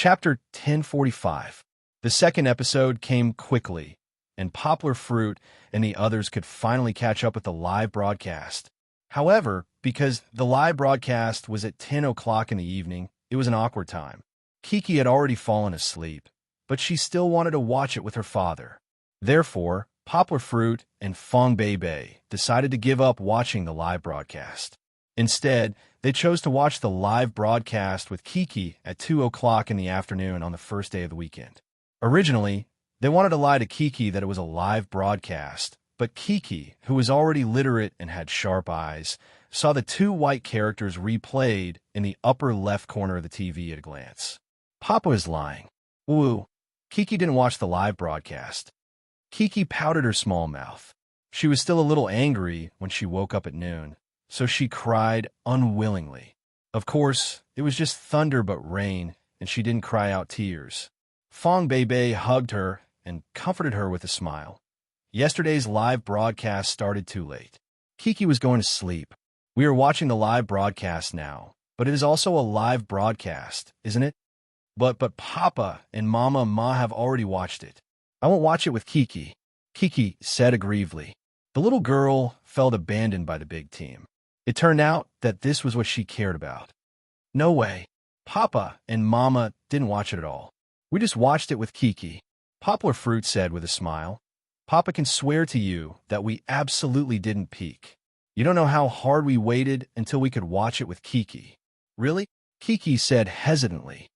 Chapter 1045. The second episode came quickly, and Poplar Fruit and the others could finally catch up with the live broadcast. However, because the live broadcast was at 10 o'clock in the evening, it was an awkward time. Kiki had already fallen asleep, but she still wanted to watch it with her father. Therefore, Poplar Fruit and Fong Bei decided to give up watching the live broadcast. Instead, they chose to watch the live broadcast with Kiki at 2 o'clock in the afternoon on the first day of the weekend. Originally, they wanted to lie to Kiki that it was a live broadcast, but Kiki, who was already literate and had sharp eyes, saw the two white characters replayed in the upper left corner of the TV at a glance. Papa is lying. Woo. Kiki didn't watch the live broadcast. Kiki pouted her small mouth. She was still a little angry when she woke up at noon, so she cried unwillingly. Of course, it was just thunder but rain, and she didn't cry out tears. Fong Bei hugged her and comforted her with a smile. Yesterday's live broadcast started too late. Kiki was going to sleep. We are watching the live broadcast now, but it is also a live broadcast, isn't it? But Papa and Mama Ma have already watched it. I won't watch it with Kiki, Kiki said aggrievedly. The little girl felt abandoned by the big team. It turned out that this was what she cared about. No way. Papa and Mama didn't watch it at all. We just watched it with Kiki, Poplar Fruit said with a smile. Papa can swear to you that we absolutely didn't peek. You don't know how hard we waited until we could watch it with Kiki. Really? Kiki said hesitantly.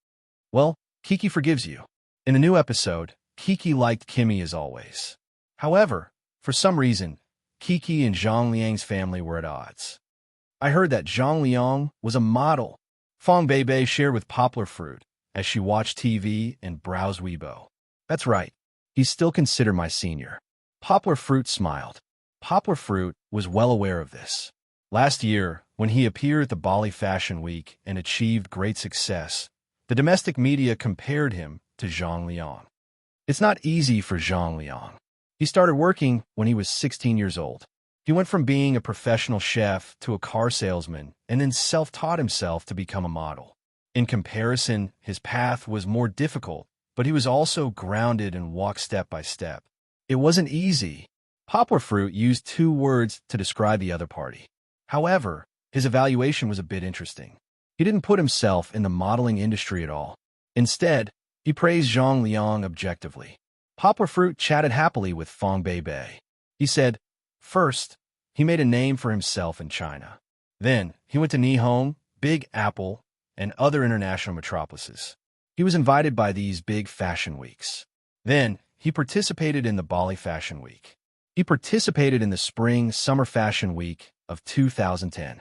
Well, Kiki forgives you. In the new episode, Kiki liked Kimmy as always. However, for some reason, Kiki and Zhang Liang's family were at odds. I heard that Zhang Liang was a model, Fong Bei shared with Poplar Fruit as she watched TV and browsed Weibo. That's right. He's still considered my senior. Poplar Fruit smiled. Poplar Fruit was well aware of this. Last year, when he appeared at the Bali Fashion Week and achieved great success, the domestic media compared him to Zhang Liang. It's not easy for Zhang Liang. He started working when he was 16 years old. He went from being a professional chef to a car salesman and then self-taught himself to become a model. In comparison, his path was more difficult, but he was also grounded and walked step by step. It wasn't easy. Poplar Fruit used two words to describe the other party. However, his evaluation was a bit interesting. He didn't put himself in the modeling industry at all. Instead, he praised Zhang Liang objectively. Poplar Fruit chatted happily with Fong Bei. He said, first, he made a name for himself in China. Then, he went to Nihon, Big Apple, and other international metropolises. He was invited by these big fashion weeks. Then, he participated in the Bali Fashion Week. He participated in the Spring-Summer Fashion Week of 2010.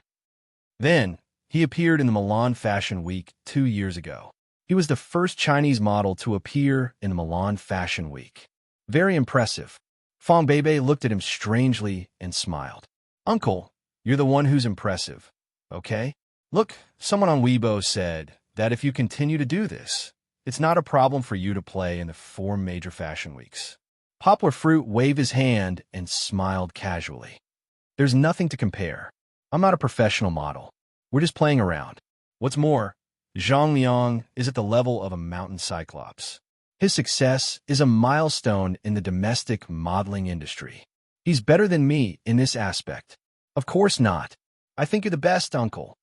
Then, he appeared in the Milan Fashion Week 2 years ago. He was the first Chinese model to appear in the Milan Fashion Week. Very impressive. Fong Bei looked at him strangely and smiled. Uncle, you're the one who's impressive, okay? Look, someone on Weibo said that if you continue to do this, it's not a problem for you to play in the 4 major fashion weeks. Poplar Fruit waved his hand and smiled casually. There's nothing to compare. I'm not a professional model. We're just playing around. What's more, Zhang Liang is at the level of a mountain cyclops. His success is a milestone in the domestic modeling industry. He's better than me in this aspect. Of course not. I think you're the best, Uncle.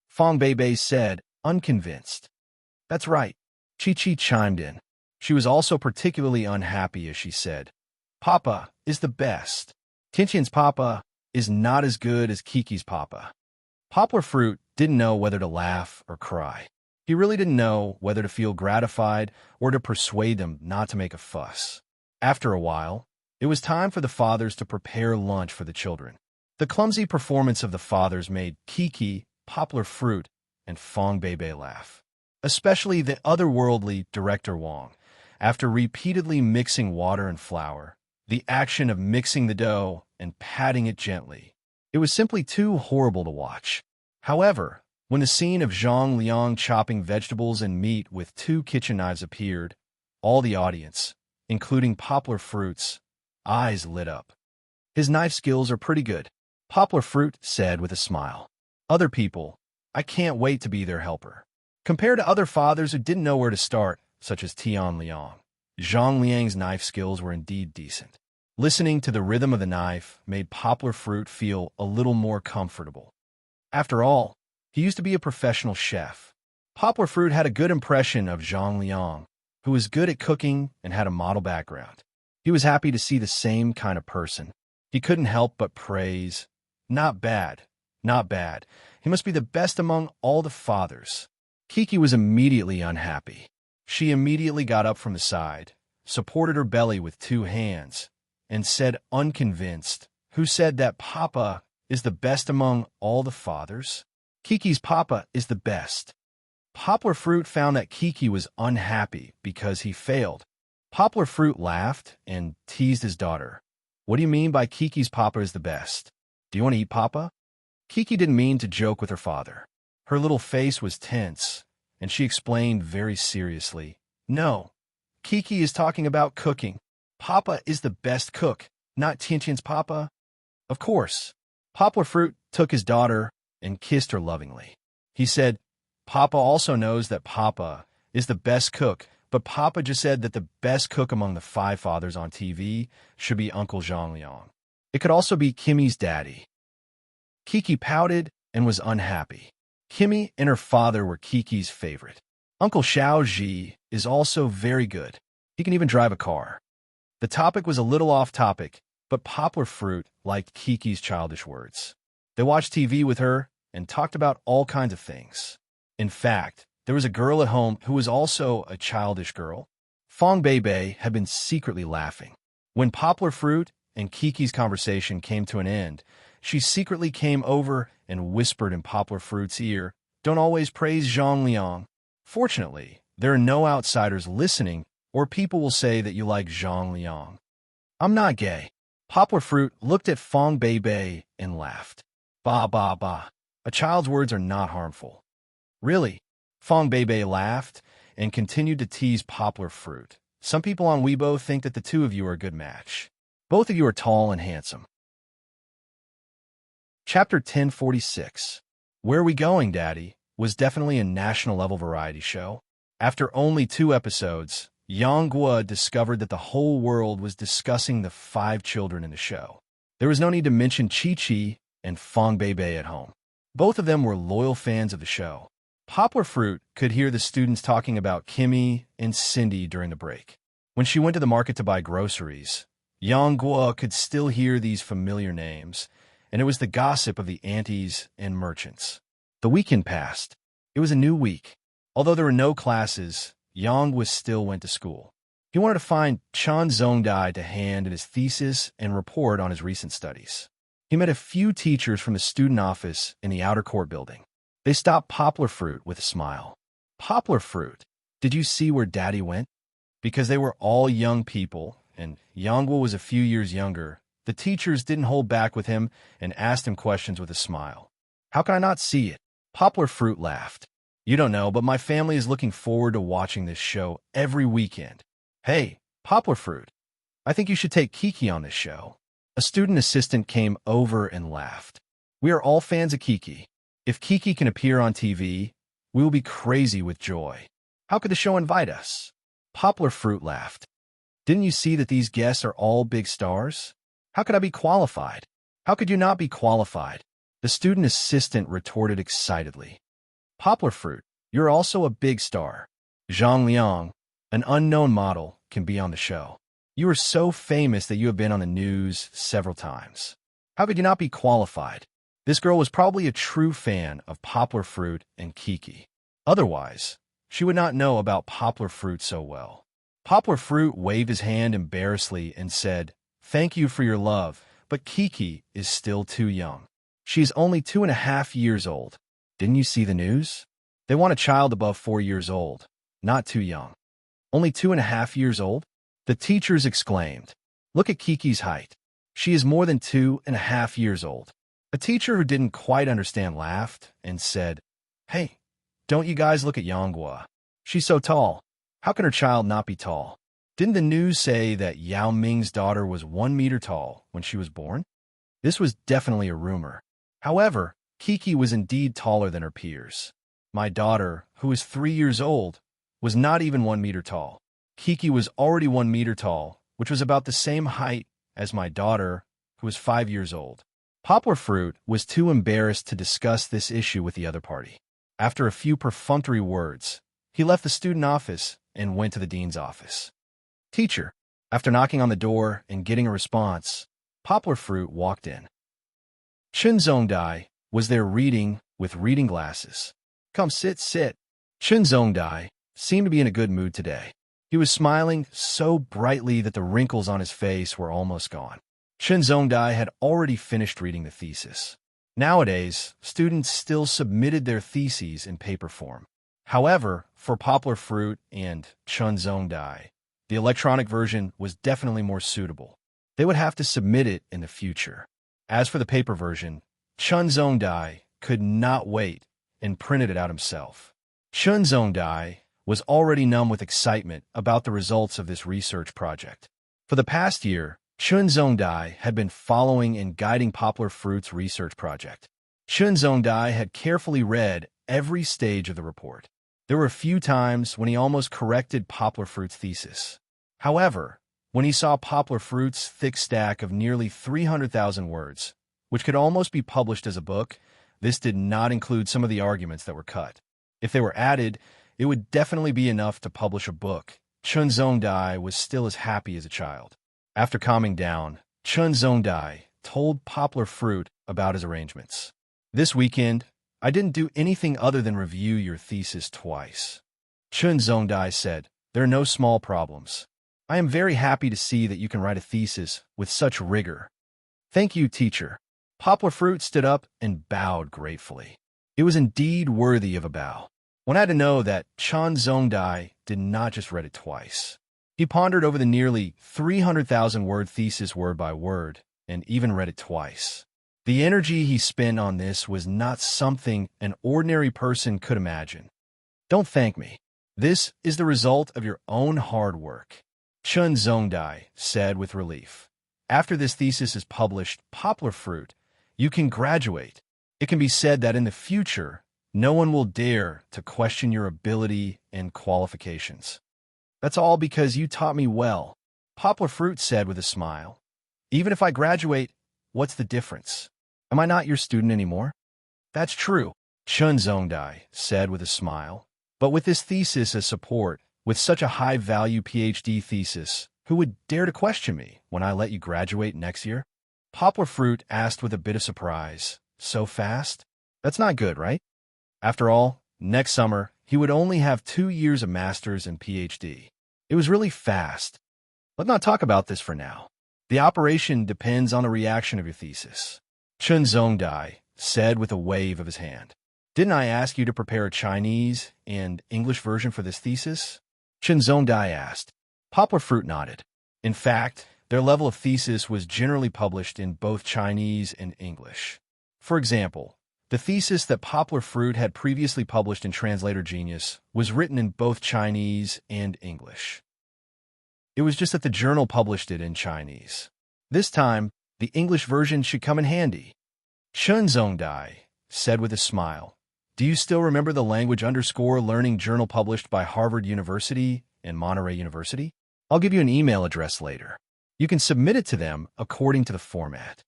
Fong Bei said, unconvinced. That's right. Chi-Chi chimed in. She was also particularly unhappy as she said, Papa is the best. Tiantian's Papa is not as good as Kiki's Papa. Poplar Fruit didn't know whether to laugh or cry. He really didn't know whether to feel gratified or to persuade them not to make a fuss. After a while, it was time for the fathers to prepare lunch for the children. The clumsy performance of the fathers made Kiki, Poplar Fruit, and Fong Bei laugh. Especially the otherworldly Director Wong. After repeatedly mixing water and flour, the action of mixing the dough and patting it gently, it was simply too horrible to watch. However, when the scene of Zhang Liang chopping vegetables and meat with 2 kitchen knives appeared, all the audience, including Poplar Fruit's, eyes lit up. His knife skills are pretty good, Poplar Fruit said with a smile. Other people, I can't wait to be their helper. Compared to other fathers who didn't know where to start, such as Tian Liang, Zhang Liang's knife skills were indeed decent. Listening to the rhythm of the knife made Poplar Fruit feel a little more comfortable. After all, he used to be a professional chef. Poplar Fruit had a good impression of Zhang Liang, who was good at cooking and had a model background. He was happy to see the same kind of person. He couldn't help but praise, "Not bad, not bad. He must be the best among all the fathers." Kiki was immediately unhappy. She immediately got up from the side, supported her belly with 2 hands, and said unconvinced, "Who said that Papa is the best among all the fathers? Kiki's Papa is the best." Poplar Fruit found that Kiki was unhappy because he failed. Poplar Fruit laughed and teased his daughter. "What do you mean by Kiki's Papa is the best? Do you want to eat Papa?" Kiki didn't mean to joke with her father. Her little face was tense, and she explained very seriously, "No, Kiki is talking about cooking. Papa is the best cook, not Tiantian's Papa." Of course, Poplar Fruit took his daughter and kissed her lovingly. He said, "Papa also knows that Papa is the best cook, but Papa just said that the best cook among the 5 fathers on TV should be Uncle Zhang Liang. It could also be Kimmy's daddy." Kiki pouted and was unhappy. Kimmy and her father were Kiki's favorite. Uncle Xiao Ji is also very good. He can even drive a car. The topic was a little off topic, but Poplar Fruit liked Kiki's childish words. They watched TV with her and talked about all kinds of things. In fact, there was a girl at home who was also a childish girl. Fong Beibei had been secretly laughing. When Poplar Fruit and Kiki's conversation came to an end, she secretly came over and whispered in Poplar Fruit's ear, "Don't always praise Zhang Liang. Fortunately, there are no outsiders listening, or people will say that you like Zhang Liang." "I'm not gay." Poplar Fruit looked at Fong Beibei and laughed. "Bah, bah, bah. A child's words are not harmful." "Really?" Fong Beibei laughed and continued to tease Poplar Fruit. "Some people on Weibo think that the 2 of you are a good match. Both of you are tall and handsome." Chapter 1046. Where Are We Going, Daddy? Was definitely a national-level variety show. After only 2 episodes, Yang Guo discovered that the whole world was discussing the 5 children in the show. There was no need to mention Chi-Chi and Fong Beibei at home. Both of them were loyal fans of the show. Poplar Fruit could hear the students talking about Kimmy and Cindy during the break. When she went to the market to buy groceries, Yang Guo could still hear these familiar names, and it was the gossip of the aunties and merchants. The weekend passed. It was a new week. Although there were no classes, Yang still went to school. He wanted to find Chan Zongdai to hand in his thesis and report on his recent studies. He met a few teachers from the student office in the outer court building. They stopped Poplar Fruit with a smile. "Poplar Fruit, did you see where Daddy went?" Because they were all young people, and Yangguo was a few years younger, the teachers didn't hold back with him and asked him questions with a smile. "How can I not see it?" Poplar Fruit laughed. "You don't know, but my family is looking forward to watching this show every weekend." "Hey, Poplar Fruit, I think you should take Kiki on this show." A student assistant came over and laughed. "We are all fans of Kiki. If Kiki can appear on TV, we will be crazy with joy. How could the show invite us?" Poplar Fruit laughed. "Didn't you see that these guests are all big stars? How could I be qualified?" "How could you not be qualified?" The student assistant retorted excitedly. "Poplar Fruit, you're also a big star. Zhang Liang, an unknown model, can be on the show. You are so famous that you have been on the news several times. How could you not be qualified?" This girl was probably a true fan of Poplar Fruit and Kiki. Otherwise, she would not know about Poplar Fruit so well. Poplar Fruit waved his hand embarrassedly and said, "Thank you for your love, but Kiki is still too young. She is only 2.5 years old. Didn't you see the news? They want a child above 4 years old, not too young." "Only 2.5 years old?" the teachers exclaimed. "Look at Kiki's height. She is more than 2.5 years old." A teacher who didn't quite understand laughed and said, "Hey, don't you guys look at Yanghua? She's so tall. How can her child not be tall? Didn't the news say that Yao Ming's daughter was 1 meter tall when she was born?" This was definitely a rumor. However, Kiki was indeed taller than her peers. "My daughter, who was 3 years old, was not even 1 meter tall. Kiki was already 1 meter tall, which was about the same height as my daughter, who was 5 years old. Poplar Fruit was too embarrassed to discuss this issue with the other party. After a few perfunctory words, he left the student office and went to the dean's office. Teacher. After knocking on the door and getting a response, Poplar Fruit walked in. Chun Zongdai was there reading with reading glasses. Come sit. Chun Zongdai seemed to be in a good mood today. He was smiling so brightly that the wrinkles on his face were almost gone. Chun Zongdai had already finished reading the thesis. Nowadays, students still submitted their theses in paper form. However, for Poplar Fruit and Chun Zongdai, the electronic version was definitely more suitable. They would have to submit it in the future. As for the paper version, Chun Zongdai could not wait and printed it out himself. Chun Zongdai was already numb with excitement about the results of this research project. For the past year, Chun Zongdai had been following and guiding Poplar Fruit's research project. Chun Zongdai had carefully read every stage of the report. There were a few times when he almost corrected Poplar Fruit's thesis. However, when he saw Poplar Fruit's thick stack of nearly 300,000 words, which could almost be published as a book, this did not include some of the arguments that were cut. If they were added, it would definitely be enough to publish a book. Chun Zongdai was still as happy as a child. After calming down, Chun Zongdai told Poplar Fruit about his arrangements. This weekend, I didn't do anything other than review your thesis twice. Chun Zongdai said, there are no small problems. I am very happy to see that you can write a thesis with such rigor. Thank you, teacher. Poplar Fruit stood up and bowed gratefully. It was indeed worthy of a bow. One had to know that Chun Zongdai did not just read it twice. He pondered over the nearly 300,000-word thesis word by word, and even read it twice. The energy he spent on this was not something an ordinary person could imagine. Don't thank me. This is the result of your own hard work, Chun Zongdai said with relief. After this thesis is published, Poplar Fruit, you can graduate. It can be said that in the future, no one will dare to question your ability and qualifications. That's all because you taught me well, Poplar Fruit said with a smile. Even if I graduate, what's the difference? Am I not your student anymore? That's true, Chun Zongdai said with a smile. But with this thesis as support, with such a high-value PhD thesis, who would dare to question me when I let you graduate next year? Poplar Fruit asked with a bit of surprise. So fast? That's not good, right? After all, next summer, he would only have 2 years of master's and PhD. It was really fast. Let's not talk about this for now. The operation depends on the reaction of your thesis, Chun Zongdai said with a wave of his hand. Didn't I ask you to prepare a Chinese and English version for this thesis? Chun Zongdai asked. Poplar Fruit nodded. In fact, their level of thesis was generally published in both Chinese and English. For example, the thesis that Poplar Fruit had previously published in Translator Genius was written in both Chinese and English. It was just that the journal published it in Chinese. This time, the English version should come in handy. Chun Zongdai said with a smile, do you still remember the language_learning journal published by Harvard University and Monterey University? I'll give you an email address later. You can submit it to them according to the format.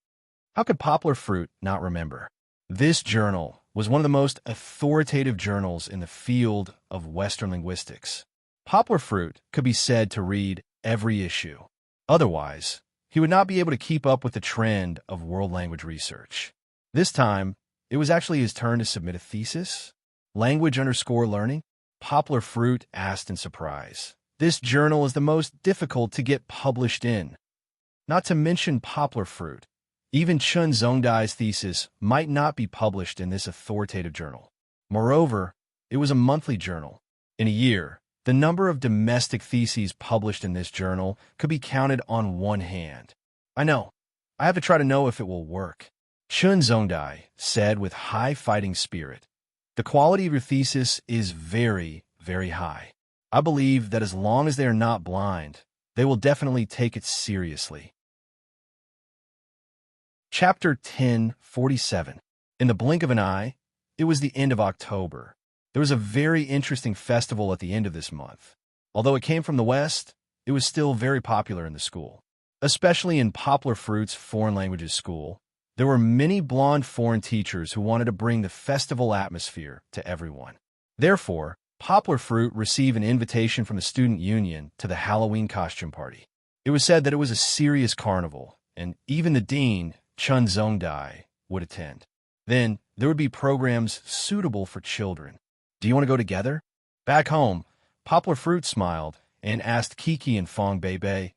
How could Poplar Fruit not remember? This journal was one of the most authoritative journals in the field of Western linguistics. Poplar Fruit could be said to read every issue. Otherwise, he would not be able to keep up with the trend of world language research. This time, it was actually his turn to submit a thesis. Language_learning? Poplar Fruit asked in surprise. This journal is the most difficult to get published in. Not to mention Poplar Fruit. Even Chun Zongdai's thesis might not be published in this authoritative journal. Moreover, it was a monthly journal. In a year, the number of domestic theses published in this journal could be counted on one hand. I know. I have to try to know if it will work, Chun Zongdai said with high fighting spirit. The quality of your thesis is very, very high. I believe that as long as they are not blind, they will definitely take it seriously. Chapter 10:47. In the blink of an eye, it was the end of October. There was a very interesting festival at the end of this month. Although it came from the West, it was still very popular in the school. Especially in Poplar Fruit's foreign languages school, there were many blonde foreign teachers who wanted to bring the festival atmosphere to everyone. Therefore, Poplar Fruit received an invitation from the student union to the Halloween costume party. It was said that it was a serious carnival, and even the dean, Chun Zongdai, would attend. Then, there would be programs suitable for children. Do you want to go together? Back home, Poplar Fruit smiled and asked Kiki and Fong Beibei,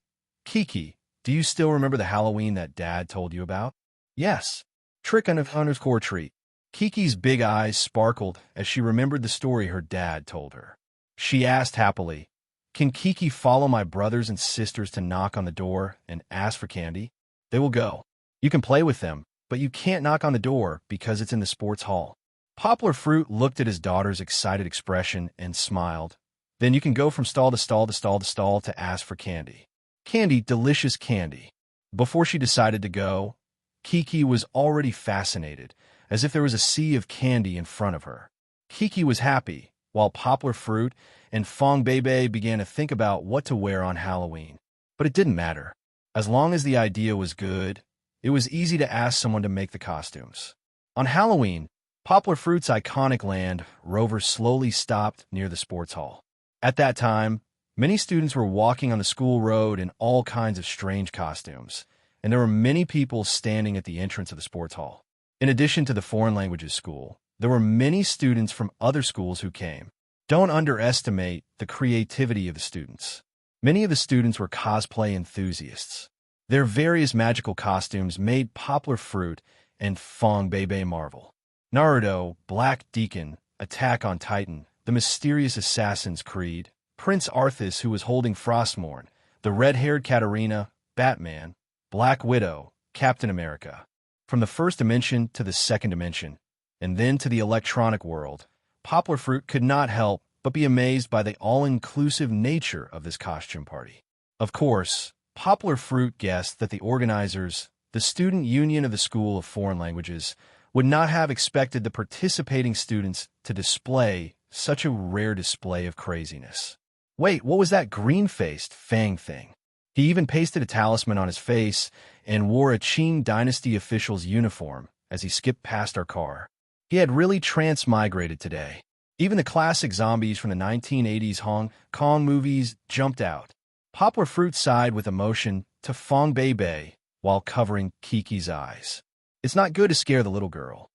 Kiki, do you still remember the Halloween that Dad told you about? Yes. Trick _ treat. Kiki's big eyes sparkled as she remembered the story her dad told her. She asked happily, Can Kiki follow my brothers and sisters to knock on the door and ask for candy? They will go. You can play with them, but you can't knock on the door because it's in the sports hall. Poplar Fruit looked at his daughter's excited expression and smiled. Then you can go from stall to stall to stall to stall to ask for candy. Candy, delicious candy. Before she decided to go, Kiki was already fascinated, as if there was a sea of candy in front of her. Kiki was happy, while Poplar Fruit and Fong Beibei began to think about what to wear on Halloween. But it didn't matter. As long as the idea was good, it was easy to ask someone to make the costumes. On Halloween, Poplar Fruit's iconic Land Rover slowly stopped near the sports hall. At that time, many students were walking on the school road in all kinds of strange costumes, and there were many people standing at the entrance of the sports hall. In addition to the foreign languages school, there were many students from other schools who came. Don't underestimate the creativity of the students. Many of the students were cosplay enthusiasts. Their various magical costumes made Poplar Fruit and Fong Beibei marvel. Naruto, Black Deacon, Attack on Titan, the Mysterious Assassin's Creed, Prince Arthas who was holding Frostmourne, the red-haired Katarina, Batman, Black Widow, Captain America. From the first dimension to the second dimension, and then to the electronic world, Poplar Fruit could not help but be amazed by the all-inclusive nature of this costume party. Of course, Poplar Fruit guessed that the organizers, the Student Union of the School of Foreign Languages, would not have expected the participating students to display such a rare display of craziness. Wait, what was that green-faced Fang thing? He even pasted a talisman on his face and wore a Qing Dynasty official's uniform as he skipped past our car. He had really transmigrated today. Even the classic zombies from the 1980s Hong Kong movies jumped out. Poplar Fruit sighed with emotion to Fong Beibei while covering Kiki's eyes. It's not good to scare the little girl.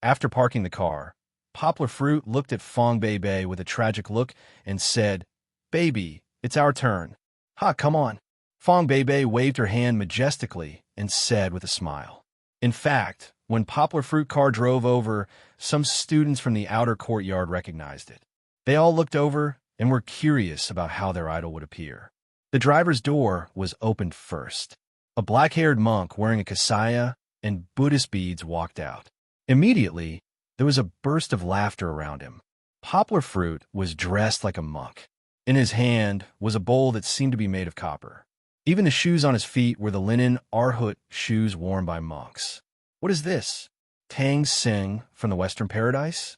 After parking the car, Poplar Fruit looked at Fong Beibei with a tragic look and said, Baby, it's our turn. Ha, come on. Fong Beibei waved her hand majestically and said with a smile. In fact, when Poplar Fruit car drove over, some students from the outer courtyard recognized it. They all looked over and were curious about how their idol would appear. The driver's door was opened first. A black-haired monk wearing a kasaya and Buddhist beads walked out. Immediately, there was a burst of laughter around him. Poplar Fruit was dressed like a monk. In his hand was a bowl that seemed to be made of copper. Even the shoes on his feet were the linen arhut shoes worn by monks. What is this? Tang Sing from the Western Paradise?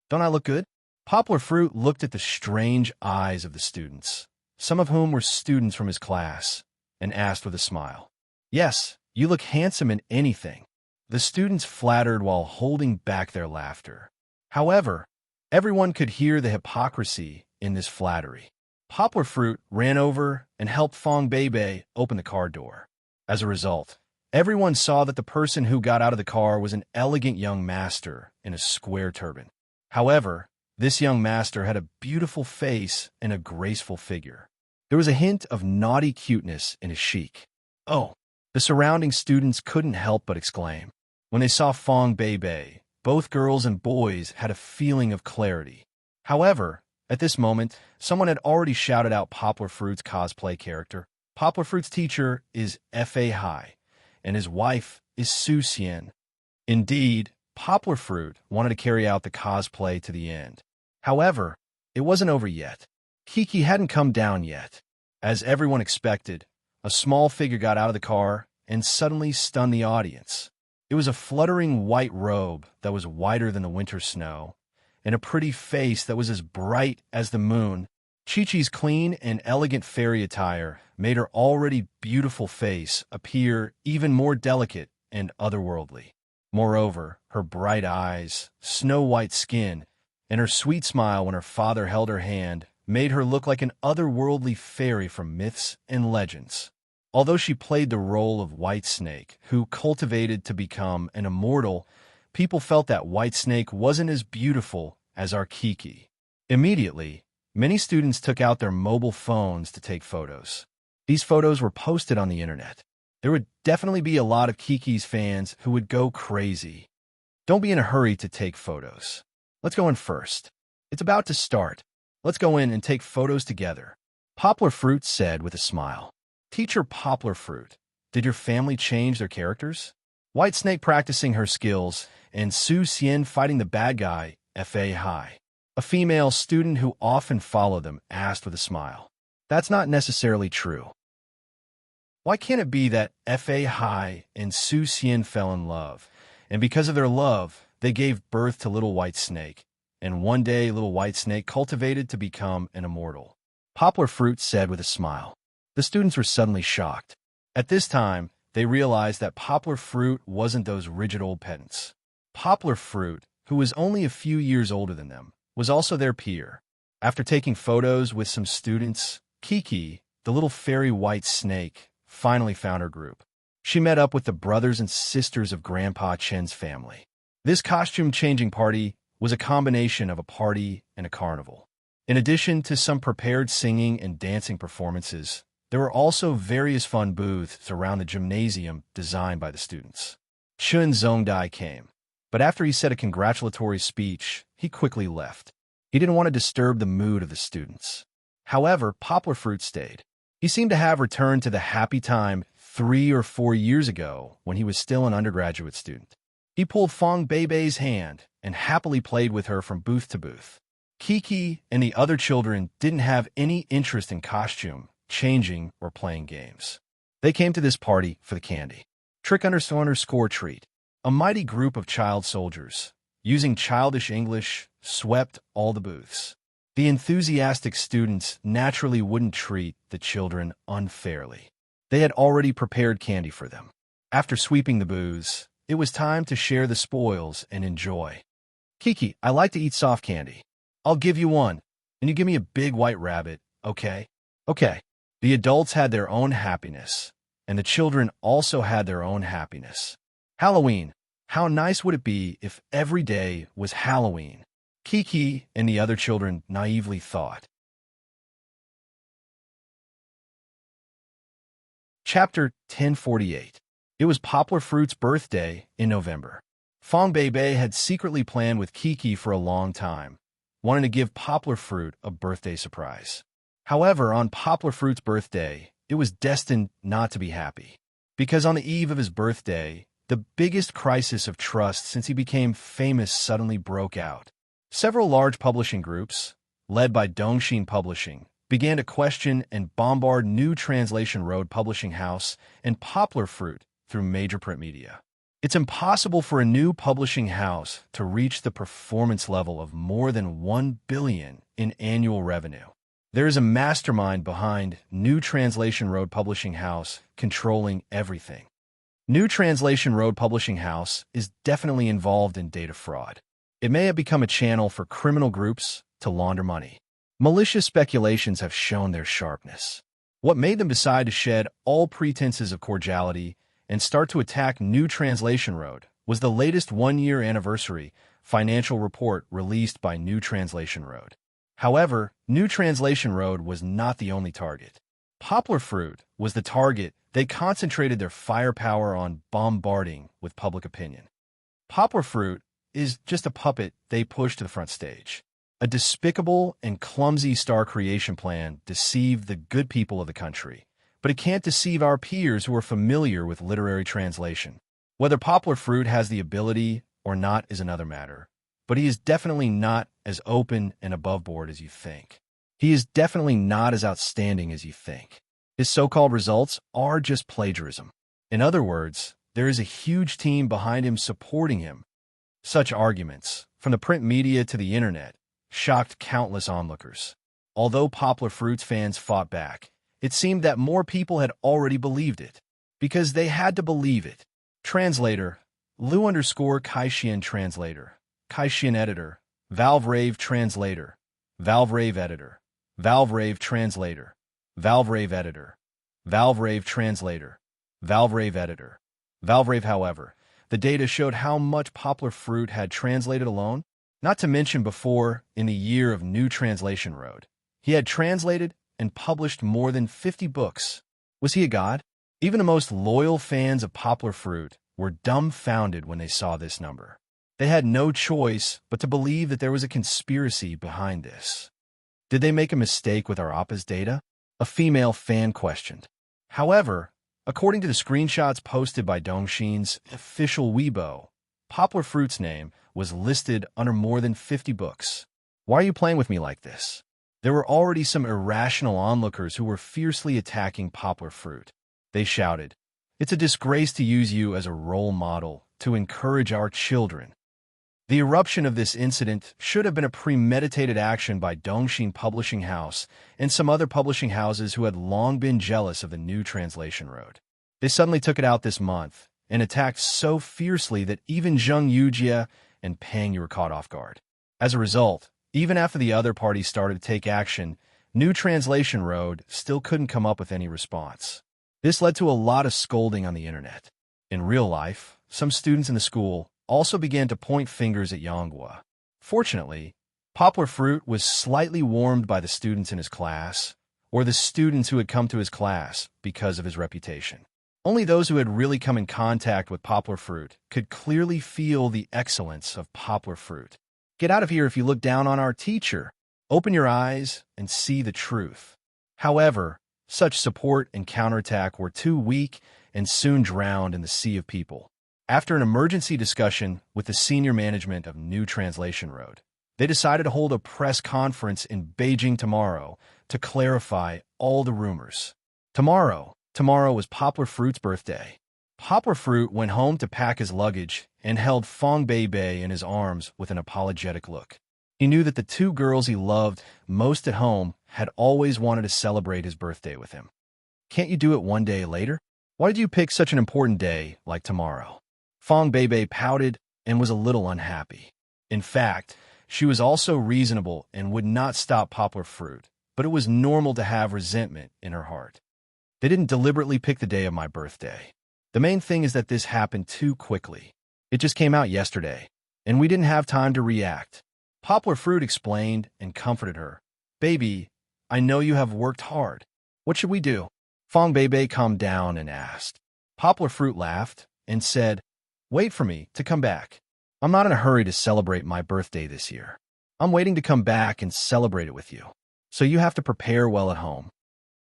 Don't I look good? Poplar Fruit looked at the strange eyes of the students, some of whom were students from his class, and asked with a smile. Yes, you look handsome in anything. The students flattered while holding back their laughter. However, everyone could hear the hypocrisy in this flattery. Poplar Fruit ran over and helped Fong Beibei open the car door. As a result, everyone saw that the person who got out of the car was an elegant young master in a square turban. However, this young master had a beautiful face and a graceful figure. There was a hint of naughty cuteness in his chic. Oh, the surrounding students couldn't help but exclaim. When they saw Fong Beibei, both girls and boys had a feeling of clarity. However, at this moment, someone had already shouted out Poplar Fruit's cosplay character. Poplar Fruit's teacher is F.A. Hai, and his wife is Su Xian. Indeed, Poplar Fruit wanted to carry out the cosplay to the end. However, it wasn't over yet. Kiki hadn't come down yet. As everyone expected, a small figure got out of the car and suddenly stunned the audience. It was a fluttering white robe that was whiter than the winter snow, and a pretty face that was as bright as the moon. Chi-Chi's clean and elegant fairy attire made her already beautiful face appear even more delicate and otherworldly. Moreover, her bright eyes, snow-white skin, and her sweet smile when her father held her hand made her look like an otherworldly fairy from myths and legends. Although she played the role of White Snake, who cultivated to become an immortal, people felt that White Snake wasn't as beautiful as our Kiki. Immediately, many students took out their mobile phones to take photos. These photos were posted on the internet. There would definitely be a lot of Kiki's fans who would go crazy. Don't be in a hurry to take photos. Let's go in first. It's about to start. Let's go in and take photos together. Poplar Fruit said with a smile. Teacher Poplar Fruit, did your family change their characters? White Snake practicing her skills, and Su Xian fighting the bad guy, Fa Hai. A female student who often followed them asked with a smile. That's not necessarily true. Why can't it be that Fa Hai and Su Xian fell in love, and because of their love, they gave birth to Little White Snake, and one day Little White Snake cultivated to become an immortal? Poplar Fruit said with a smile. The students were suddenly shocked. At this time, they realized that Poplar Fruit wasn't those rigid old pedants. Poplar Fruit, who was only a few years older than them, was also their peer. After taking photos with some students, Kiki, the little fairy White Snake, finally found her group. She met up with the brothers and sisters of Grandpa Chen's family. This costume-changing party was a combination of a party and a carnival. In addition to some prepared singing and dancing performances, there were also various fun booths around the gymnasium designed by the students. Chun Zongdai came, but after he said a congratulatory speech, he quickly left. He didn't want to disturb the mood of the students. However, Poplar Fruit stayed. He seemed to have returned to the happy time 3 or 4 years ago when he was still an undergraduate student. He pulled Fong Beibei's hand and happily played with her from booth to booth. Kiki and the other children didn't have any interest in costume, changing, or playing games. They came to this party for the candy. Trick__ treat. A mighty group of child soldiers, using childish English, swept all the booths. The enthusiastic students naturally wouldn't treat the children unfairly. They had already prepared candy for them. After sweeping the booths, it was time to share the spoils and enjoy. Kiki, I like to eat soft candy. I'll give you one, and you give me a big white rabbit, okay? Okay. The adults had their own happiness, and the children also had their own happiness. Halloween. How nice would it be if every day was Halloween? Kiki and the other children naively thought. Chapter 1048. It was Poplar Fruit's birthday in November. Fong Beibei had secretly planned with Kiki for a long time, wanting to give Poplar Fruit a birthday surprise. However, on Poplar Fruit's birthday, it was destined not to be happy. Because on the eve of his birthday, the biggest crisis of trust since he became famous suddenly broke out. Several large publishing groups, led by Dongxin Publishing, began to question and bombard New Translation Road Publishing House and Poplar Fruit through major print media. It's impossible for a new publishing house to reach the performance level of more than 1 billion in annual revenue. There is a mastermind behind New Translation Road Publishing House controlling everything. New Translation Road Publishing House is definitely involved in data fraud. It may have become a channel for criminal groups to launder money. Malicious speculations have shown their sharpness. What made them decide to shed all pretenses of cordiality and start to attack New Translation Road was the latest one-year anniversary financial report released by New Translation Road. However, New Translation Road was not the only target. Poplar Fruit was the target. They concentrated their firepower on bombarding with public opinion. Poplar Fruit is just a puppet they pushed to the front stage. A despicable and clumsy star creation plan deceived the good people of the country, but it can't deceive our peers who are familiar with literary translation. Whether Poplar Fruit has the ability or not is another matter, but he is definitely not as open and above board as you think. He is definitely not as outstanding as you think. His so-called results are just plagiarism. In other words, there is a huge team behind him supporting him. Such arguments, from the print media to the internet, shocked countless onlookers. Although Poplar Fruit's fans fought back, it seemed that more people had already believed it. Because they had to believe it. Translator, Lu_Kaishian Translator, Kaishian Editor, Valve Rave Translator, Valve Rave Editor, Valve Rave Translator, Valve Rave Editor, Valve Rave Translator, Valve Rave Editor, Valve Rave. However, the data showed how much Poplar Fruit had translated alone, not to mention before, in the year of New Translation Road. He had translated and published more than 50 books. Was he a god? Even the most loyal fans of Poplar Fruit were dumbfounded when they saw this number. They had no choice but to believe that there was a conspiracy behind this. Did they make a mistake with our Appa's data? A female fan questioned. However, according to the screenshots posted by Dongshin's official Weibo, Poplar Fruit's name was listed under more than 50 books. Why are you playing with me like this? There were already some irrational onlookers who were fiercely attacking Poplar Fruit. They shouted, "It's a disgrace to use you as a role model to encourage our children." The eruption of this incident should have been a premeditated action by Dongshin Publishing House and some other publishing houses who had long been jealous of the New Translation Road. They suddenly took it out this month and attacked so fiercely that even Zheng Yujia and Pang Yu were caught off guard. As a result, even after the other parties started to take action, New Translation Road still couldn't come up with any response. This led to a lot of scolding on the internet. In real life, some students in the school also began to point fingers at Yonghua. Fortunately, Poplar Fruit was slightly warmed by the students in his class, or the students who had come to his class because of his reputation. Only those who had really come in contact with Poplar Fruit could clearly feel the excellence of Poplar Fruit. Get out of here if you look down on our teacher. Open your eyes and see the truth. However, such support and counterattack were too weak and soon drowned in the sea of people. After an emergency discussion with the senior management of New Translation Road, they decided to hold a press conference in Beijing tomorrow to clarify all the rumors. Tomorrow was Poplar Fruit's birthday. Poplar Fruit went home to pack his luggage and held Fong Beibei in his arms with an apologetic look. He knew that the two girls he loved most at home had always wanted to celebrate his birthday with him. Can't you do it one day later? Why did you pick such an important day like tomorrow? Fong Beibei pouted and was a little unhappy. In fact, she was also reasonable and would not stop Poplar Fruit, but it was normal to have resentment in her heart. They didn't deliberately pick the day of my birthday. The main thing is that this happened too quickly. It just came out yesterday, and we didn't have time to react. Poplar Fruit explained and comforted her. "Baby, I know you have worked hard. What should we do?" Fong Beibei calmed down and asked. Poplar Fruit laughed and said, "Wait for me to come back. I'm not in a hurry to celebrate my birthday this year. I'm waiting to come back and celebrate it with you. So you have to prepare well at home.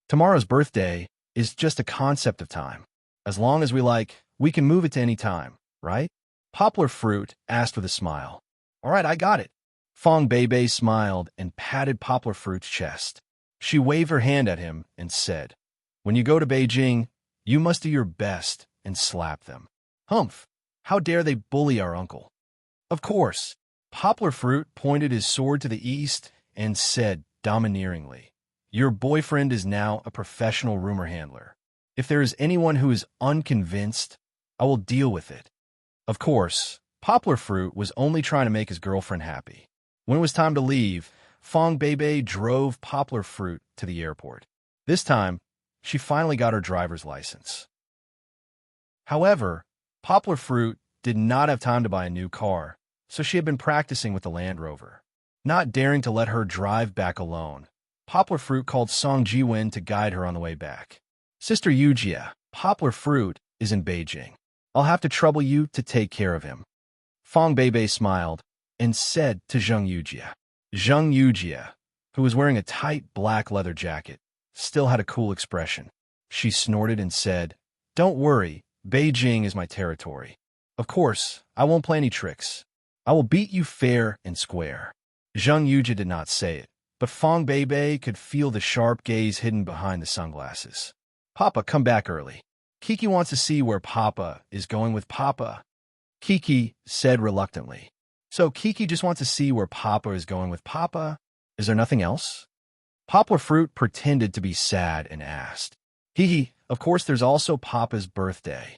Tomorrow's birthday is just a concept of time. As long as we like, we can move it to any time, right?" Poplar Fruit asked with a smile. "All right, I got it." Fong Beibei smiled and patted Poplar Fruit's chest. She waved her hand at him and said, "When you go to Beijing, you must do your best and slap them." "Humph! How dare they bully our uncle?" "Of course." Poplar Fruit pointed his sword to the east and said domineeringly, "Your boyfriend is now a professional rumor handler. If there is anyone who is unconvinced, I will deal with it." Of course, Poplar Fruit was only trying to make his girlfriend happy. When it was time to leave, Fong Beibei drove Poplar Fruit to the airport. This time, she finally got her driver's license. However, Poplar Fruit did not have time to buy a new car, so she had been practicing with the Land Rover. Not daring to let her drive back alone, Poplar Fruit called Song Jiwen to guide her on the way back. "Sister Yujia, Poplar Fruit is in Beijing. I'll have to trouble you to take care of him." Fong Beibei smiled and said to Zheng Yujia. Zheng Yujia, who was wearing a tight black leather jacket, still had a cool expression. She snorted and said, "Don't worry, Beijing is my territory. Of course, I won't play any tricks. I will beat you fair and square." Zheng Yujia did not say it, but Fong Beibei could feel the sharp gaze hidden behind the sunglasses. "Papa, come back early. Kiki wants to see where Papa is going with Papa." Kiki said reluctantly. So Kiki just wants to see where Papa is going with Papa. Is there nothing else? Poplar Fruit pretended to be sad and asked. Hee, of course there's also Papa's birthday.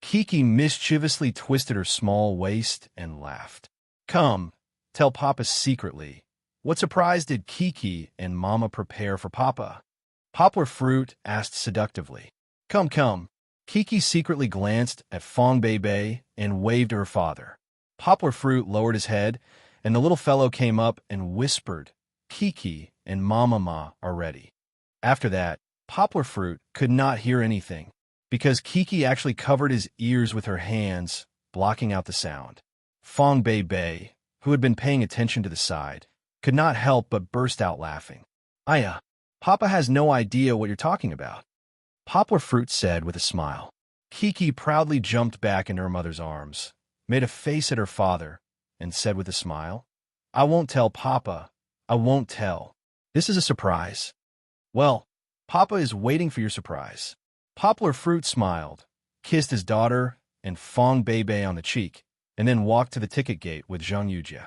Kiki mischievously twisted her small waist and laughed. Come, tell Papa secretly. What surprise did Kiki and Mama prepare for Papa? Poplar Fruit asked seductively. Come. Kiki secretly glanced at Fong Bei and waved to her father. Poplar Fruit lowered his head, and the little fellow came up and whispered, Kiki and Mama are ready. After that, Poplar Fruit could not hear anything, because Kiki actually covered his ears with her hands, blocking out the sound. Fong Bei, who had been paying attention to the side, could not help but burst out laughing. Aya, Papa has no idea what you're talking about. Poplar Fruit said with a smile. Kiki proudly jumped back into her mother's arms, made a face at her father, and said with a smile, I won't tell Papa. I won't tell. This is a surprise. Well, Papa is waiting for your surprise. Poplar Fruit smiled, kissed his daughter and Fong Bei on the cheek, and then walked to the ticket gate with Zhang Yujie.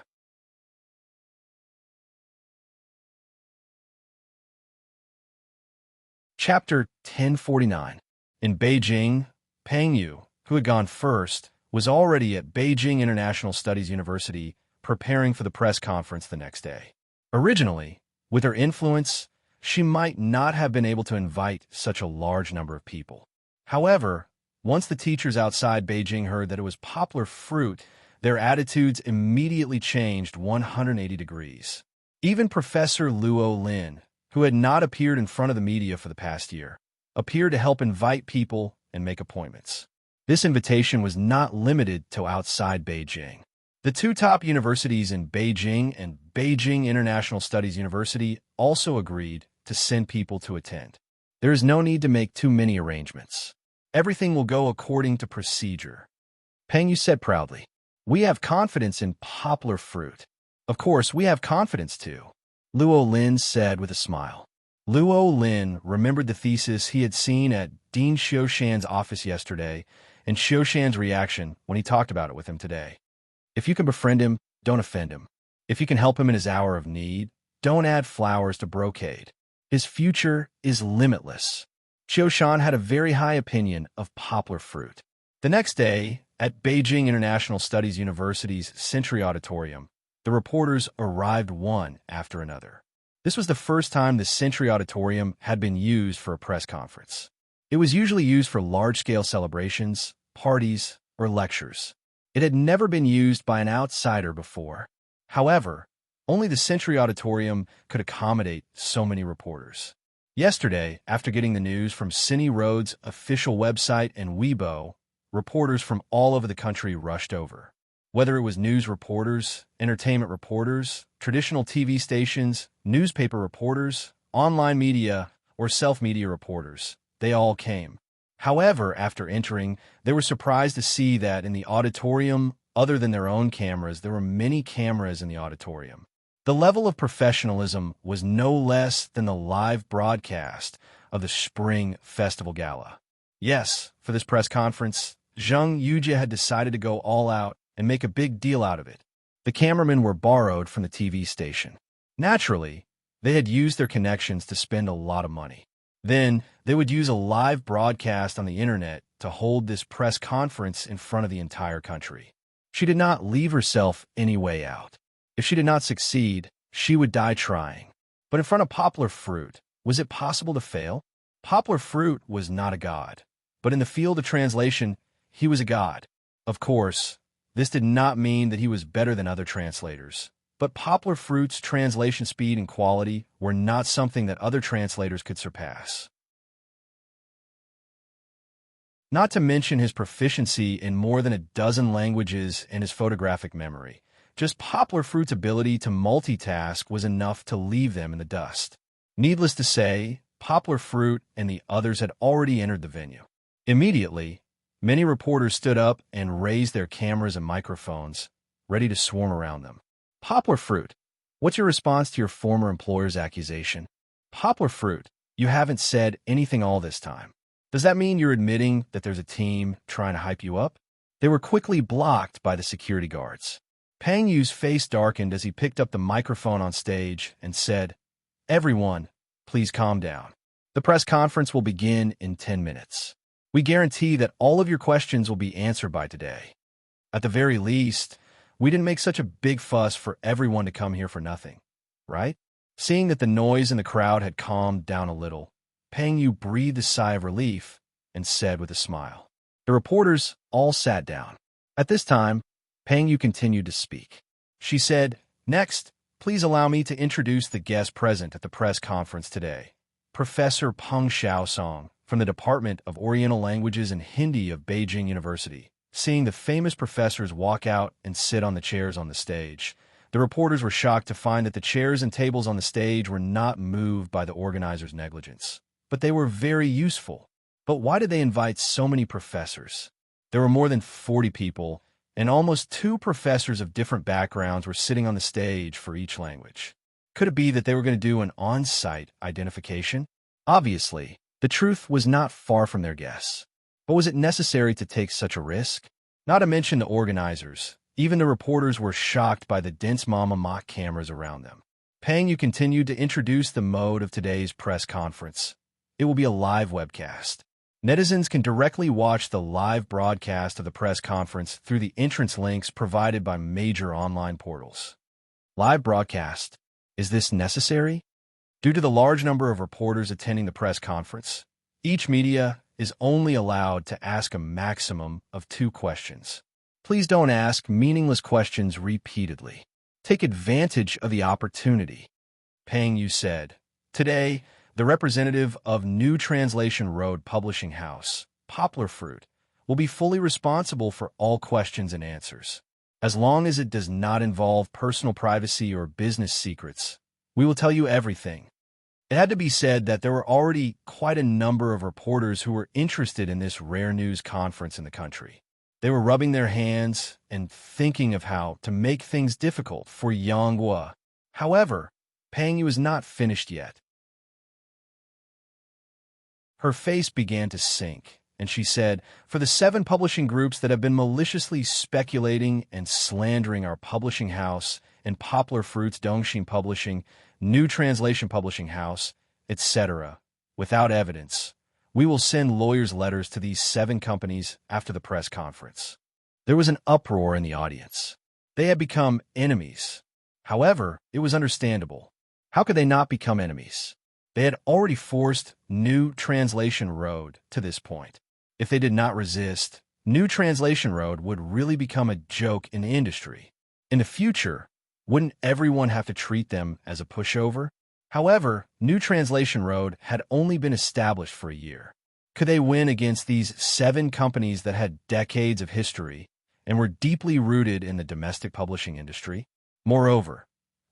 Chapter 1049. In Beijing, Peng Yu, who had gone first, was already at Beijing International Studies University preparing for the press conference the next day. Originally, with her influence, she might not have been able to invite such a large number of people. However, once the teachers outside Beijing heard that it was Poplar Fruit, their attitudes immediately changed 180 degrees. Even Professor Luo Lin, who had not appeared in front of the media for the past year, appeared to help invite people and make appointments. This invitation was not limited to outside Beijing. The two top universities in Beijing and Beijing International Studies University also agreed to send people to attend. There is no need to make too many arrangements. Everything will go according to procedure. Peng Yu said proudly. We have confidence in Poplar Fruit. Of course, we have confidence too, Luo Lin said with a smile. Luo Lin remembered the thesis he had seen at Dean Xiushan's office yesterday and Xiushan's reaction when he talked about it with him today. If you can befriend him, don't offend him. If you can help him in his hour of need, don't add flowers to brocade. His future is limitless. Xiushan had a very high opinion of Poplar Fruit. The next day, at Beijing International Studies University's Century Auditorium, the reporters arrived one after another. This was the first time the Century Auditorium had been used for a press conference. It was usually used for large-scale celebrations, parties, or lectures. It had never been used by an outsider before. However, only the Century Auditorium could accommodate so many reporters. Yesterday, after getting the news from Cine Road's official website and Weibo, reporters from all over the country rushed over. Whether it was news reporters, entertainment reporters, traditional TV stations, newspaper reporters, online media, or self-media reporters, they all came. However, after entering, they were surprised to see that in the auditorium, other than their own cameras, there were many cameras in the auditorium. The level of professionalism was no less than the live broadcast of the Spring Festival Gala. Yes, for this press conference, Zhang Yujie had decided to go all out and make a big deal out of it. The cameramen were borrowed from the TV station. Naturally, they had used their connections to spend a lot of money. Then, they would use a live broadcast on the internet to hold this press conference in front of the entire country. She did not leave herself any way out. If she did not succeed, she would die trying. But in front of Poplar Fruit, was it possible to fail? Poplar Fruit was not a god, but in the field of translation, he was a god. Of course, this did not mean that he was better than other translators, but Poplar Fruit's translation speed and quality were not something that other translators could surpass. Not to mention his proficiency in more than a dozen languages and his photographic memory. Just Poplar Fruit's ability to multitask was enough to leave them in the dust. Needless to say, Poplar Fruit and the others had already entered the venue. Immediately, many reporters stood up and raised their cameras and microphones, ready to swarm around them. Poplar Fruit, what's your response to your former employer's accusation? Poplar Fruit, you haven't said anything all this time. Does that mean you're admitting that there's a team trying to hype you up? They were quickly blocked by the security guards. Pang Yu's face darkened as he picked up the microphone on stage and said, "Everyone, please calm down. The press conference will begin in 10 minutes. We guarantee that all of your questions will be answered by today. At the very least, we didn't make such a big fuss for everyone to come here for nothing, right?" Seeing that the noise in the crowd had calmed down a little, Pang Yu breathed a sigh of relief and said with a smile. The reporters all sat down. At this time, Pang Yu continued to speak. She said, "Next, please allow me to introduce the guest present at the press conference today, Professor Peng Xiaosong from the Department of Oriental Languages and Hindi of Beijing University." Seeing the famous professors walk out and sit on the chairs on the stage, the reporters were shocked to find that the chairs and tables on the stage were not moved by the organizers' negligence, but they were very useful. But why did they invite so many professors? There were more than 40 people, and almost 2 professors of different backgrounds were sitting on the stage for each language. Could it be that they were going to do an on-site identification? Obviously, the truth was not far from their guess. But was it necessary to take such a risk? Not to mention the organizers. Even the reporters were shocked by the dense mama mock cameras around them. Pang Yu continued to introduce the mode of today's press conference. It will be a live webcast. Netizens can directly watch the live broadcast of the press conference through the entrance links provided by major online portals. Live broadcast. Is this necessary? Due to the large number of reporters attending the press conference, each media is only allowed to ask a maximum of 2 questions. Please don't ask meaningless questions repeatedly. Take advantage of the opportunity. Pang Yu said, "Today, the representative of New Translation Road Publishing House, Poplar Fruit, will be fully responsible for all questions and answers. As long as it does not involve personal privacy or business secrets, we will tell you everything." It had to be said that there were already quite a number of reporters who were interested in this rare news conference in the country. They were rubbing their hands and thinking of how to make things difficult for Yang Hua. However, Pang Yu was not finished yet. Her face began to sink, and she said, "For the 7 publishing groups that have been maliciously speculating and slandering our publishing house and Poplar Fruits Dongxin Publishing, New Translation Publishing House, etc., without evidence, we will send lawyers' letters to these 7 companies after the press conference." There was an uproar in the audience. They had become enemies. However, it was understandable. How could they not become enemies? They had already forced New Translation Road to this point. If they did not resist, New Translation Road would really become a joke in the industry. In the future, wouldn't everyone have to treat them as a pushover? However, New Translation Road had only been established for a year. Could they win against these 7 companies that had decades of history and were deeply rooted in the domestic publishing industry? Moreover,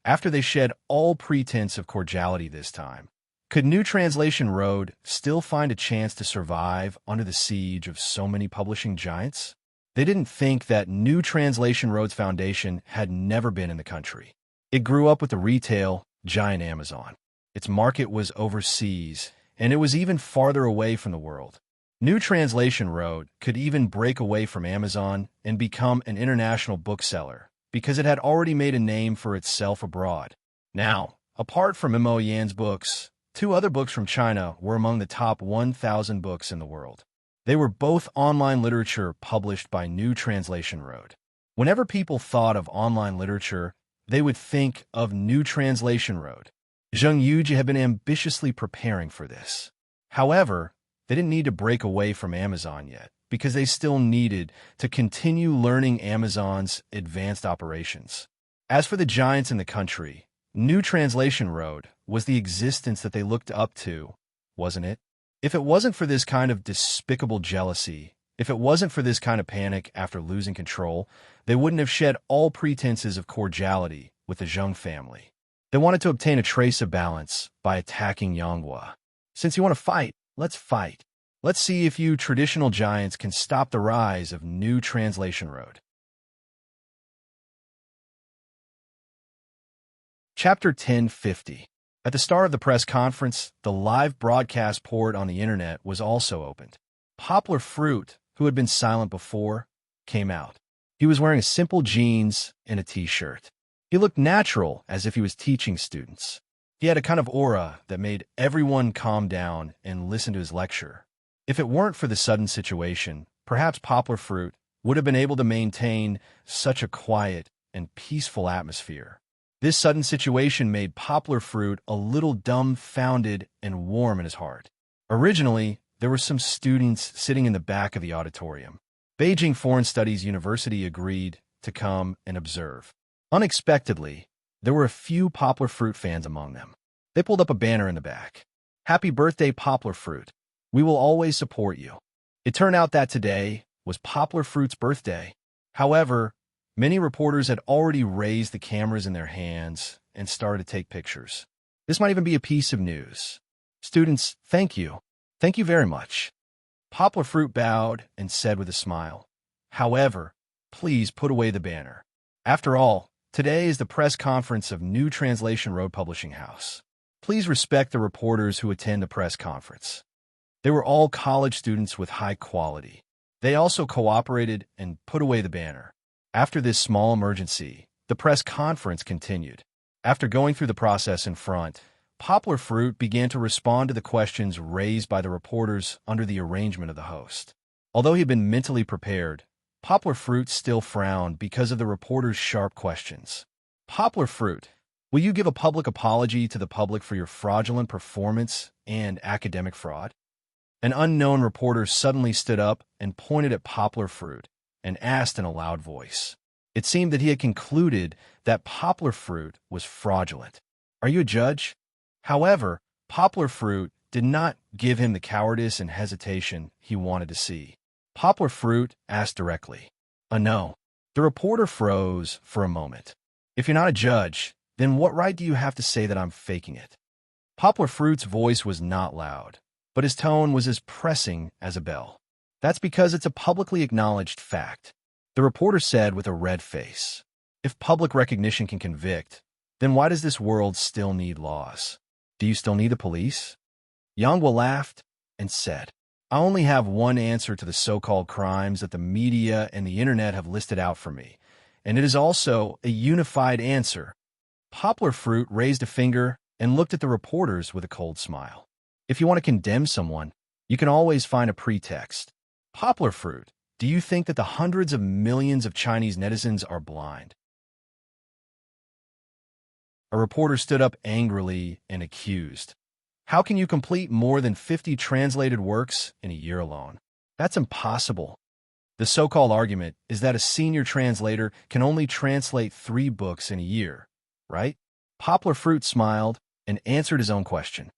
after they shed all pretense of cordiality this time, could New Translation Road still find a chance to survive under the siege of so many publishing giants? They didn't think that New Translation Road's foundation had never been in the country. It grew up with the retail giant Amazon. Its market was overseas, and it was even farther away from the world. New Translation Road could even break away from Amazon and become an international bookseller because it had already made a name for itself abroad. Now, apart from Mo Yan's books, 2 other books from China were among the top 1,000 books in the world. They were both online literature published by New Translation Road. Whenever people thought of online literature, they would think of New Translation Road. Zheng Yuji had been ambitiously preparing for this. However, they didn't need to break away from Amazon yet, because they still needed to continue learning Amazon's advanced operations. As for the giants in the country, New Translation Road was the existence that they looked up to, wasn't it? If it wasn't for this kind of despicable jealousy, if it wasn't for this kind of panic after losing control, they wouldn't have shed all pretenses of cordiality with the Zheng family. They wanted to obtain a trace of balance by attacking Yanghua. Since you want to fight, let's fight. Let's see if you traditional giants can stop the rise of New Translation Road. Chapter 1050. At the start of the press conference, the live broadcast port on the internet was also opened. Poplar Fruit, who had been silent before, came out. He was wearing simple jeans and a t-shirt. He looked natural, as if he was teaching students. He had a kind of aura that made everyone calm down and listen to his lecture. If it weren't for the sudden situation, perhaps Poplar Fruit would have been able to maintain such a quiet and peaceful atmosphere. This sudden situation made Poplar Fruit a little dumbfounded and warm in his heart. Originally, there were some students sitting in the back of the auditorium. Beijing Foreign Studies University agreed to come and observe. Unexpectedly, there were a few Poplar Fruit fans among them. They pulled up a banner in the back. "Happy birthday, Poplar Fruit. We will always support you." It turned out that today was Poplar Fruit's birthday. However, many reporters had already raised the cameras in their hands and started to take pictures. This might even be a piece of news. "Students, thank you. Thank you very much." Poplar Fruit bowed and said with a smile, "However, please put away the banner. After all, today is the press conference of New Translation Road Publishing House. Please respect the reporters who attend the press conference." They were all college students with high quality. They also cooperated and put away the banner. After this small emergency, the press conference continued. After going through the process in front, Poplar Fruit began to respond to the questions raised by the reporters under the arrangement of the host. Although he had been mentally prepared, Poplar Fruit still frowned because of the reporters' sharp questions. "Poplar Fruit, will you give a public apology to the public for your fraudulent performance and academic fraud?" An unknown reporter suddenly stood up and pointed at Poplar Fruit and asked in a loud voice. It seemed that he had concluded that Poplar Fruit was fraudulent. "Are you a judge?" However, Poplar Fruit did not give him the cowardice and hesitation he wanted to see. Poplar Fruit asked directly, "No." The reporter froze for a moment. "If you're not a judge, then what right do you have to say that I'm faking it?" Poplar Fruit's voice was not loud, but his tone was as pressing as a bell. "That's because it's a publicly acknowledged fact," the reporter said with a red face. "If public recognition can convict, then why does this world still need laws? Do you still need the police?" Yanghua laughed and said, "I only have one answer to the so-called crimes that the media and the internet have listed out for me, and it is also a unified answer." Poplar Fruit raised a finger and looked at the reporters with a cold smile. "If you want to condemn someone, you can always find a pretext. Poplar Fruit, do you think that the hundreds of millions of Chinese netizens are blind?" A reporter stood up angrily and accused, "How can you complete more than 50 translated works in a year alone? That's impossible." The so-called argument is that a senior translator can only translate 3 books in a year, right? Poplar Fruit smiled and answered his own question.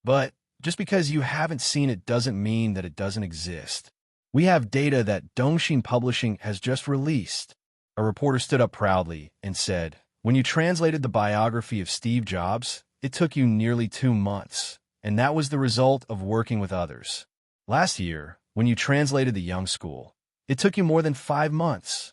"But just because you haven't seen it doesn't mean that it doesn't exist. We have data that Dongxin Publishing has just released." A reporter stood up proudly and said, "When you translated the biography of Steve Jobs, it took you nearly 2 months, and that was the result of working with others. Last year, when you translated The Young School, it took you more than 5 months.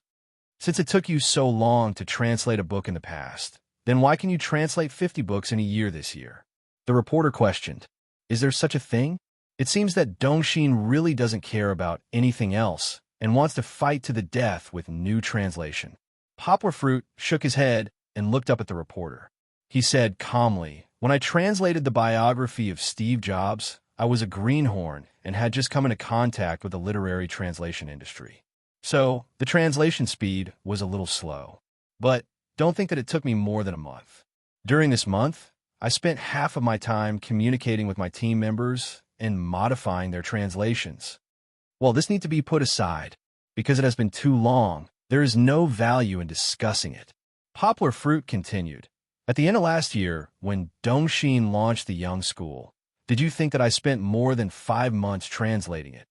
Since it took you so long to translate a book in the past, then why can you translate 50 books in a year this year?" The reporter questioned, "Is there such a thing?" It seems that Dongxin really doesn't care about anything else and wants to fight to the death with new translation. Poplar Fruit shook his head and looked up at the reporter. He said calmly, "When I translated the biography of Steve Jobs, I was a greenhorn and had just come into contact with the literary translation industry. So the translation speed was a little slow. But don't think that it took me more than a month. During this month, I spent half of my time communicating with my team members and modifying their translations. Well, this needs to be put aside. Because it has been too long, there is no value in discussing it." Poplar Fruit continued, "At the end of last year, when Dongxin launched The Young School, did you think that I spent more than 5 months translating it?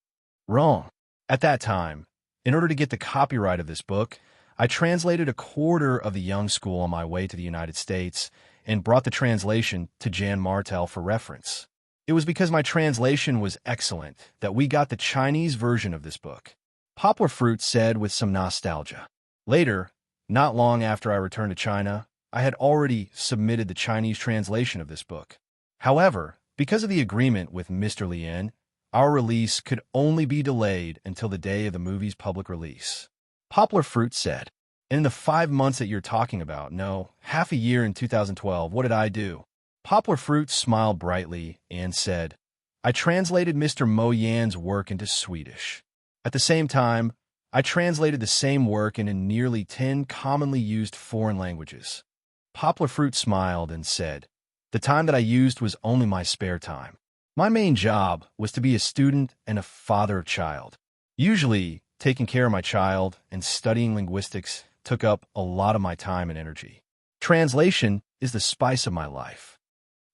Wrong. At that time, in order to get the copyright of this book, I translated a quarter of The Young School on my way to the United States and brought the translation to Jan Martel for reference. It was because my translation was excellent that we got the Chinese version of this book." Poplar Fruit said with some nostalgia. "Later, not long after I returned to China, I had already submitted the Chinese translation of this book. However, because of the agreement with Mr. Lien, our release could only be delayed until the day of the movie's public release. Poplar Fruit said. In the 5 months that you're talking about, no, half a year in 2012, what did I do? Poplar Fruit smiled brightly and said, I translated Mr. Mo Yan's work into Swedish. At the same time, I translated the same work into nearly 10 commonly used foreign languages. Poplar Fruit smiled and said, the time that I used was only my spare time. My main job was to be a student and a father of child. Usually, taking care of my child and studying linguistics took up a lot of my time and energy. Translation is the spice of my life.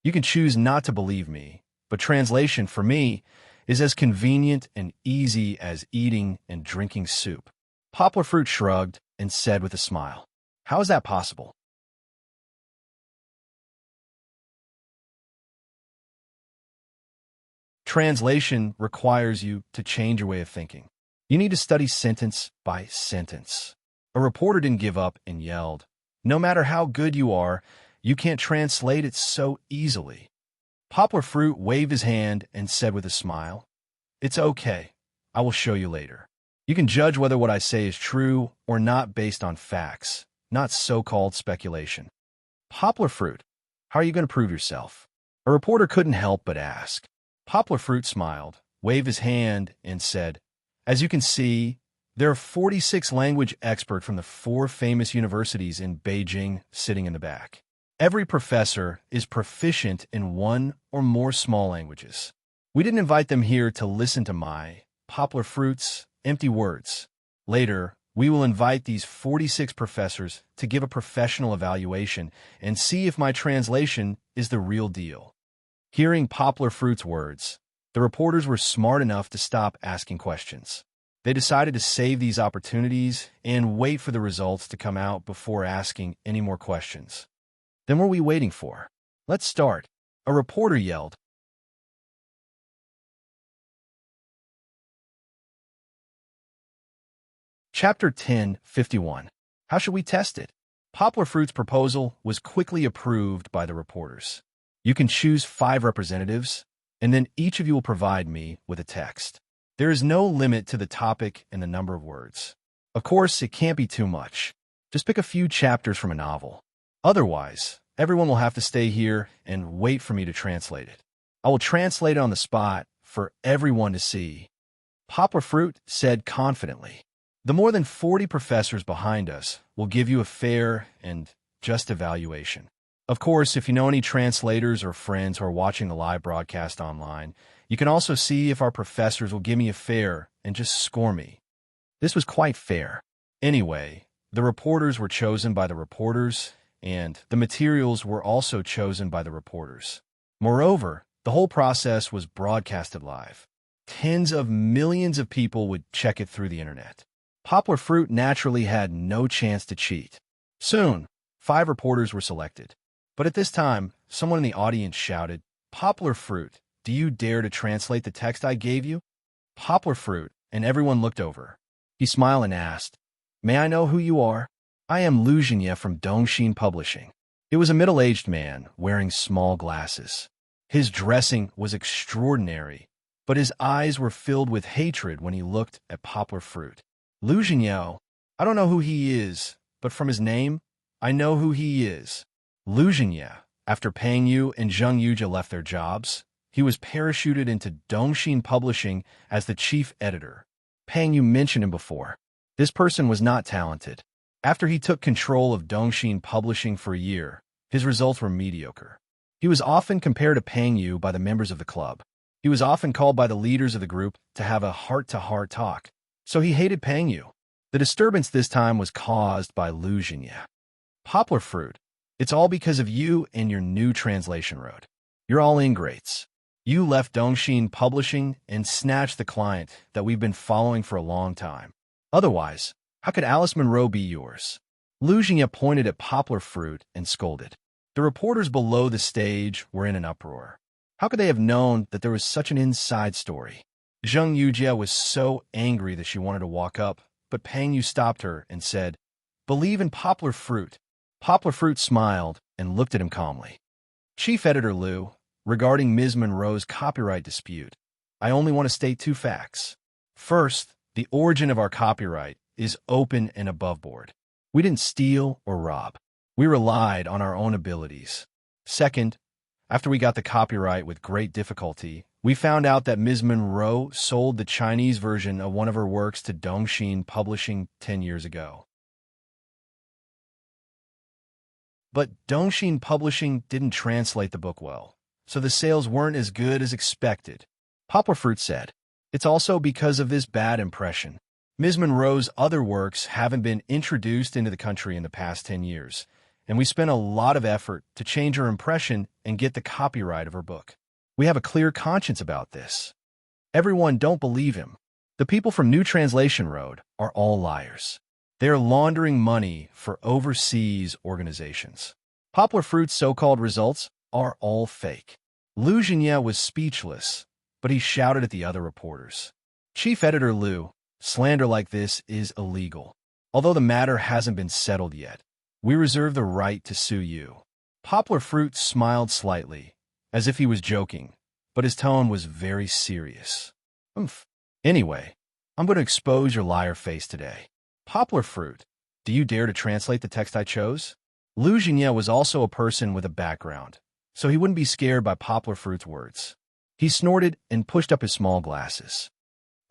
You can choose not to believe me, but translation, for me, is as convenient and easy as eating and drinking soup. Poplar Fruit shrugged and said with a smile, how is that possible? Translation requires you to change your way of thinking. You need to study sentence by sentence. A reporter didn't give up and yelled, no matter how good you are, you can't translate it so easily. Poplar Fruit waved his hand and said with a smile, it's okay. I will show you later. You can judge whether what I say is true or not based on facts, not so-called speculation. Poplar Fruit, how are you going to prove yourself? A reporter couldn't help but ask. Poplar Fruit smiled, waved his hand, and said, as you can see, there are 46 language experts from the 4 famous universities in Beijing sitting in the back. Every professor is proficient in one or more small languages. We didn't invite them here to listen to my, Poplar Fruit's, empty words. Later, we will invite these 46 professors to give a professional evaluation and see if my translation is the real deal. Hearing Poplar Fruit's words, the reporters were smart enough to stop asking questions. They decided to save these opportunities and wait for the results to come out before asking any more questions. Then what are we waiting for? Let's start. A reporter yelled. Chapter 10:51. How should we test it? Poplar Fruit's proposal was quickly approved by the reporters. You can choose 5 representatives, and then each of you will provide me with a text. There is no limit to the topic and the number of words. Of course, it can't be too much. Just pick a few chapters from a novel. Otherwise, everyone will have to stay here and wait for me to translate it. I will translate it on the spot for everyone to see. Poplar Fruit said confidently. The more than 40 professors behind us will give you a fair and just evaluation. Of course, if you know any translators or friends who are watching the live broadcast online, you can also see if our professors will give me a fair and just score me. This was quite fair. Anyway, the reporters were chosen by the reporters, and the materials were also chosen by the reporters. Moreover, the whole process was broadcasted live. Tens of millions of people would check it through the internet. Poplar Fruit naturally had no chance to cheat. Soon, 5 reporters were selected. But at this time, someone in the audience shouted, Poplar Fruit, do you dare to translate the text I gave you? Poplar Fruit, and everyone looked over. He smiled and asked, may I know who you are? I am Lu Jianye from Dongxin Publishing. It was a middle-aged man wearing small glasses. His dressing was extraordinary, but his eyes were filled with hatred when he looked at Poplar Fruit. Lu Jianye, I don't know who he is, but from his name, I know who he is. Lu Jianye, after Peng Yu and Zheng Yujia left their jobs, he was parachuted into Dongxin Publishing as the chief editor. Peng Yu mentioned him before. This person was not talented. After he took control of Dongxin Publishing for a year, his results were mediocre. He was often compared to Peng Yu by the members of the club. He was often called by the leaders of the group to have a heart-to-heart talk. So he hated Peng Yu. The disturbance this time was caused by Lu Jianye. Poplar Fruit, it's all because of you and your new translation road. You're all ingrates. You left Dongxin Publishing and snatched the client that we've been following for a long time. Otherwise, how could Alice Munro be yours? Lu Jianye pointed at Poplar Fruit and scolded. The reporters below the stage were in an uproar. How could they have known that there was such an inside story? Zheng Yujia was so angry that she wanted to walk up, but Peng Yu stopped her and said, believe in Poplar Fruit. Poplar Fruit smiled and looked at him calmly. Chief Editor Lu, regarding Ms. Monroe's copyright dispute, I only want to state 2 facts. First, the origin of our copyright is open and above board. We didn't steal or rob. We relied on our own abilities. Second, after we got the copyright with great difficulty, we found out that Ms. Monroe sold the Chinese version of one of her works to Dongxin Publishing 10 years ago. But Dongxin Publishing didn't translate the book well, so the sales weren't as good as expected. Poplar Fruit said, "It's also because of this bad impression. Ms. Monroe's other works haven't been introduced into the country in the past 10 years, and we spent a lot of effort to change her impression and get the copyright of her book. We have a clear conscience about this. Everyone don't believe him. The people from New Translation Road are all liars. They are laundering money for overseas organizations. Poplar Fruit's so-called results are all fake." Lu Jianye was speechless, but he shouted at the other reporters. "Chief Editor Lu, slander like this is illegal. Although the matter hasn't been settled yet, we reserve the right to sue you." Poplar Fruit smiled slightly, as if he was joking, but his tone was very serious. Anyway, I'm going to expose your liar face today. Poplar Fruit, do you dare to translate the text I chose?" Lu Jianye was also a person with a background, so he wouldn't be scared by Poplar Fruit's words. He snorted and pushed up his small glasses.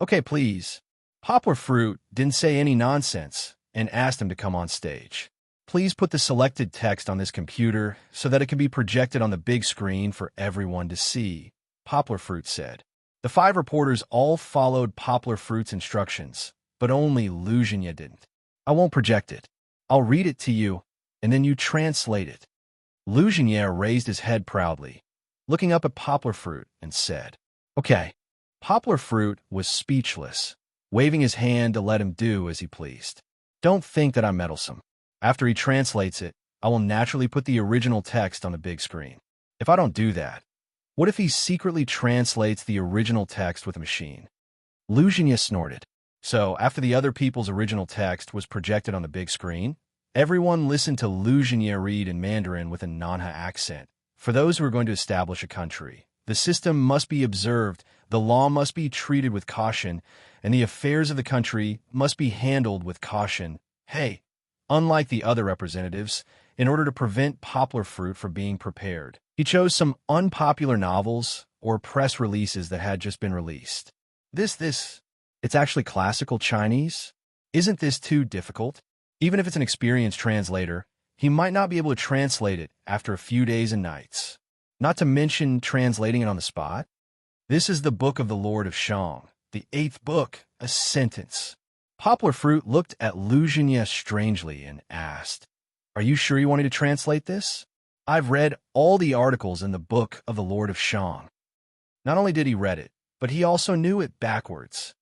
"Okay, please." Poplar Fruit didn't say any nonsense and asked him to come on stage. "Please put the selected text on this computer so that it can be projected on the big screen for everyone to see," Poplar Fruit said. The 5 reporters all followed Poplar Fruit's instructions, but only Lu Jianye didn't. "I won't project it. I'll read it to you, and then you translate it." Lu Jianye raised his head proudly, looking up at Poplar Fruit, and said, "Okay." Poplar Fruit was speechless, waving his hand to let him do as he pleased. "Don't think that I'm meddlesome. After he translates it, I will naturally put the original text on the big screen. If I don't do that, what if he secretly translates the original text with a machine?" Lu Jianye snorted. So, after the other people's original text was projected on the big screen, everyone listened to Lu Jianye read in Mandarin with a Nanha accent. For those who are going to establish a country, the system must be observed, the law must be treated with caution, and the affairs of the country must be handled with caution. Hey, unlike the other representatives, in order to prevent Poplar Fruit from being prepared, he chose some unpopular novels or press releases that had just been released. It's actually classical Chinese? Isn't this too difficult? Even if it's an experienced translator, he might not be able to translate it after a few days and nights. Not to mention translating it on the spot. This is the Book of the Lord of Shang, the 8th book, a sentence. Poplar Fruit looked at Lu Jianye strangely and asked, "Are you sure you want me to translate this? I've read all the articles in the Book of the Lord of Shang." Not only did he read it, but he also knew it backwards.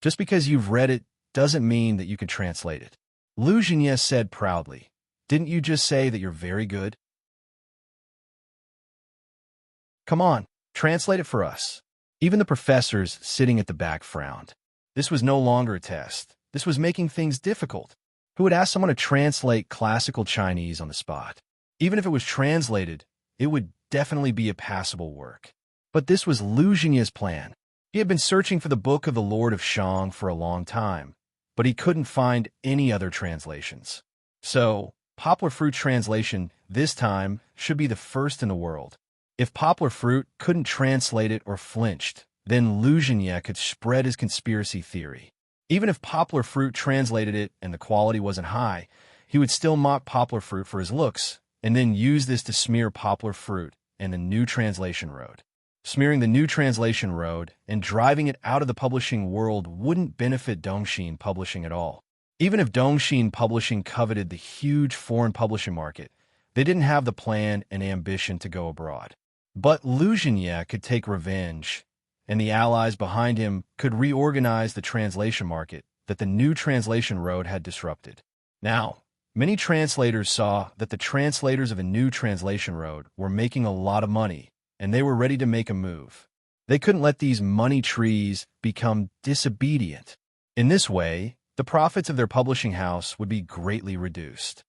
Just because you've read it doesn't mean that you can translate it. Lu Jianye said proudly, "Didn't you just say that you're very good? Come on, translate it for us." Even the professors sitting at the back frowned. This was no longer a test. This was making things difficult. Who would ask someone to translate classical Chinese on the spot? Even if it was translated, it would definitely be a passable work. But this was Lu Jianye's plan. He had been searching for the Book of the Lord of Shang for a long time, but he couldn't find any other translations. So, Poplar Fruit translation, this time, should be the first in the world. If Poplar Fruit couldn't translate it or flinched, then Lu Jianye could spread his conspiracy theory. Even if Poplar Fruit translated it and the quality wasn't high, he would still mock Poplar Fruit for his looks, and then use this to smear Poplar Fruit and the New Translation Road. Smearing the New Translation Road and driving it out of the publishing world wouldn't benefit Dongxin Publishing at all. Even if Dongxin Publishing coveted the huge foreign publishing market, they didn't have the plan and ambition to go abroad. But Lu Jianye could take revenge, and the allies behind him could reorganize the translation market that the New Translation Road had disrupted. Now, many translators saw that the translators of a New Translation Road were making a lot of money, and they were ready to make a move. They couldn't let these money trees become disobedient. In this way, the profits of their publishing house would be greatly reduced.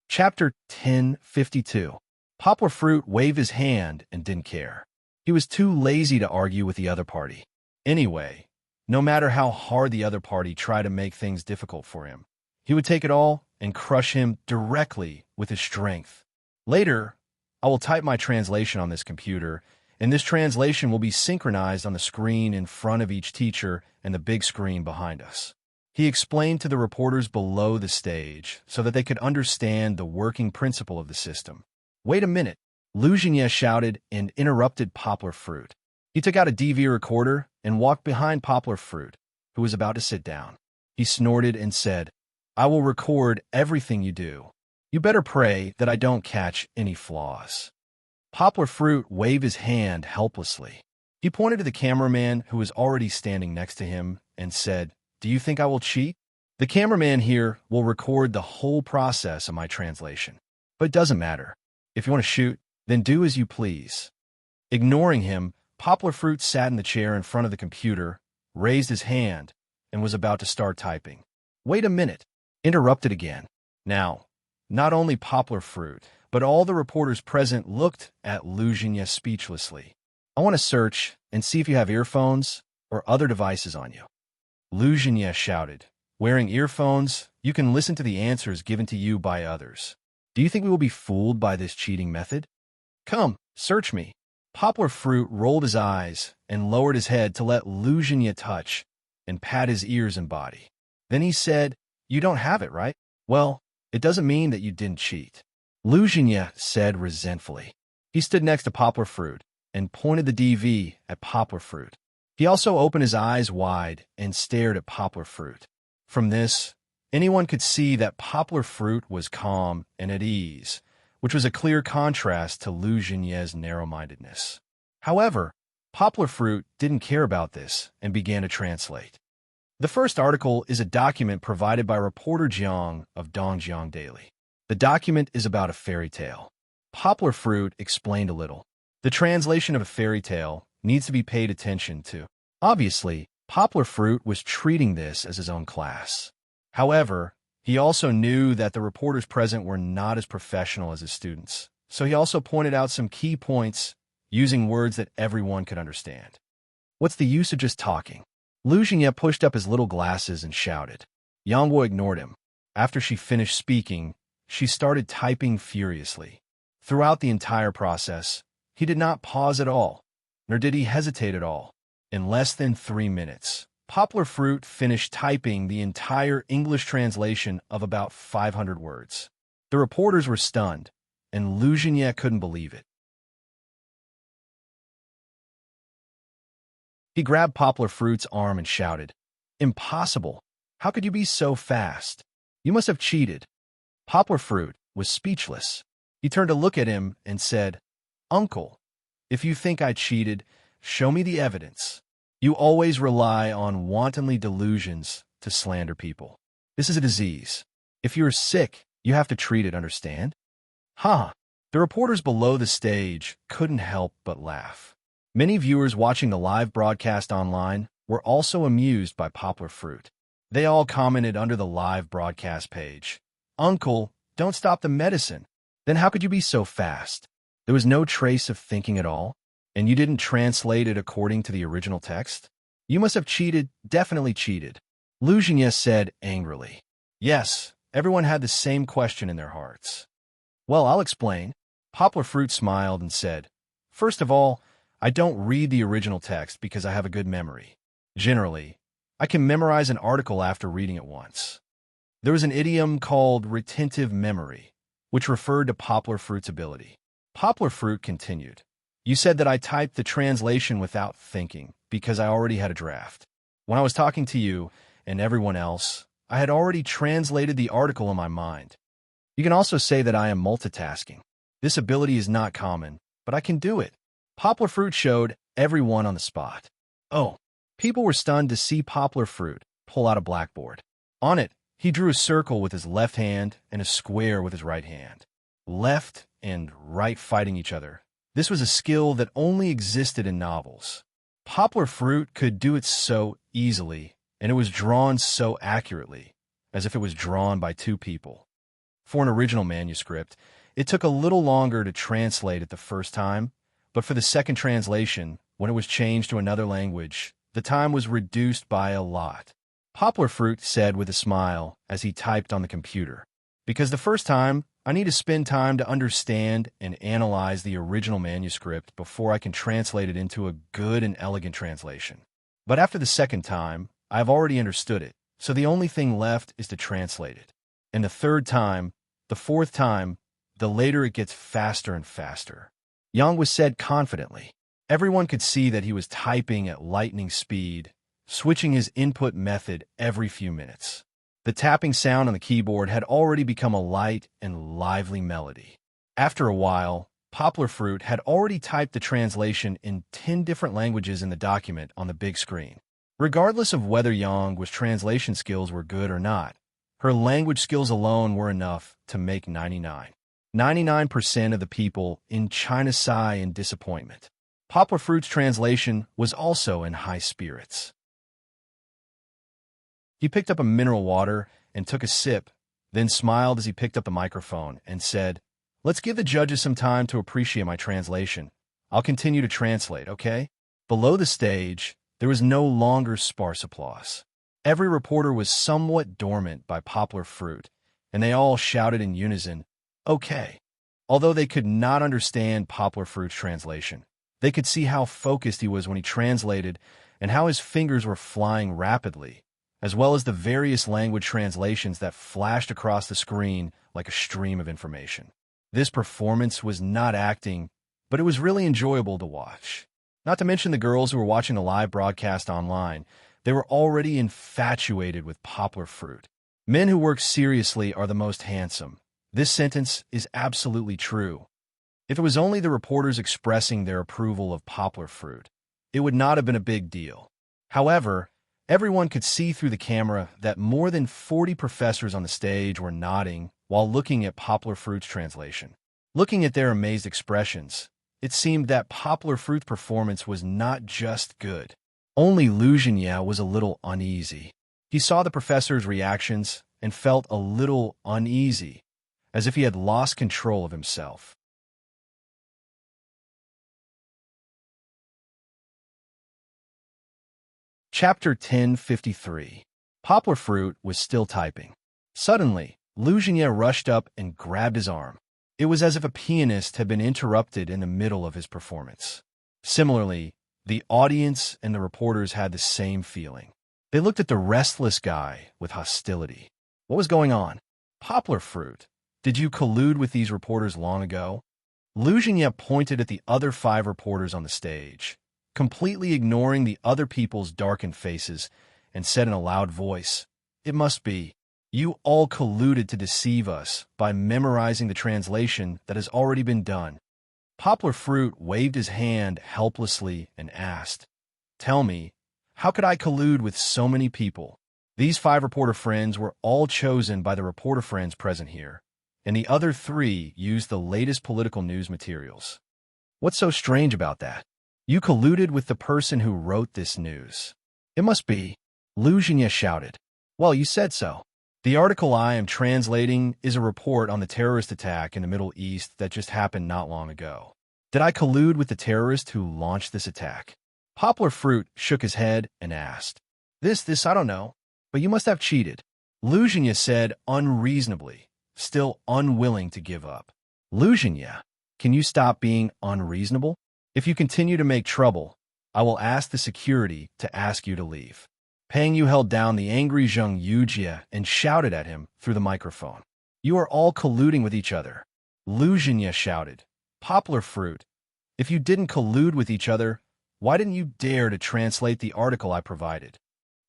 Chapter 1052. Poplar Fruit waved his hand and didn't care. He was too lazy to argue with the other party. Anyway, no matter how hard the other party tried to make things difficult for him, he would take it all and crush him directly with his strength. Later, I will type my translation on this computer, and this translation will be synchronized on the screen in front of each teacher and the big screen behind us. He explained to the reporters below the stage so that they could understand the working principle of the system. Wait a minute, Lu Xinye shouted and interrupted Poplar Fruit. He took out a DV recorder and walked behind Poplar Fruit, who was about to sit down. He snorted and said, "I will record everything you do. You better pray that I don't catch any flaws." Poplar Fruit waved his hand helplessly. He pointed to the cameraman who was already standing next to him and said, "Do you think I will cheat? The cameraman here will record the whole process of my translation. But it doesn't matter. If you want to shoot, then do as you please." Ignoring him, Poplar Fruit sat in the chair in front of the computer, raised his hand, and was about to start typing. "Wait a minute," interrupted again. Now, not only Poplar Fruit, but all the reporters present looked at Lu Xinye speechlessly. "I want to search and see if you have earphones or other devices on you." Lu Xinye shouted, "Wearing earphones, you can listen to the answers given to you by others. Do you think we will be fooled by this cheating method? Come, search me." Poplar Fruit rolled his eyes and lowered his head to let Lu Xinye touch and pat his ears and body. Then he said, "You don't have it, right? Well, it doesn't mean that you didn't cheat," Lu Xinye said resentfully. He stood next to Poplar Fruit and pointed the DV at Poplar Fruit. He also opened his eyes wide and stared at Poplar Fruit. From this, anyone could see that Poplar Fruit was calm and at ease, which was a clear contrast to Lu Xinye's narrow-mindedness. However, Poplar Fruit didn't care about this and began to translate. The first article is a document provided by reporter Jiang of Dongjiang Daily. The document is about a fairy tale. Poplar Fruit explained a little. The translation of a fairy tale needs to be paid attention to. Obviously, Poplar Fruit was treating this as his own class. However, he also knew that the reporters present were not as professional as his students, so he also pointed out some key points using words that everyone could understand. "What's the use of just talking?" Lu Xinye pushed up his little glasses and shouted. Yang Guo ignored him. After she finished speaking, she started typing furiously. Throughout the entire process, he did not pause at all, nor did he hesitate at all. In less than 3 minutes, Poplar Fruit finished typing the entire English translation of about 500 words. The reporters were stunned, and Lu Xinye couldn't believe it. He grabbed Poplar Fruit's arm and shouted, "Impossible! How could you be so fast? You must have cheated." Poplar Fruit was speechless. He turned to look at him and said, "Uncle, if you think I cheated, show me the evidence. You always rely on wantonly delusions to slander people. This is a disease. If you're sick, you have to treat it, understand?" Ha! The reporters below the stage couldn't help but laugh. Many viewers watching the live broadcast online were also amused by Poplar Fruit. They all commented under the live broadcast page, "Uncle, don't stop the medicine. Then how could you be so fast? There was no trace of thinking at all, and you didn't translate it according to the original text? You must have cheated, definitely cheated," Lu Xinye said angrily. Yes, everyone had the same question in their hearts. "Well, I'll explain." Poplar Fruit smiled and said, "First of all, I don't read the original text because I have a good memory. Generally, I can memorize an article after reading it once." There was an idiom called retentive memory, which referred to Poplar Fruit's ability. Poplar Fruit continued, "You said that I typed the translation without thinking because I already had a draft. When I was talking to you and everyone else, I had already translated the article in my mind. You can also say that I am multitasking. This ability is not common, but I can do it." Poplar Fruit showed everyone on the spot. Oh, people were stunned to see Poplar Fruit pull out a blackboard. On it, he drew a circle with his left hand and a square with his right hand. Left and right fighting each other. This was a skill that only existed in novels. Poplar Fruit could do it so easily, and it was drawn so accurately, as if it was drawn by two people. For an original manuscript, it took a little longer to translate it the first time, But for the second translation, when it was changed to another language, the time was reduced by a lot. Poplar Fruit said with a smile as he typed on the computer. Because the first time, I need to spend time to understand and analyze the original manuscript before I can translate it into a good and elegant translation. But after the second time, I have already understood it, so the only thing left is to translate it. And the third time, the fourth time, the later it gets faster and faster. Yang was said confidently. Everyone could see that he was typing at lightning speed, switching his input method every few minutes. The tapping sound on the keyboard had already become a light and lively melody. After a while, Poplar Fruit had already typed the translation in 10 different languages in the document on the big screen. Regardless of whether Yang's translation skills were good or not, her language skills alone were enough to make 99% of the people in China sigh in disappointment. Poplar Fruit's translation was also in high spirits. He picked up a mineral water and took a sip, then smiled as he picked up the microphone and said, "Let's give the judges some time to appreciate my translation. I'll continue to translate, okay?" Below the stage, there was no longer sparse applause. Every reporter was somewhat dormant by Poplar Fruit, and they all shouted in unison, "Okay." Although they could not understand Poplar Fruit's translation, they could see how focused he was when he translated and how his fingers were flying rapidly, as well as the various language translations that flashed across the screen like a stream of information. This performance was not acting, but it was really enjoyable to watch. Not to mention the girls who were watching the live broadcast online. They were already infatuated with Poplar Fruit. Men who work seriously are the most handsome. This sentence is absolutely true. If it was only the reporters expressing their approval of Poplar Fruit, it would not have been a big deal. However, everyone could see through the camera that more than 40 professors on the stage were nodding while looking at Poplar Fruit's translation. Looking at their amazed expressions, it seemed that Poplar Fruit's performance was not just good. Only Lu Jianye was a little uneasy. He saw the professor's reactions and felt a little uneasy, as if he had lost control of himself. Chapter 1053. Poplar Fruit was still typing. Suddenly, Lu Jianye rushed up and grabbed his arm. It was as if a pianist had been interrupted in the middle of his performance. Similarly, the audience and the reporters had the same feeling. They looked at the restless guy with hostility. What was going on? Poplar Fruit, did you collude with these reporters long ago? Lu Jianye pointed at the other 5 reporters on the stage, completely ignoring the other people's darkened faces, and said in a loud voice, "It must be. You all colluded to deceive us by memorizing the translation that has already been done." Poplar Fruit waved his hand helplessly and asked, "Tell me, how could I collude with so many people? These 5 reporter friends were all chosen by the reporter friends present here, and the other 3 used the latest political news materials. What's so strange about that? You colluded with the person who wrote this news. It must be." Lu Jianye shouted. "Well, you said so. The article I am translating is a report on the terrorist attack in the Middle East that just happened not long ago. Did I collude with the terrorist who launched this attack?" Poplar Fruit shook his head and asked, This, I don't know, but you must have cheated." Lu Jianye said unreasonably, still unwilling to give up. "Lu Jianye, can you stop being unreasonable? If you continue to make trouble, I will ask the security to ask you to leave." Pang Yu held down the angry Zheng Yujie and shouted at him through the microphone. "You are all colluding with each other." Lu Jianye shouted, "Poplar Fruit, if you didn't collude with each other, why didn't you dare to translate the article I provided?"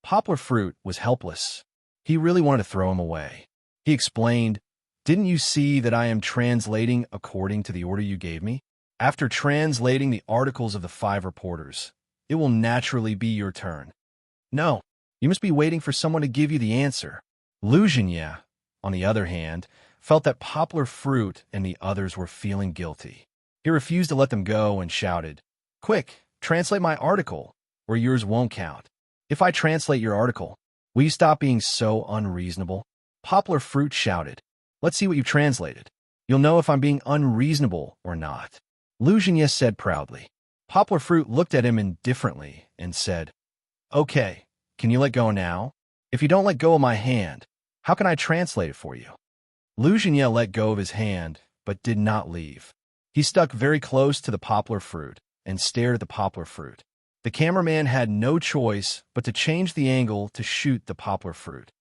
Poplar Fruit was helpless. He really wanted to throw him away. He explained, "Didn't you see that I am translating according to the order you gave me? After translating the articles of the 5 reporters, it will naturally be your turn. No, you must be waiting for someone to give you the answer." Lu Jianye, on the other hand, felt that Poplar Fruit and the others were feeling guilty. He refused to let them go and shouted, "Quick, translate my article, or yours won't count. If I translate your article, will you stop being so unreasonable?" Poplar Fruit shouted, "Let's see what you've translated. You'll know if I'm being unreasonable or not." Lu Jianye said proudly. Poplar Fruit looked at him indifferently and said, "Okay, can you let go now? If you don't let go of my hand, how can I translate it for you?" Lu Jianye let go of his hand, but did not leave. He stuck very close to the poplar fruit and stared at the poplar fruit. The cameraman had no choice but to change the angle to shoot the poplar fruit.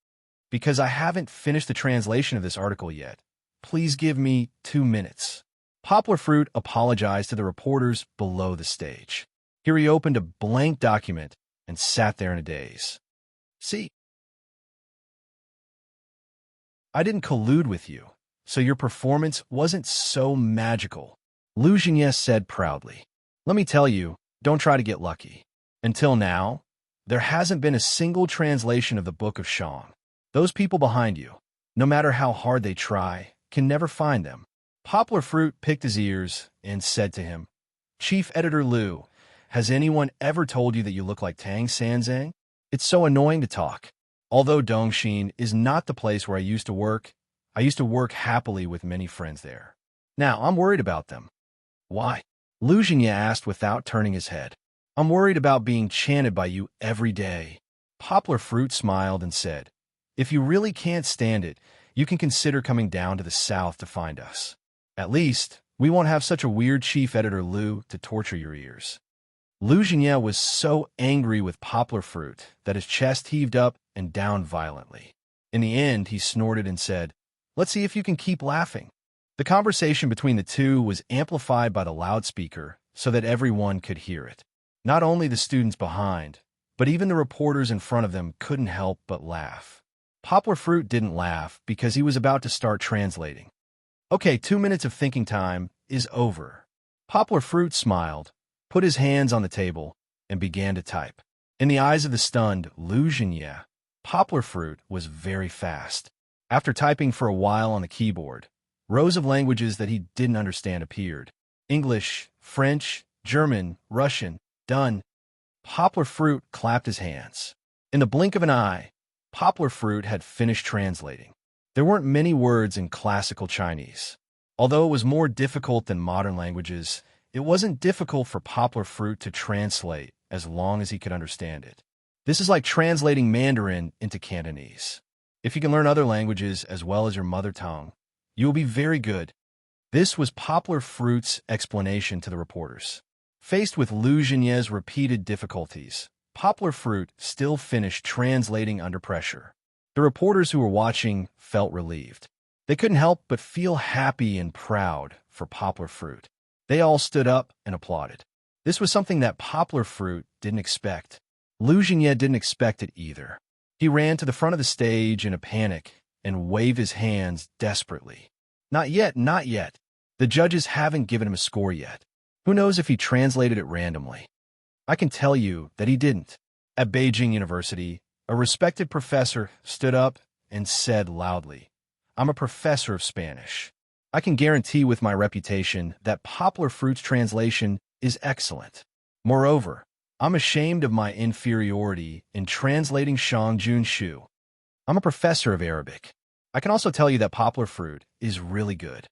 "Because I haven't finished the translation of this article yet, please give me 2 minutes." Poplar Fruit apologized to the reporters below the stage. Here he opened a blank document and sat there in a daze. "See, I didn't collude with you, so your performance wasn't so magical," Lu Jianye said proudly. "Let me tell you, don't try to get lucky. Until now, there hasn't been a single translation of the Book of Shang. Those people behind you, no matter how hard they try, can never find them." Poplar Fruit picked his ears and said to him, "Chief Editor Lu, has anyone ever told you that you look like Tang Sanzang? It's so annoying to talk. Although Dongxin is not the place where I used to work happily with many friends there. Now, I'm worried about them." "Why?" Lu Jianye asked without turning his head. "I'm worried about being chanted by you every day." Poplar Fruit smiled and said, "If you really can't stand it, you can consider coming down to the south to find us. At least, we won't have such a weird Chief Editor Lu to torture your ears." Lu Jianye was so angry with Poplar Fruit that his chest heaved up and down violently. In the end, he snorted and said, "Let's see if you can keep laughing." The conversation between the two was amplified by the loudspeaker so that everyone could hear it. Not only the students behind, but even the reporters in front of them couldn't help but laugh. Poplar Fruit didn't laugh because he was about to start translating. "Okay, 2 minutes of thinking time is over." Poplar Fruit smiled, put his hands on the table, and began to type. In the eyes of the stunned Lu Jianye, Poplar Fruit was very fast. After typing for a while on the keyboard, rows of languages that he didn't understand appeared. English, French, German, Russian. Done. Poplar Fruit clapped his hands. In the blink of an eye, Poplar Fruit had finished translating. There weren't many words in classical Chinese. Although it was more difficult than modern languages, it wasn't difficult for Poplar Fruit to translate as long as he could understand it. This is like translating Mandarin into Cantonese. If you can learn other languages as well as your mother tongue, you will be very good. This was Poplar Fruit's explanation to the reporters. Faced with Lu Jinye's repeated difficulties, Poplar Fruit still finished translating under pressure. The reporters who were watching felt relieved. They couldn't help but feel happy and proud for Poplar Fruit. They all stood up and applauded. This was something that Poplar Fruit didn't expect. Lu Jianye didn't expect it either. He ran to the front of the stage in a panic and waved his hands desperately. "Not yet, not yet. The judges haven't given him a score yet. Who knows if he translated it randomly? I can tell you that he didn't." At Beijing University, a respected professor stood up and said loudly, "I'm a professor of Spanish. I can guarantee with my reputation that Poplar Fruit's translation is excellent. Moreover, I'm ashamed of my inferiority in translating Shang Jun Shu. I'm a professor of Arabic. I can also tell you that Poplar Fruit is really good."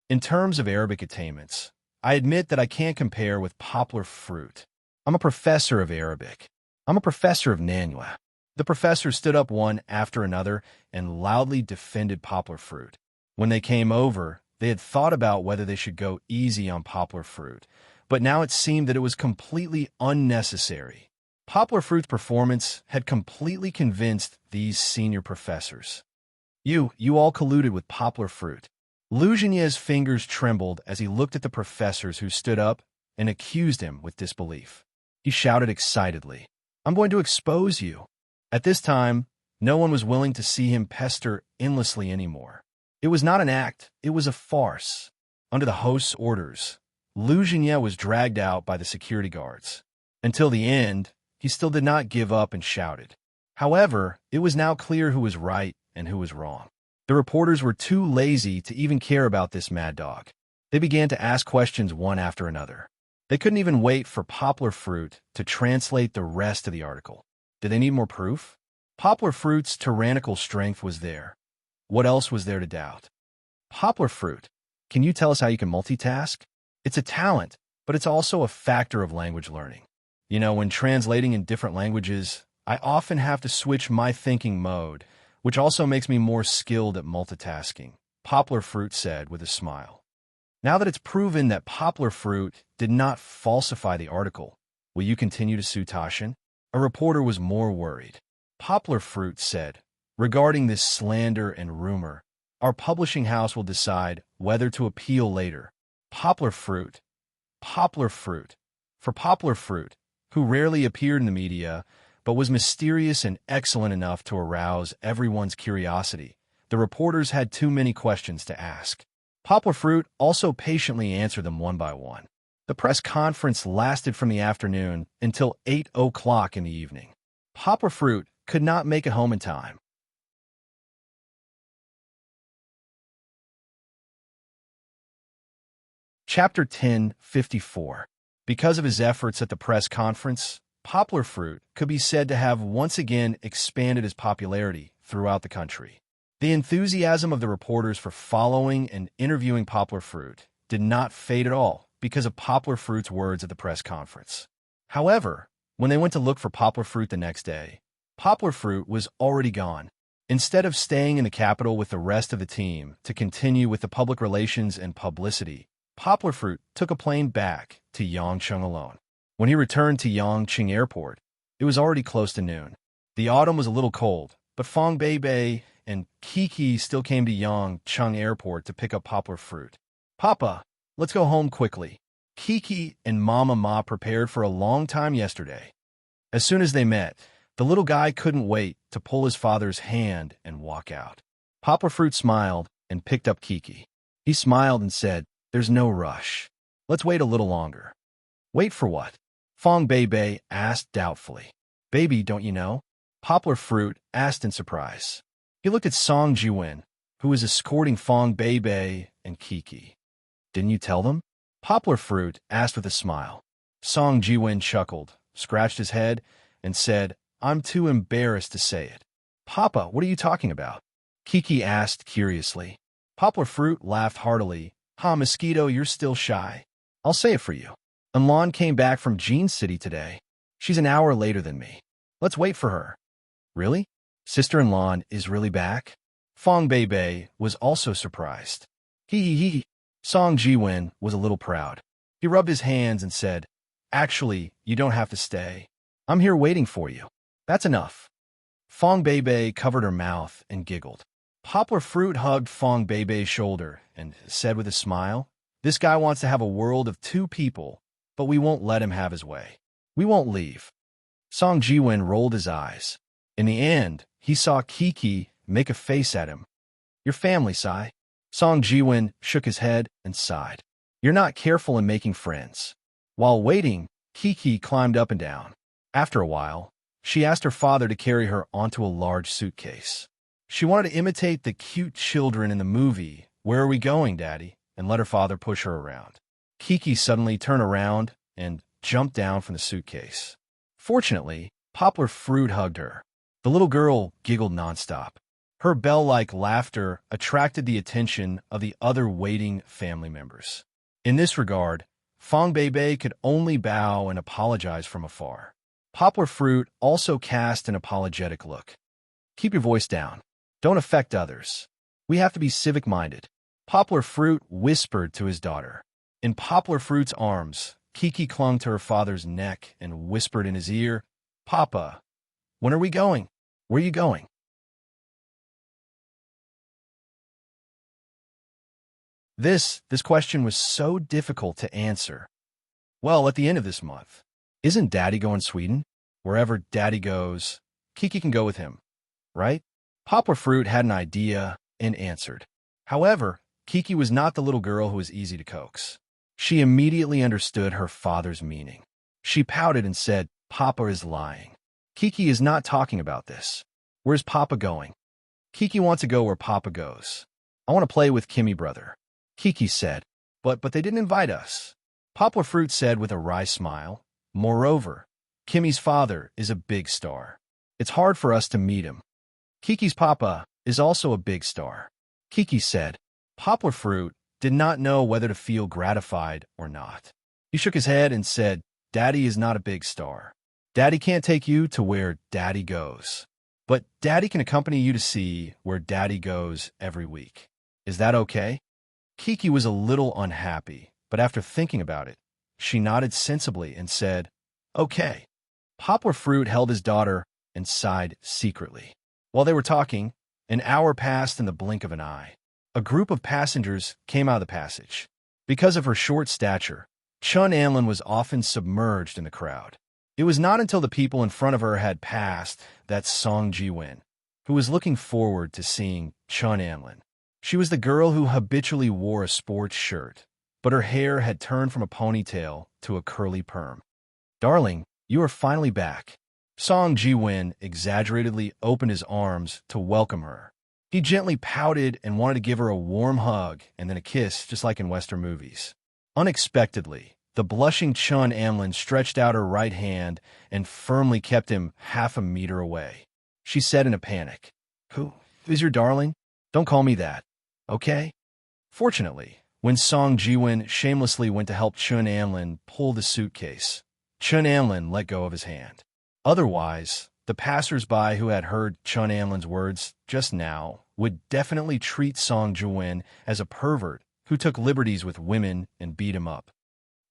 In terms of Arabic attainments, I admit that I can't compare with Poplar Fruit. I'm a professor of Arabic. I'm a professor of Nanyue. The professors stood up one after another and loudly defended Poplar Fruit. When they came over, they had thought about whether they should go easy on Poplar Fruit, but now it seemed that it was completely unnecessary. Poplar Fruit's performance had completely convinced these senior professors. You all colluded with Poplar Fruit." Lu Jinye's fingers trembled as he looked at the professors who stood up and accused him with disbelief. He shouted excitedly, "I'm going to expose you." At this time, no one was willing to see him pester endlessly anymore. It was not an act, it was a farce. Under the host's orders, Lu Jianye was dragged out by the security guards. Until the end, he still did not give up and shouted. However, it was now clear who was right and who was wrong. The reporters were too lazy to even care about this mad dog. They began to ask questions one after another. They couldn't even wait for Poplar Fruit to translate the rest of the article. Did they need more proof? Poplar Fruit's tyrannical strength was there. What else was there to doubt? Poplar Fruit, can you tell us how you can multitask? It's a talent, but it's also a factor of language learning. When translating in different languages, I often have to switch my thinking mode, which also makes me more skilled at multitasking, Poplar Fruit said with a smile. Now that it's proven that Poplar Fruit did not falsify the article, will you continue to sue Taschen? A reporter was more worried. Poplar Fruit said, regarding this slander and rumor, our publishing house will decide whether to appeal later. Poplar Fruit. For Poplar Fruit, who rarely appeared in the media, but was mysterious and excellent enough to arouse everyone's curiosity, the reporters had too many questions to ask. Poplar Fruit also patiently answered them one by one. The press conference lasted from the afternoon until 8 o'clock in the evening. Poplar Fruit could not make it home in time. Chapter 10:54. Because of his efforts at the press conference, Poplar Fruit could be said to have once again expanded his popularity throughout the country. The enthusiasm of the reporters for following and interviewing Poplar Fruit did not fade at all because of Poplar Fruit's words at the press conference. However, when they went to look for Poplar Fruit the next day, Poplar Fruit was already gone. Instead of staying in the capital with the rest of the team to continue with the public relations and publicity, Poplar Fruit took a plane back to Yangcheng alone. When he returned to Yangcheng Airport, it was already close to noon. The autumn was a little cold, but Fong Beibei and Kiki still came to Yangcheng Airport to pick up Poplar Fruit. Papa, let's go home quickly. Kiki and Mama Ma prepared for a long time yesterday. As soon as they met, the little guy couldn't wait to pull his father's hand and walk out. Poplar Fruit smiled and picked up Kiki. He smiled and said, "There's no rush. Let's wait a little longer." "Wait for what?" Fong Beibei asked doubtfully. "Baby, don't you know?" Poplar Fruit asked in surprise. He looked at Song Jiwen, who was escorting Fong Beibei and Kiki. "Didn't you tell them?" Poplar Fruit asked with a smile. Song Jiwen chuckled, scratched his head, and said, "I'm too embarrassed to say it." "Papa, what are you talking about?" Kiki asked curiously. Poplar Fruit laughed heartily. "Ha, Mosquito, you're still shy. I'll say it for you. Enlon came back from Jean City today. She's an hour later than me. Let's wait for her." "Really? Sister Enlon is really back?" Fong Beibei was also surprised. Hee. Song Jiwen was a little proud. He rubbed his hands and said, "Actually, you don't have to stay. I'm here waiting for you. That's enough." Fong Beibei covered her mouth and giggled. Poplar Fruit hugged Fong Beibei's shoulder and said with a smile, "This guy wants to have a world of two people, but we won't let him have his way. We won't leave." Song Jiwen rolled his eyes. In the end, he saw Kiki make a face at him. "Your family, Sai." Song Jiwen shook his head and sighed. "You're not careful in making friends." While waiting, Kiki climbed up and down. After a while, she asked her father to carry her onto a large suitcase. She wanted to imitate the cute children in the movie, "Where are we going, Daddy?" and let her father push her around. Kiki suddenly turned around and jumped down from the suitcase. Fortunately, Poplar Fruit hugged her. The little girl giggled nonstop. Her bell-like laughter attracted the attention of the other waiting family members. In this regard, Fong Beibei could only bow and apologize from afar. Poplar Fruit also cast an apologetic look. "Keep your voice down. Don't affect others. We have to be civic-minded," Poplar Fruit whispered to his daughter. In Poplar Fruit's arms, Kiki clung to her father's neck and whispered in his ear, "Papa, when are we going? Where are you going?" This question was so difficult to answer. Well, at the end of this month. Isn't Daddy going to Sweden? Wherever Daddy goes, Kiki can go with him, right? Poplar Fruit had an idea and answered. However, Kiki was not the little girl who was easy to coax. She immediately understood her father's meaning. She pouted and said, "Papa is lying. Kiki is not talking about this. Where's Papa going?" "Kiki wants to go where Papa goes. I want to play with Kimmy brother," Kiki said. But they didn't invite us," Poplar Fruit said with a wry smile. "Moreover, Kimmy's father is a big star. It's hard for us to meet him. Kiki's papa is also a big star," Kiki said. Poplar Fruit did not know whether to feel gratified or not. He shook his head and said, "Daddy is not a big star. Daddy can't take you to where Daddy goes. But Daddy can accompany you to see where Daddy goes every week. Is that okay?" Kiki was a little unhappy, but after thinking about it, she nodded sensibly and said, "Okay." Poplar Fruit held his daughter and sighed secretly. While they were talking, an hour passed in the blink of an eye. A group of passengers came out of the passage. Because of her short stature, Chun Anlin was often submerged in the crowd. It was not until the people in front of her had passed that Song Ji-win, who was looking forward to seeing Chun Anlin. She was the girl who habitually wore a sports shirt, but her hair had turned from a ponytail to a curly perm. "Darling, you are finally back." Song Ji-win exaggeratedly opened his arms to welcome her. He gently pouted and wanted to give her a warm hug and then a kiss, just like in Western movies. Unexpectedly, the blushing Chun Anlin stretched out her right hand and firmly kept him half a meter away. She said in a panic, Who is your darling? Don't call me that, okay?" Fortunately, when Song Ji-win shamelessly went to help Chun Anlin pull the suitcase, Chun Anlin let go of his hand. Otherwise, the passers-by who had heard Chun Anlin's words just now would definitely treat Song Ji-win as a pervert who took liberties with women and beat him up.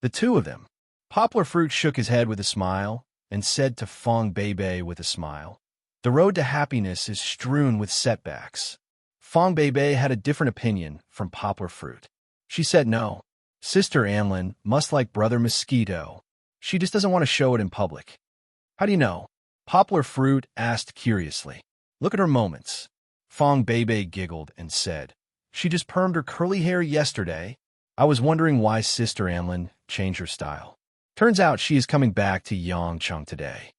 The two of them. Poplar Fruit shook his head with a smile and said to Fong Bei with a smile, "The road to happiness is strewn with setbacks." Fong Bei had a different opinion from Poplar Fruit. She said no. Sister Anlin must like Brother Mosquito. She just doesn't want to show it in public. "How do you know?" Poplar Fruit asked curiously. "Look at her moments." Fong Bei giggled and said, "She just permed her curly hair yesterday. I was wondering why Sister Anlin changed her style. Turns out she is coming back to Yangcheng today."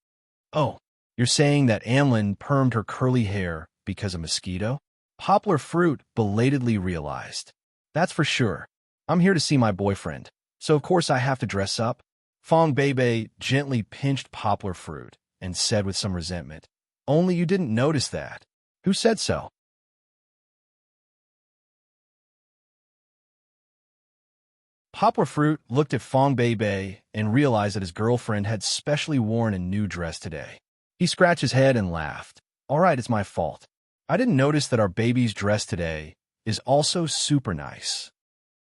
"Oh, you're saying that Anlin permed her curly hair because of Mosquito?" Poplar Fruit belatedly realized. "That's for sure. I'm here to see my boyfriend, so of course I have to dress up." Fong Bei gently pinched Poplar Fruit and said with some resentment, "Only you didn't notice that. Who said so?" Poplar Fruit looked at Fong Bei and realized that his girlfriend had specially worn a new dress today. He scratched his head and laughed. "All right, it's my fault. I didn't notice that our baby's dress today is also super nice."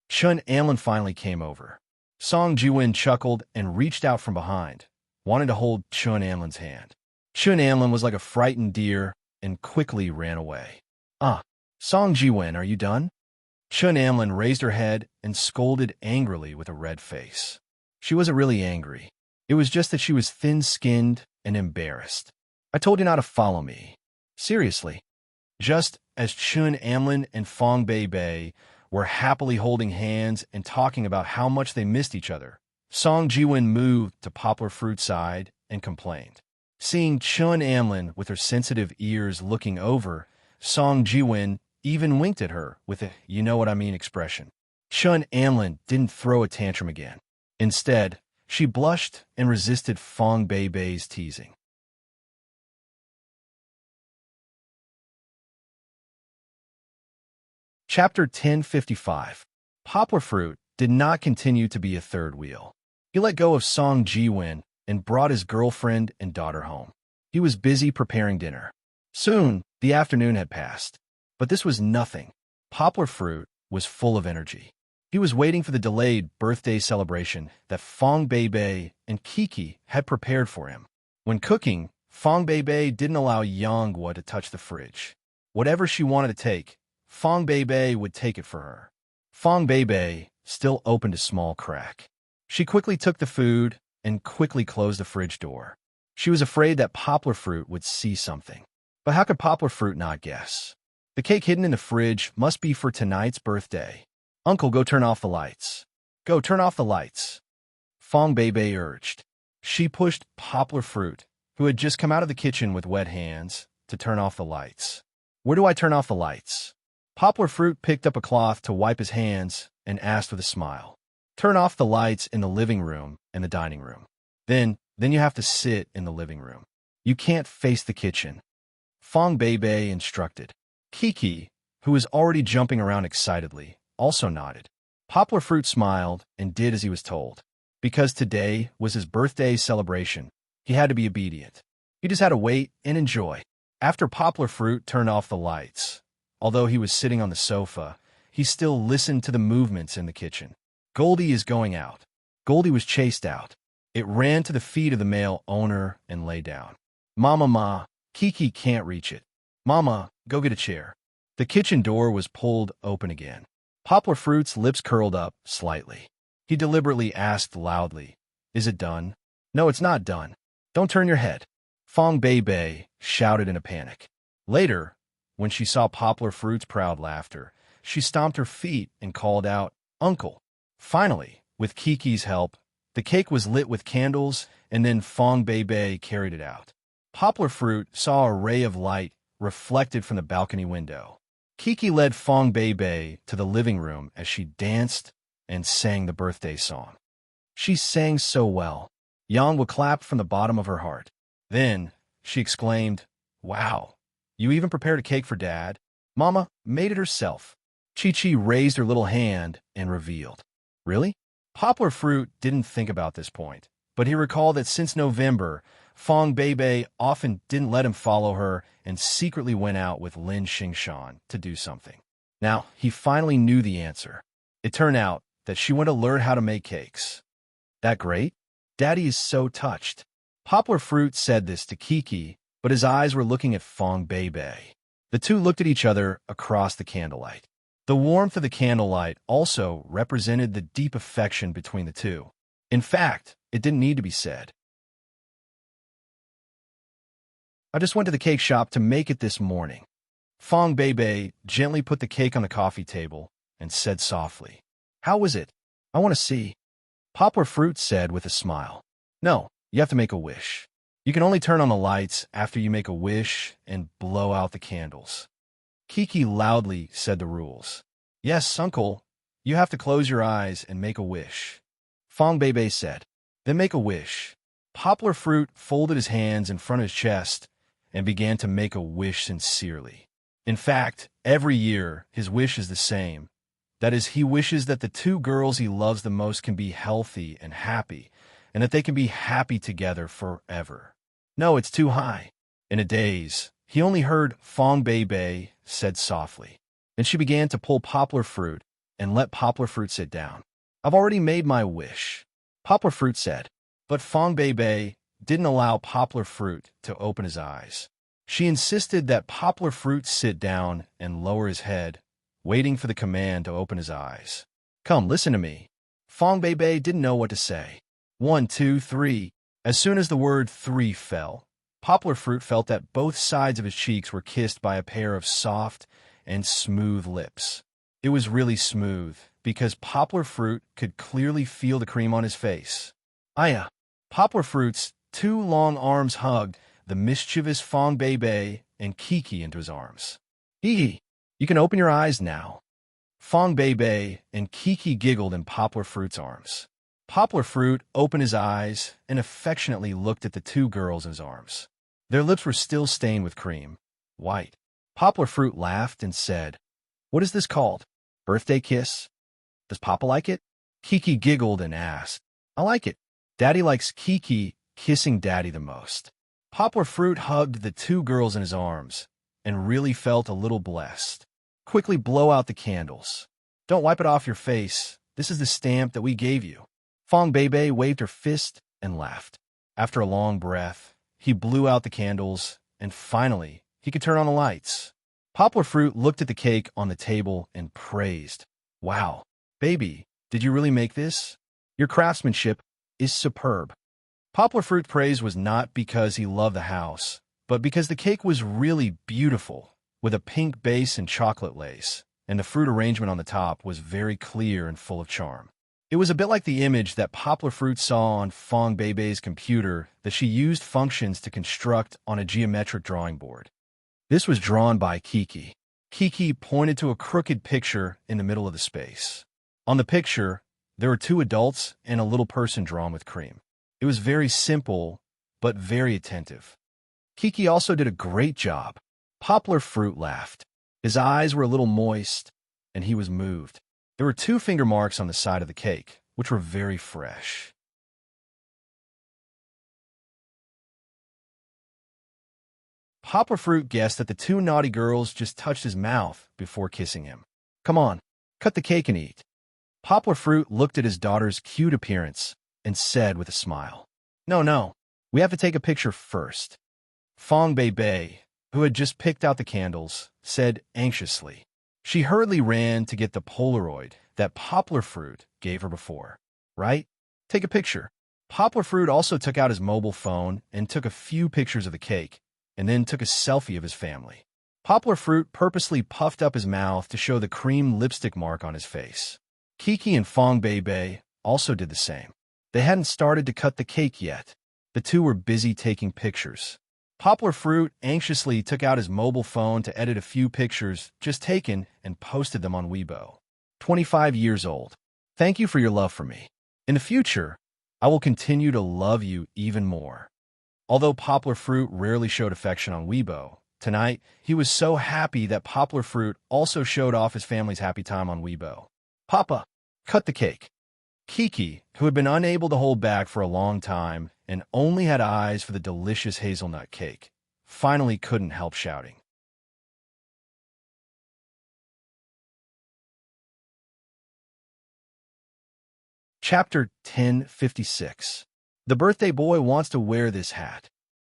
Chun Anlin finally came over. Song Ji-win chuckled and reached out from behind, wanting to hold Chun Anlin's hand. Chun Anlin was like a frightened deer and quickly ran away. Song Ji-win, are you done?" Chun Anlin raised her head and scolded angrily with a red face. She wasn't really angry. It was just that she was thin-skinned and embarrassed. "I told you not to follow me." Seriously. Just as Chun Anlin and Fong Bei were happily holding hands and talking about how much they missed each other, Song Ji-win moved to Poplar Fruit's side and complained. Seeing Chun Anlin with her sensitive ears looking over, Song Ji-win even winked at her with a you-know-what-I-mean expression. Chun Anlin didn't throw a tantrum again. Instead, she blushed and resisted Fong Bei's teasing. Chapter 1055. Poplar Fruit did not continue to be a third wheel. He let go of Song Ji-win and brought his girlfriend and daughter home. He was busy preparing dinner. Soon, the afternoon had passed. But this was nothing. Poplar Fruit was full of energy. He was waiting for the delayed birthday celebration that Fong Bei and Kiki had prepared for him. When cooking, Fong Bei didn't allow Yanghua to touch the fridge. Whatever she wanted to take, Fong Bei would take it for her. Fong Bei still opened a small crack. She quickly took the food and quickly closed the fridge door. She was afraid that Poplar Fruit would see something. But how could Poplar Fruit not guess? The cake hidden in the fridge must be for tonight's birthday. "Uncle, go turn off the lights." "Go turn off the lights," Fong Bei urged. She pushed Poplar Fruit, who had just come out of the kitchen with wet hands, to turn off the lights. "Where do I turn off the lights?" Poplar Fruit picked up a cloth to wipe his hands and asked with a smile. "Turn off the lights in the living room and the dining room. Then you have to sit in the living room. You can't face the kitchen," Fong Bei instructed. Kiki, who was already jumping around excitedly, also nodded. Poplar Fruit smiled and did as he was told. Because today was his birthday celebration, he had to be obedient. He just had to wait and enjoy. After Poplar Fruit turned off the lights, although he was sitting on the sofa, he still listened to the movements in the kitchen. Goldie is going out. Goldie was chased out. It ran to the feet of the male owner and lay down. Ma, Kiki can't reach it. Mama, go get a chair. The kitchen door was pulled open again. Poplar Fruit's lips curled up slightly. He deliberately asked loudly, "Is it done?" "No, it's not done. Don't turn your head." Fong Bei shouted in a panic. Later, when she saw Poplar Fruit's proud laughter, she stomped her feet and called out, "Uncle." Finally, with Kiki's help, the cake was lit with candles, and then Fong Bei carried it out. Poplar Fruit saw a ray of light reflected from the balcony window. Kiki led Fong Bei to the living room as she danced and sang the birthday song. She sang so well. Yang would clap from the bottom of her heart. Then she exclaimed, "Wow, you even prepared a cake for Dad? Mama made it herself." Chi-Chi raised her little hand and revealed. Really? Poplar Fruit didn't think about this point, but he recalled that since November, Fong Bei often didn't let him follow her and secretly went out with Lin Xingshan to do something. Now, he finally knew the answer. It turned out that she went to learn how to make cakes. That great? Daddy is so touched. Poplar Fruit said this to Kiki, but his eyes were looking at Fong Bei. The two looked at each other across the candlelight. The warmth of the candlelight also represented the deep affection between the two. In fact, it didn't need to be said. "I just went to the cake shop to make it this morning." Fong Bei gently put the cake on the coffee table and said softly, "How was it? I want to see." Poplar Fruit said with a smile, "No, you have to make a wish. You can only turn on the lights after you make a wish and blow out the candles." Kiki loudly said the rules. "Yes, Uncle, you have to close your eyes and make a wish." Fong Bei said, "Then make a wish." Poplar Fruit folded his hands in front of his chest and began to make a wish sincerely. In fact, every year his wish is the same. That is, he wishes that the two girls he loves the most can be healthy and happy, and that they can be happy together forever. No, it's too high. In a daze, he only heard Fong Bei said softly. Then she began to pull Poplar Fruit and let Poplar Fruit sit down. "I've already made my wish," Poplar Fruit said. But Fong Bei didn't allow Poplar Fruit to open his eyes. She insisted that Poplar Fruit sit down and lower his head, waiting for the command to open his eyes. "Come, listen to me." Fong Bei didn't know what to say. 1, 2, 3. As soon as the word 3 fell, Poplar Fruit felt that both sides of his cheeks were kissed by a pair of soft and smooth lips. It was really smooth, because Poplar Fruit could clearly feel the cream on his face. Aya! Poplar Fruit's two long arms hugged the mischievous Fong Bei and Kiki into his arms. "Hee, you can open your eyes now." Fong Bei and Kiki giggled in Poplar Fruit's arms. Poplar Fruit opened his eyes and affectionately looked at the two girls in his arms. Their lips were still stained with cream, white. Poplar Fruit laughed and said, "What is this called? Birthday kiss? Does Papa like it?" Kiki giggled and asked, "I like it." Daddy likes Kiki kissing Daddy the most. Poplar Fruit hugged the two girls in his arms and really felt a little blessed. "Quickly blow out the candles. Don't wipe it off your face. This is the stamp that we gave you." Fong Bei waved her fist and laughed. After a long breath, he blew out the candles, and finally, he could turn on the lights. Poplar Fruit looked at the cake on the table and praised. "Wow, baby, did you really make this? Your craftsmanship is superb." Poplar Fruit's praise was not because he loved the house, but because the cake was really beautiful, with a pink base and chocolate lace, and the fruit arrangement on the top was very clear and full of charm. It was a bit like the image that Poplar Fruit saw on Fong Bei's computer that she used functions to construct on a geometric drawing board. This was drawn by Kiki. Kiki pointed to a crooked picture in the middle of the space. On the picture, there were two adults and a little person drawn with cream. It was very simple, but very attentive. Kiki also did a great job. Poplar Fruit laughed. His eyes were a little moist, and he was moved. There were 2 finger marks on the side of the cake, which were very fresh. Poplar Fruit guessed that the 2 naughty girls just touched his mouth before kissing him. Come on, cut the cake and eat. Poplar Fruit looked at his daughter's cute appearance and said with a smile, No, we have to take a picture first. Fong Bei Bei, who had just picked out the candles, said anxiously. She hurriedly ran to get the Polaroid that Poplar Fruit gave her before. Right? Take a picture. Poplar Fruit also took out his mobile phone and took a few pictures of the cake, and then took a selfie of his family. Poplar Fruit purposely puffed up his mouth to show the cream lipstick mark on his face. Kiki and Fong Bei Bei also did the same. They hadn't started to cut the cake yet. The 2 were busy taking pictures. Poplar Fruit anxiously took out his mobile phone to edit a few pictures just taken and posted them on Weibo. 25 years old. Thank you for your love for me. In the future, I will continue to love you even more. Although Poplar Fruit rarely showed affection on Weibo, tonight he was so happy that Poplar Fruit also showed off his family's happy time on Weibo. Papa, cut the cake. Kiki, who had been unable to hold back for a long time and only had eyes for the delicious hazelnut cake, finally couldn't help shouting. Chapter 1056. The birthday boy wants to wear this hat.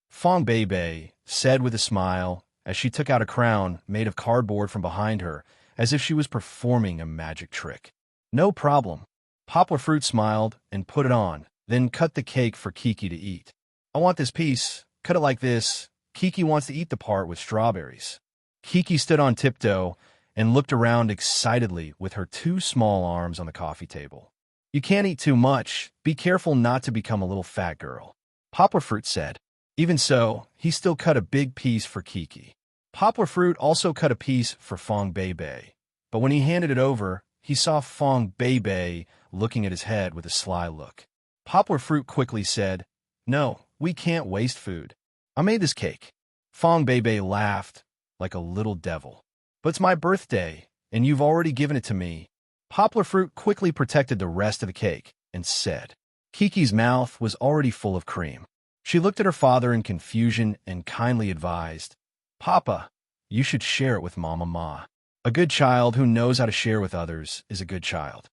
Fong Bei Bei said with a smile as she took out a crown made of cardboard from behind her as if she was performing a magic trick. No problem. Poplar Fruit smiled and put it on, then cut the cake for Kiki to eat. I want this piece. Cut it like this. Kiki wants to eat the part with strawberries. Kiki stood on tiptoe and looked around excitedly with her 2 small arms on the coffee table. You can't eat too much. Be careful not to become a little fat girl. Poplar Fruit said. Even so, he still cut a big piece for Kiki. Poplar Fruit also cut a piece for Fong Bei Bei, but when he handed it over, he saw Fong Bei Bei looking at his head with a sly look. Poplar Fruit quickly said, No, we can't waste food. I made this cake. Fong Bei Bei laughed like a little devil. But it's my birthday, and you've already given it to me. Poplar Fruit quickly protected the rest of the cake and said. Kiki's mouth was already full of cream. She looked at her father in confusion and kindly advised, Papa, you should share it with Mama Ma. A good child who knows how to share with others is a good child.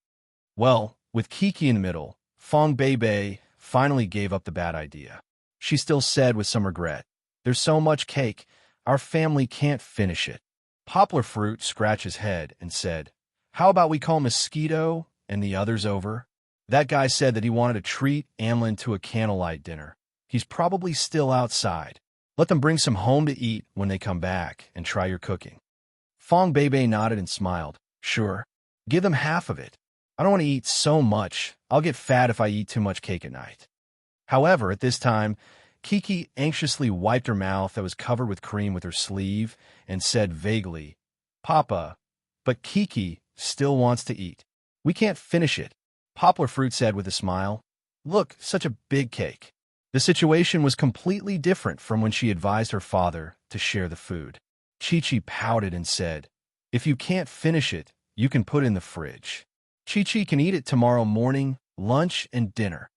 Well, with Kiki in the middle, Fong Bei Bei finally gave up the bad idea. She still said with some regret, There's so much cake, our family can't finish it. Poplar Fruit scratched his head and said, How about we call Mosquito and the others over? That guy said that he wanted to treat Amlin to a candlelight dinner. He's probably still outside. Let them bring some home to eat when they come back and try your cooking. Fong Bei Bei nodded and smiled. Sure. Give them half of it. I don't want to eat so much. I'll get fat if I eat too much cake at night. However, at this time, Kiki anxiously wiped her mouth that was covered with cream with her sleeve and said vaguely, Papa, but Kiki still wants to eat. We can't finish it. Poplar Fruit said with a smile. Look, such a big cake. The situation was completely different from when she advised her father to share the food. Chi-Chi pouted and said, If you can't finish it, you can put it in the fridge. Chi-Chi can eat it tomorrow morning, lunch, and dinner.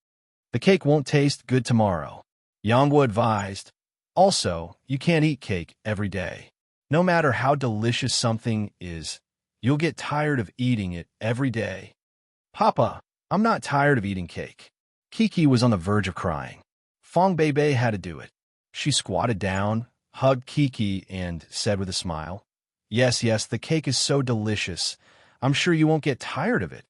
The cake won't taste good tomorrow. Yangwo advised. Also, you can't eat cake every day. No matter how delicious something is, you'll get tired of eating it every day. Papa, I'm not tired of eating cake. Kiki was on the verge of crying. Fong Bei Bei had to do it. She squatted down, hugged Kiki, and said with a smile, Yes, the cake is so delicious. I'm sure you won't get tired of it.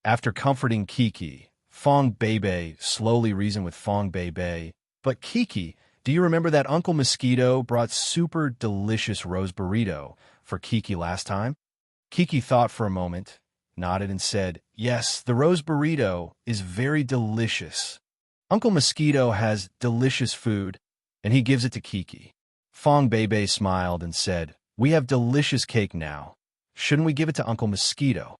After comforting Kiki, Fong Bei Bei slowly reasoned with Fong Bei Bei, But Kiki, do you remember that Uncle Mosquito brought super delicious rose burrito for Kiki last time? Kiki thought for a moment, nodded and said, Yes, the rose burrito is very delicious. Uncle Mosquito has delicious food, and he gives it to Kiki. Fong Bei Bei smiled and said, We have delicious cake now. Shouldn't we give it to Uncle Mosquito?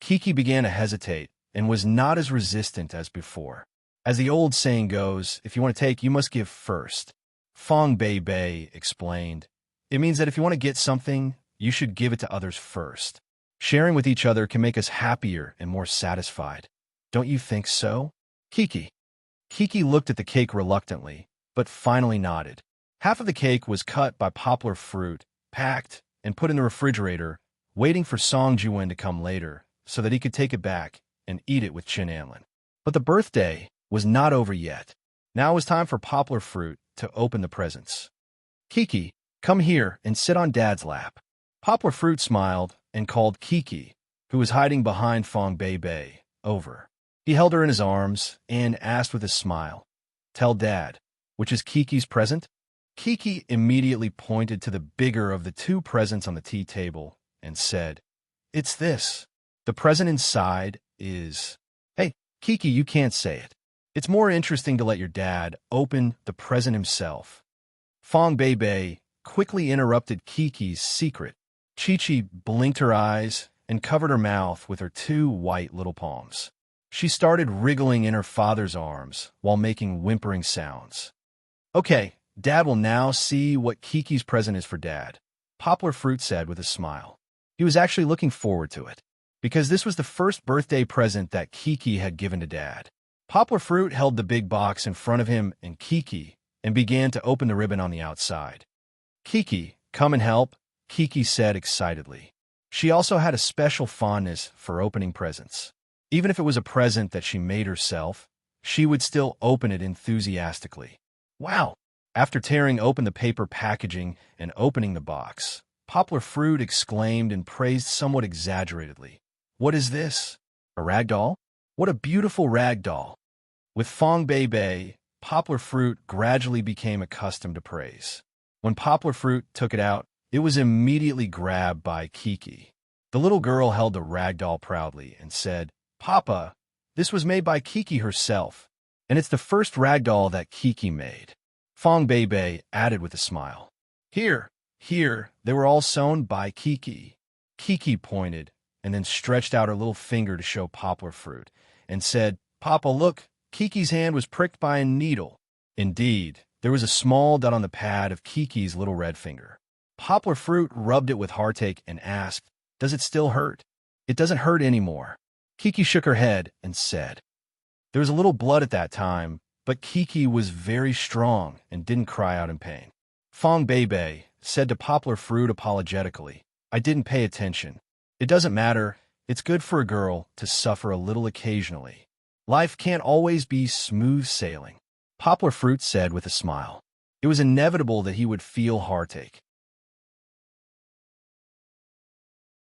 Kiki began to hesitate and was not as resistant as before. As the old saying goes, if you want to take, you must give first. Fong Bei Bei explained. It means that if you want to get something, you should give it to others first. Sharing with each other can make us happier and more satisfied. Don't you think so? Kiki. Kiki looked at the cake reluctantly, but finally nodded. Half of the cake was cut by Poplar Fruit, packed, and put in the refrigerator, waiting for Song Jiwen to come later so that he could take it back and eat it with Chin Anlin. But the birthday was not over yet. Now it was time for Poplar Fruit to open the presents. Kiki, come here and sit on Dad's lap. Poplar Fruit smiled and called Kiki, who was hiding behind Fong Bei, over. He held her in his arms and asked with a smile, "Tell Dad, which is Kiki's present?" Kiki immediately pointed to the bigger of the two presents on the tea table and said, "It's this. The present inside is—" "Hey, Kiki, you can't say it. It's more interesting to let your dad open the present himself." Fong Bei quickly interrupted Kiki's secret. Chi-Chi blinked her eyes and covered her mouth with her two white little palms. She started wriggling in her father's arms while making whimpering sounds. "Okay, Dad will now see what Kiki's present is for Dad," Poplar Fruit said with a smile. He was actually looking forward to it, because this was the first birthday present that Kiki had given to Dad. Poplar Fruit held the big box in front of him and Kiki and began to open the ribbon on the outside. "Kiki, come and help," Kiki said excitedly. She also had a special fondness for opening presents. Even if it was a present that she made herself, she would still open it enthusiastically. "Wow!" After tearing open the paper packaging and opening the box, Poplar Fruit exclaimed and praised somewhat exaggeratedly. "What is this? A rag doll? What a beautiful rag doll!" With Fong Bei, Poplar Fruit gradually became accustomed to praise. When Poplar Fruit took it out, it was immediately grabbed by Kiki. The little girl held the rag doll proudly and said, "Papa, this was made by Kiki herself, and it's the first rag doll that Kiki made." Fong Bei added with a smile. Here, they were all sewn by Kiki." Kiki pointed and then stretched out her little finger to show Poplar Fruit and said, "Papa, look, Kiki's hand was pricked by a needle." Indeed, there was a small dot on the pad of Kiki's little red finger. Poplar Fruit rubbed it with heartache and asked, "Does it still hurt?" "It doesn't hurt anymore." Kiki shook her head and said, "There was a little blood at that time, but Kiki was very strong and didn't cry out in pain." Fong Bei said to Poplar Fruit apologetically, "I didn't pay attention. It doesn't matter. It's good for a girl to suffer a little occasionally. Life can't always be smooth sailing." Poplar Fruit said with a smile. It was inevitable that he would feel heartache.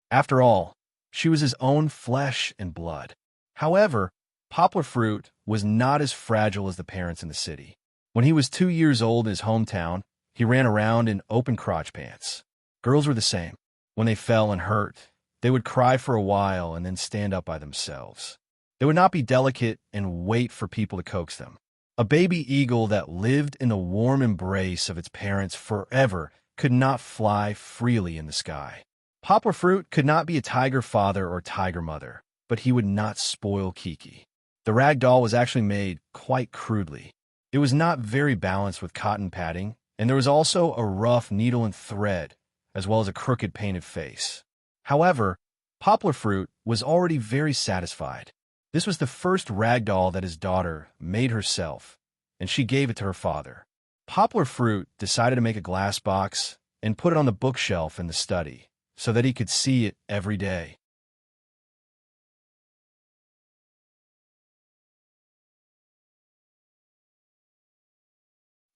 After all, she was his own flesh and blood. However, Poplar Fruit was not as fragile as the parents in the city. When he was 2 years old in his hometown, he ran around in open crotch pants. Girls were the same. When they fell and hurt, they would cry for a while and then stand up by themselves. They would not be delicate and wait for people to coax them. A baby eagle that lived in the warm embrace of its parents forever could not fly freely in the sky. Poplar Fruit could not be a tiger father or tiger mother, but he would not spoil Kiki. The rag doll was actually made quite crudely. It was not very balanced with cotton padding, and there was also a rough needle and thread, as well as a crooked painted face. However, Poplar Fruit was already very satisfied. This was the first rag doll that his daughter made herself, and she gave it to her father. Poplar Fruit decided to make a glass box and put it on the bookshelf in the study so that he could see it every day.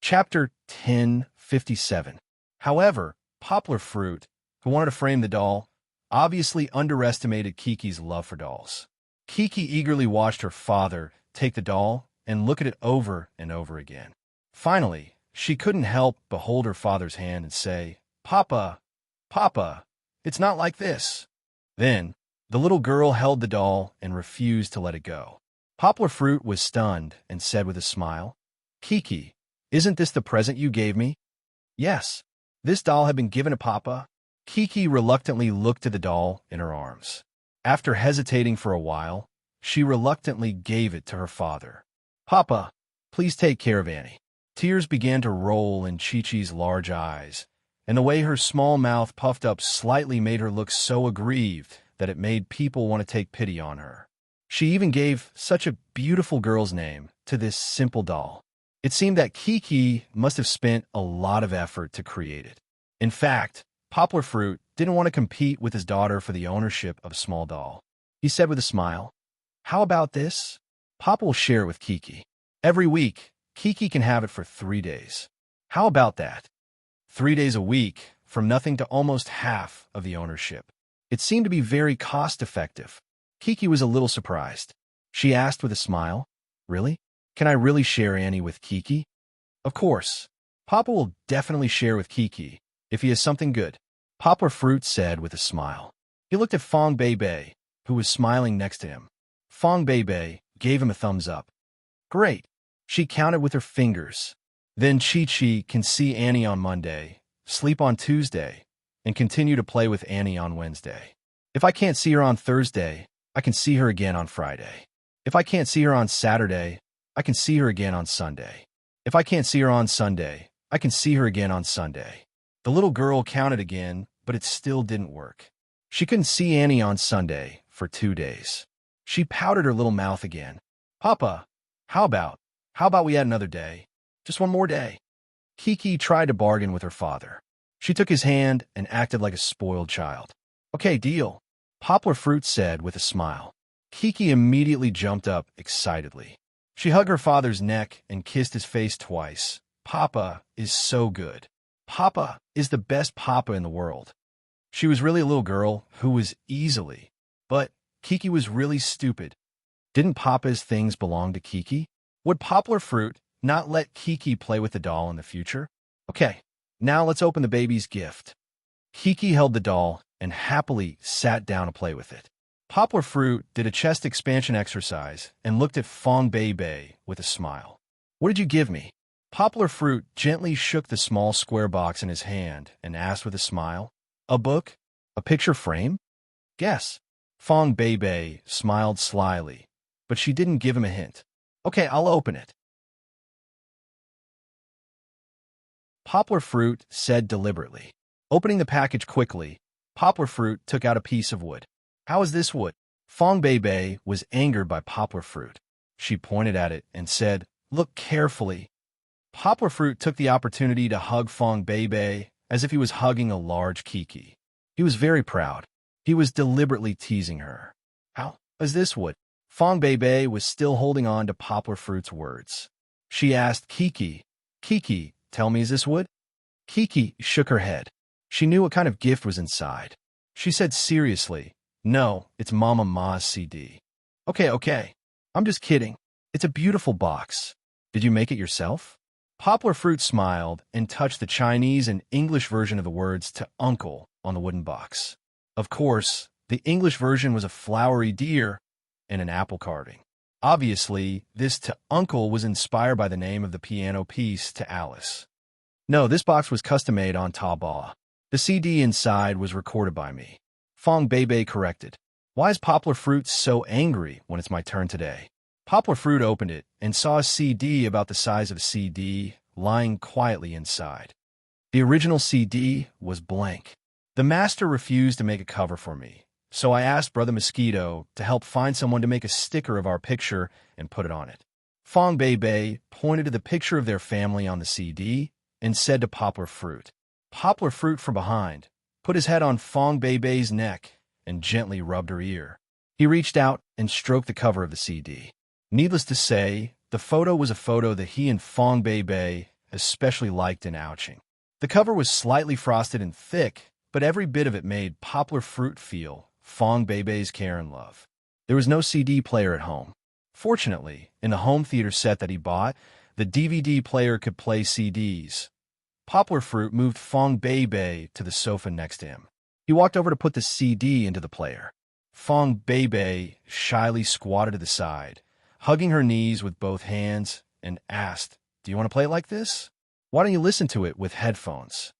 Chapter 1057. However, Poplar Fruit, who wanted to frame the doll, obviously underestimated Kiki's love for dolls. Kiki eagerly watched her father take the doll and look at it over and over again. Finally, she couldn't help but hold her father's hand and say, "Papa, Papa, it's not like this." Then, the little girl held the doll and refused to let it go. Poplar Fruit was stunned and said with a smile, "Kiki, isn't this the present you gave me?" "Yes, this doll had been given to Papa." Kiki reluctantly looked at the doll in her arms. After hesitating for a while, she reluctantly gave it to her father. "Papa, please take care of Annie." Tears began to roll in Chi-Chi's large eyes, and the way her small mouth puffed up slightly made her look so aggrieved that it made people want to take pity on her. She even gave such a beautiful girl's name to this simple doll. It seemed that Kiki must have spent a lot of effort to create it. In fact, Poplar Fruit didn't want to compete with his daughter for the ownership of a small doll. He said with a smile, "How about this? Papa will share it with Kiki. Every week, Kiki can have it for 3 days. How about that? 3 days a week, from nothing to almost half of the ownership." It seemed to be very cost-effective. Kiki was a little surprised. She asked with a smile, "Really? Can I really share Annie with Kiki?" "Of course. Papa will definitely share with Kiki if he has something good," Poplar Fruit said with a smile. He looked at Fong Bei, who was smiling next to him. Fong Bei gave him a thumbs up. "Great." She counted with her fingers. "Then Chi-Chi can see Annie on Monday, sleep on Tuesday, and continue to play with Annie on Wednesday. If I can't see her on Thursday, I can see her again on Friday. If I can't see her on Saturday, I can see her again on Sunday. If I can't see her on Sunday, I can see her again on Sunday." The little girl counted again, but it still didn't work. She couldn't see Annie on Sunday for 2 days. She pouted her little mouth again. "Papa, how about we add another day? Just one more day?" Kiki tried to bargain with her father. She took his hand and acted like a spoiled child. "Okay, deal," Poplar Fruit said with a smile. Kiki immediately jumped up excitedly. She hugged her father's neck and kissed his face twice. "Papa is so good. Papa is the best papa in the world." She was really a little girl who was easily, but Kiki was really stupid. Didn't Papa's things belong to Kiki? Would Poplar Fruit not let Kiki play with the doll in the future? Okay, now let's open the baby's gift. Kiki held the doll and happily sat down to play with it. Poplar Fruit did a chest expansion exercise and looked at Fong Bei with a smile. "What did you give me?" Poplar Fruit gently shook the small square box in his hand and asked with a smile, "A book? A picture frame?" "Guess." Fong Bei smiled slyly, but she didn't give him a hint. "Okay, I'll open it." Poplar Fruit said deliberately. Opening the package quickly, Poplar Fruit took out a piece of wood. "How is this wood?" Fong Bei was angered by Poplar Fruit. She pointed at it and said, "Look carefully." Poplar Fruit took the opportunity to hug Fong Bei as if he was hugging a large Kiki. He was very proud. He was deliberately teasing her. "How is this wood?" Fong Bei was still holding on to Poplar Fruit's words. She asked Kiki, "Kiki, tell me, is this wood?" Kiki shook her head. She knew what kind of gift was inside. She said seriously, "No, it's Mama Ma's CD." Okay, I'm just kidding. It's a beautiful box. Did you make it yourself?" Poplar Fruit smiled and touched the Chinese and English version of the words to uncle on the wooden box. Of course, the English version was a flowery deer and an apple carving. Obviously, this to uncle was inspired by the name of the piano piece to Alice. "No, this box was custom-made on Taobao. The CD inside was recorded by me," Fong Bei corrected. "Why is Poplar Fruit so angry when it's my turn today?" Poplar Fruit opened it and saw a CD about the size of a CD lying quietly inside. The original CD was blank. The master refused to make a cover for me, so I asked Brother Mosquito to help find someone to make a sticker of our picture and put it on it. Fong Bei pointed to the picture of their family on the CD and said to Poplar Fruit. Poplar Fruit from behind put his head on Fong Bei's neck and gently rubbed her ear. He reached out and stroked the cover of the CD. Needless to say, the photo was a photo that he and Fong Bei especially liked in ouching. The cover was slightly frosted and thick, but every bit of it made Poplar Fruit feel Fong Bei's care and love. There was no CD player at home. Fortunately, in the home theater set that he bought, the DVD player could play CDs. Poplar Fruit moved Fong Bei to the sofa next to him. He walked over to put the CD into the player. Fong Bei shyly squatted to the side, hugging her knees with both hands, and asked, "Do you want to play it like this? Why don't you listen to it with headphones?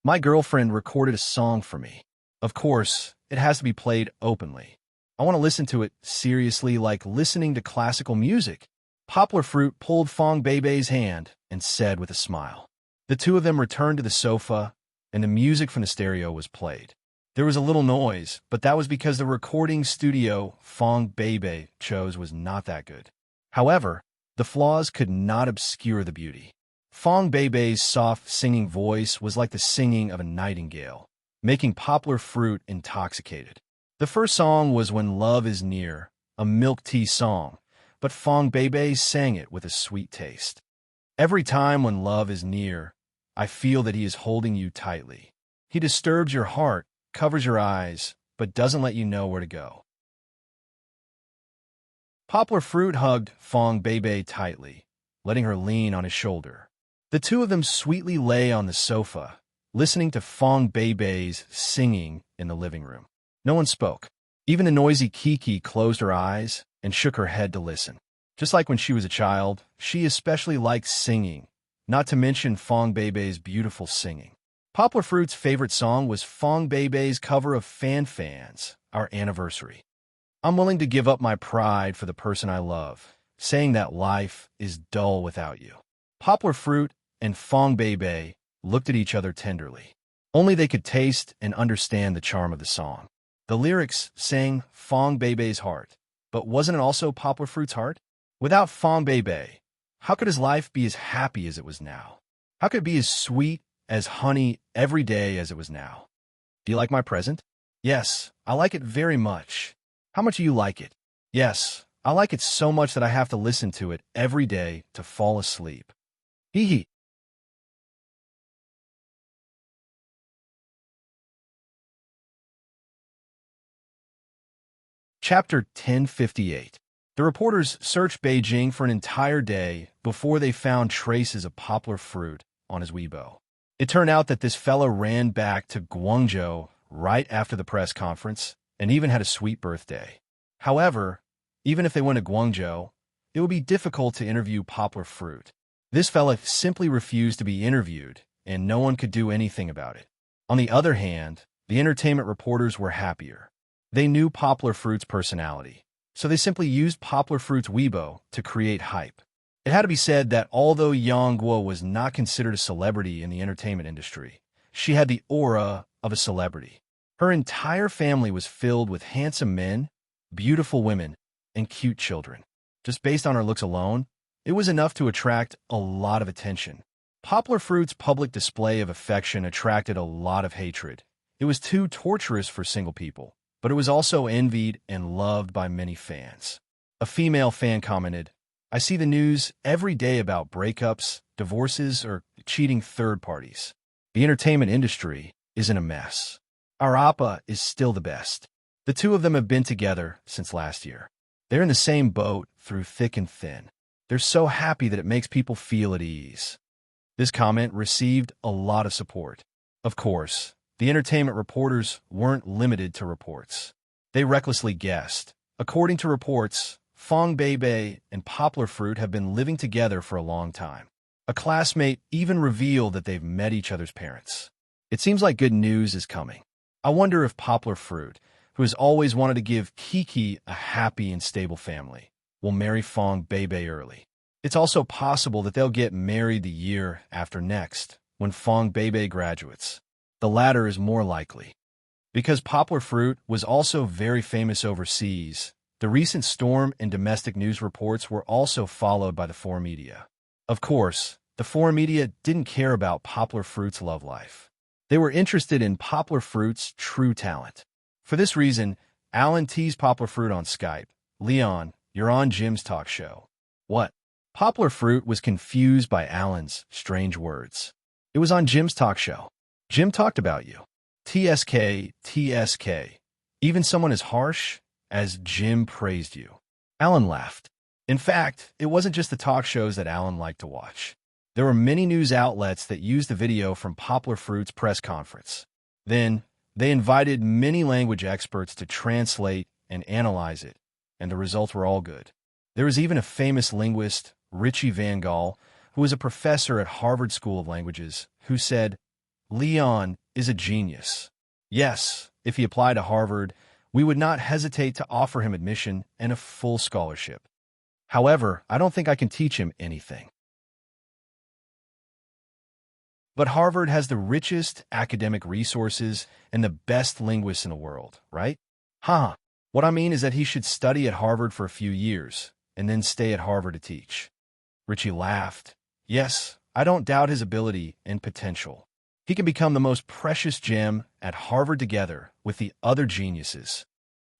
My girlfriend recorded a song for me. Of course, it has to be played openly. I want to listen to it seriously, like listening to classical music." Poplar Fruit pulled Fong Bei's hand and said with a smile. The two of them returned to the sofa and the music from the stereo was played. There was a little noise, but that was because the recording studio Phong Beibei chose was not that good. However, the flaws could not obscure the beauty. Phong Beibei's soft singing voice was like the singing of a nightingale, making Poplar Fruit intoxicated. The first song was When Love Is Near, a milk tea song, but Phong Beibei sang it with a sweet taste. Every time when love is near, I feel that he is holding you tightly. He disturbs your heart, covers your eyes, but doesn't let you know where to go. Poplar Fruit hugged Phong Beibei tightly, letting her lean on his shoulder. The two of them sweetly lay on the sofa, listening to Phong Beibei's singing in the living room. No one spoke. Even the noisy Kiki closed her eyes and shook her head to listen. Just like when she was a child, she especially liked singing, not to mention Phong Beibei's beautiful singing. Poplar Fruit's favorite song was Phong Beibei's cover of Fan Fans, Our Anniversary. I'm willing to give up my pride for the person I love, saying that life is dull without you. Poplar Fruit and Phong Beibei looked at each other tenderly. Only they could taste and understand the charm of the song. The lyrics sang Phong Beibei's heart, but wasn't it also Poplar Fruit's heart? Without Phong Beibei, how could his life be as happy as it was now? How could it be as sweet as honey every day as it was now? Do you like my present? Yes, I like it very much. How much do you like it? Yes, I like it so much that I have to listen to it every day to fall asleep. Hee hee. Chapter 1058. The reporters searched Beijing for an entire day before they found traces of Poplar Fruit on his Weibo. It turned out that this fellow ran back to Guangzhou right after the press conference and even had a sweet birthday. However, even if they went to Guangzhou, it would be difficult to interview Poplar Fruit. This fella simply refused to be interviewed, and no one could do anything about it. On the other hand, the entertainment reporters were happier. They knew Poplar Fruit's personality, so they simply used Poplar Fruit's Weibo to create hype. It had to be said that although Yang Guo was not considered a celebrity in the entertainment industry, she had the aura of a celebrity. Her entire family was filled with handsome men, beautiful women, and cute children. Just based on her looks alone, it was enough to attract a lot of attention. Poplar Fruit's public display of affection attracted a lot of hatred. It was too torturous for single people, but it was also envied and loved by many fans. A female fan commented, "I see the news every day about breakups, divorces, or cheating third parties. The entertainment industry is in a mess. Our Appa is still the best." The two of them have been together since last year. They're in the same boat through thick and thin. They're so happy that it makes people feel at ease. This comment received a lot of support. Of course, the entertainment reporters weren't limited to reports. They recklessly guessed. According to reports, Phong Beibei and Poplar Fruit have been living together for a long time. A classmate even revealed that they've met each other's parents. It seems like good news is coming. I wonder if Poplar Fruit, who has always wanted to give Kiki a happy and stable family, will marry Phong Beibei early. It's also possible that they'll get married the year after next, when Phong Beibei graduates. The latter is more likely. Because Poplar Fruit was also very famous overseas, the recent storm in domestic news reports were also followed by the foreign media. Of course, the foreign media didn't care about Poplar Fruit's love life. They were interested in Poplar Fruit's true talent. For this reason, Alan teased Poplar Fruit on Skype. "Leon, you're on Jim's talk show." What? Poplar Fruit was confused by Alan's strange words. It was on Jim's talk show. Jim talked about you. TSK, TSK. Even someone as harsh as Jim praised you. Alan laughed. In fact, it wasn't just the talk shows that Alan liked to watch. There were many news outlets that used the video from Poplar Fruit's press conference. Then, they invited many language experts to translate and analyze it, and the results were all good. There was even a famous linguist, Richie Van Gaal, who was a professor at Harvard School of Languages, who said, "Leon is a genius. Yes, if he applied to Harvard, we would not hesitate to offer him admission and a full scholarship. However, I don't think I can teach him anything." But Harvard has the richest academic resources and the best linguists in the world, right? Huh. What I mean is that he should study at Harvard for a few years and then stay at Harvard to teach. Richie laughed. Yes, I don't doubt his ability and potential. He can become the most precious gem at Harvard together with the other geniuses.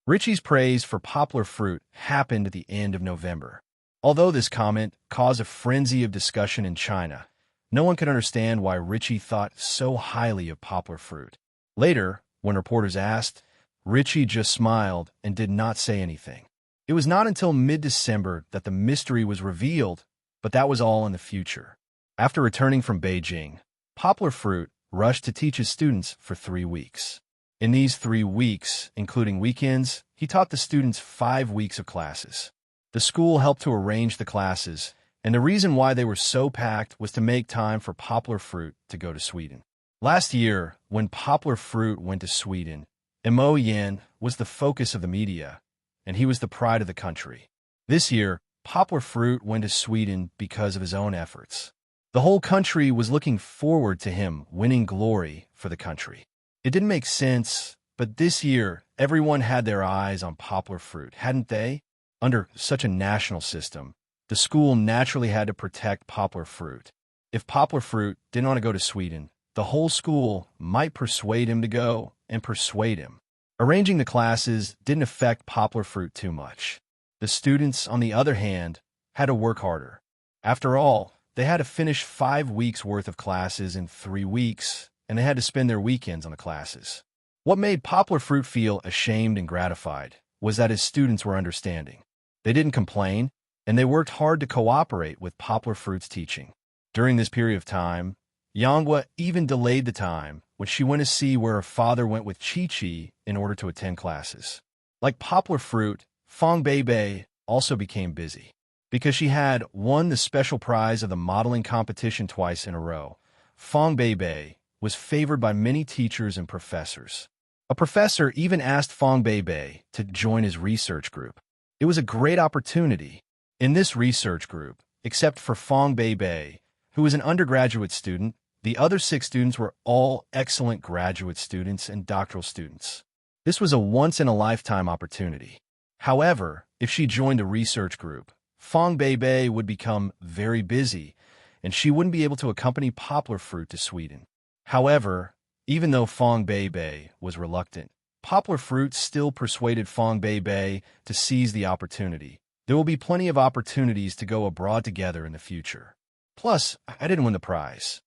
Richie's praise for Poplar Fruit happened at the end of November. Although this comment caused a frenzy of discussion in China, no one could understand why Richie thought so highly of Poplar Fruit. Later, when reporters asked, Richie just smiled and did not say anything. It was not until mid-December that the mystery was revealed, but that was all in the future. After returning from Beijing, Poplar Fruit rushed to teach his students for 3 weeks. In these 3 weeks, including weekends, he taught the students 5 weeks of classes. The school helped to arrange the classes, and the reason why they were so packed was to make time for Poplar Fruit to go to Sweden. Last year, when Poplar Fruit went to Sweden, Mo Yan was the focus of the media, and he was the pride of the country. This year, Poplar Fruit went to Sweden because of his own efforts. The whole country was looking forward to him winning glory for the country. It didn't make sense, but this year, everyone had their eyes on Poplar Fruit, hadn't they? Under such a national system, the school naturally had to protect Poplar Fruit. If Poplar Fruit didn't want to go to Sweden, the whole school might persuade him to go and persuade him. Arranging the classes didn't affect Poplar Fruit too much. The students, on the other hand, had to work harder. After all, they had to finish 5 weeks' worth of classes in 3 weeks, and they had to spend their weekends on the classes. What made Poplar Fruit feel ashamed and gratified was that his students were understanding. They didn't complain, and they worked hard to cooperate with Poplar Fruit's teaching. During this period of time, Yanghua even delayed the time when she went to see where her father went with Chi-Chi in order to attend classes. Like Poplar Fruit, Fong Bei also became busy. Because she had won the special prize of the modeling competition twice in a row, Fong Bei was favored by many teachers and professors. A professor even asked Fong Bei to join his research group. It was a great opportunity. In this research group, except for Fong Bei, who was an undergraduate student, the other 6 students were all excellent graduate students and doctoral students. This was a once-in-a-lifetime opportunity. However, if she joined a research group, Fong Bei would become very busy, and she wouldn't be able to accompany Poplar Fruit to Sweden. However, even though Fong Bei was reluctant, Poplar Fruit still persuaded Fong Bei to seize the opportunity. There will be plenty of opportunities to go abroad together in the future. Plus, I didn't win the prize.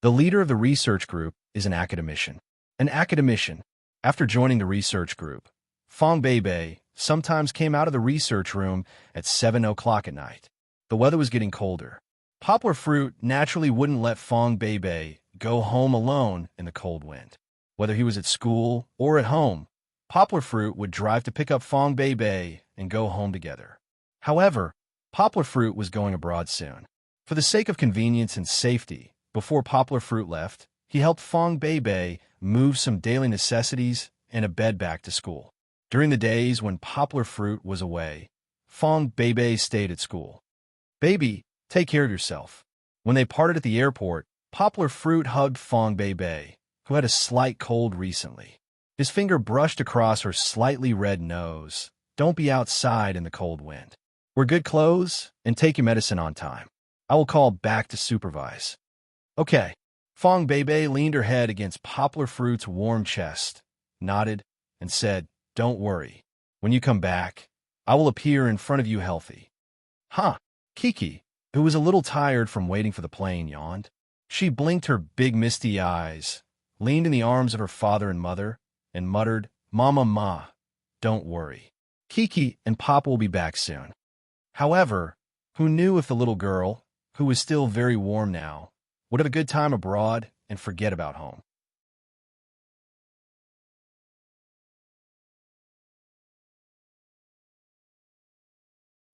The leader of the research group is an academician. An academician, after joining the research group, Fong Bei sometimes came out of the research room at 7 o'clock at night. The weather was getting colder. Poplar Fruit naturally wouldn't let Fong Bei go home alone in the cold wind. Whether he was at school or at home, Poplar Fruit would drive to pick up Fong Bei and go home together. However, Poplar Fruit was going abroad soon. For the sake of convenience and safety, before Poplar Fruit left, he helped Fong Bei move some daily necessities and a bed back to school. During the days when Poplar Fruit was away, Fong Bei stayed at school. Baby, take care of yourself. When they parted at the airport, Poplar Fruit hugged Fong Bei, who had a slight cold recently. His finger brushed across her slightly red nose. Don't be outside in the cold wind. Wear good clothes and take your medicine on time. I will call back to supervise. Okay. Fong Bei leaned her head against Poplar Fruit's warm chest, nodded, and said, Don't worry. When you come back, I will appear in front of you healthy. Huh. Kiki, who was a little tired from waiting for the plane, yawned. She blinked her big misty eyes, leaned in the arms of her father and mother, and muttered, Mama, Ma, don't worry. Kiki and Papa will be back soon. However, who knew if the little girl, who was still very warm now, would have a good time abroad and forget about home.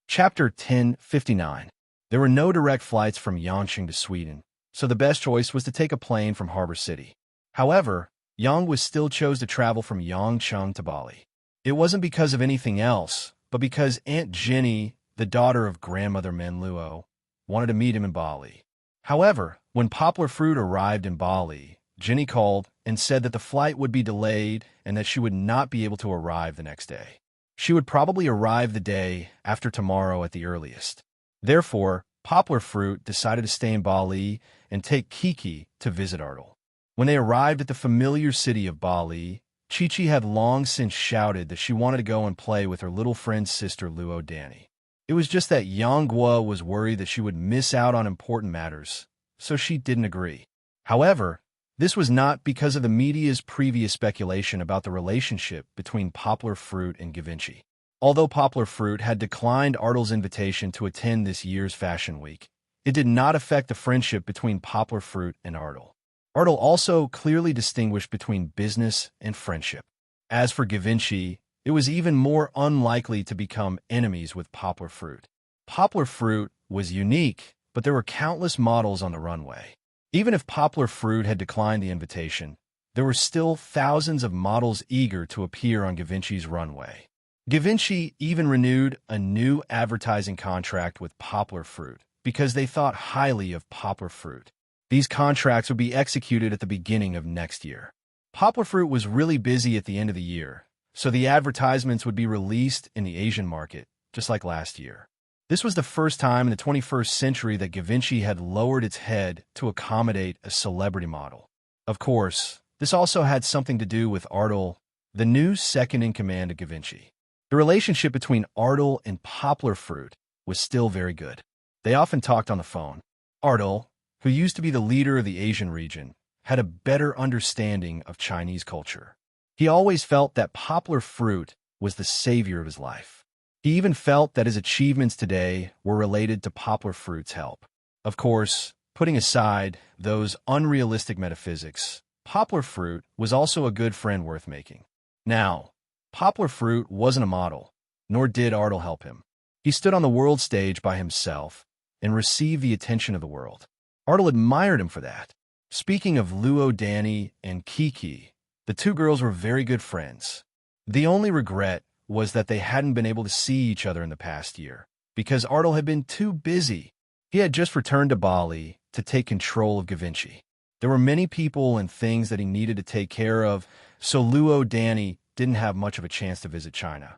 Chapter 1059. There were no direct flights from Yangqing to Sweden, so the best choice was to take a plane from Harbor City. However, Yang still chose to travel from Yangcheng to Bali. It wasn't because of anything else, but because Aunt Jenny, the the daughter of grandmother Menluo, wanted to meet him in Bali. However, when Poplar Fruit arrived in Bali, Jenny called and said that the flight would be delayed and that she would not be able to arrive the next day. She would probably arrive the day after tomorrow at the earliest. Therefore, Poplar Fruit decided to stay in Bali and take Kiki to visit Ardal. When they arrived at the familiar city of Bali, Chi-Chi had long since shouted that she wanted to go and play with her little friend's sister Luo Danny. It was just that Yang Guo was worried that she would miss out on important matters, so she didn't agree. However, this was not because of the media's previous speculation about the relationship between Poplar Fruit and Givenchy. Although Poplar Fruit had declined Ardal's invitation to attend this year's Fashion Week, it did not affect the friendship between Poplar Fruit and Ardal. Ardal also clearly distinguished between business and friendship. As for Givenchy, it was even more unlikely to become enemies with Poplar Fruit. Poplar Fruit was unique, but there were countless models on the runway. Even if Poplar Fruit had declined the invitation, there were still thousands of models eager to appear on Givenchy's runway. Givenchy even renewed a new advertising contract with Poplar Fruit because they thought highly of Poplar Fruit. These contracts would be executed at the beginning of next year. Poplar Fruit was really busy at the end of the year, so the advertisements would be released in the Asian market, just like last year. This was the first time in the 21st century that Givenchy had lowered its head to accommodate a celebrity model. Of course, this also had something to do with Ardal, the new second-in-command of Givenchy. The relationship between Ardal and Poplar Fruit was still very good. They often talked on the phone. Ardal, who used to be the leader of the Asian region, had a better understanding of Chinese culture. He always felt that Poplar Fruit was the savior of his life. He even felt that his achievements today were related to Poplar Fruit's help. Of course, putting aside those unrealistic metaphysics, Poplar Fruit was also a good friend worth making. Now, Poplar Fruit wasn't a model, nor did Ardal help him. He stood on the world stage by himself and received the attention of the world. Ardal admired him for that. Speaking of Luo Danny and Kiki, the two girls were very good friends. The only regret was that they hadn't been able to see each other in the past year, because Ardal had been too busy. He had just returned to Bali to take control of Givenchy. There were many people and things that he needed to take care of, so Luo Danny didn't have much of a chance to visit China.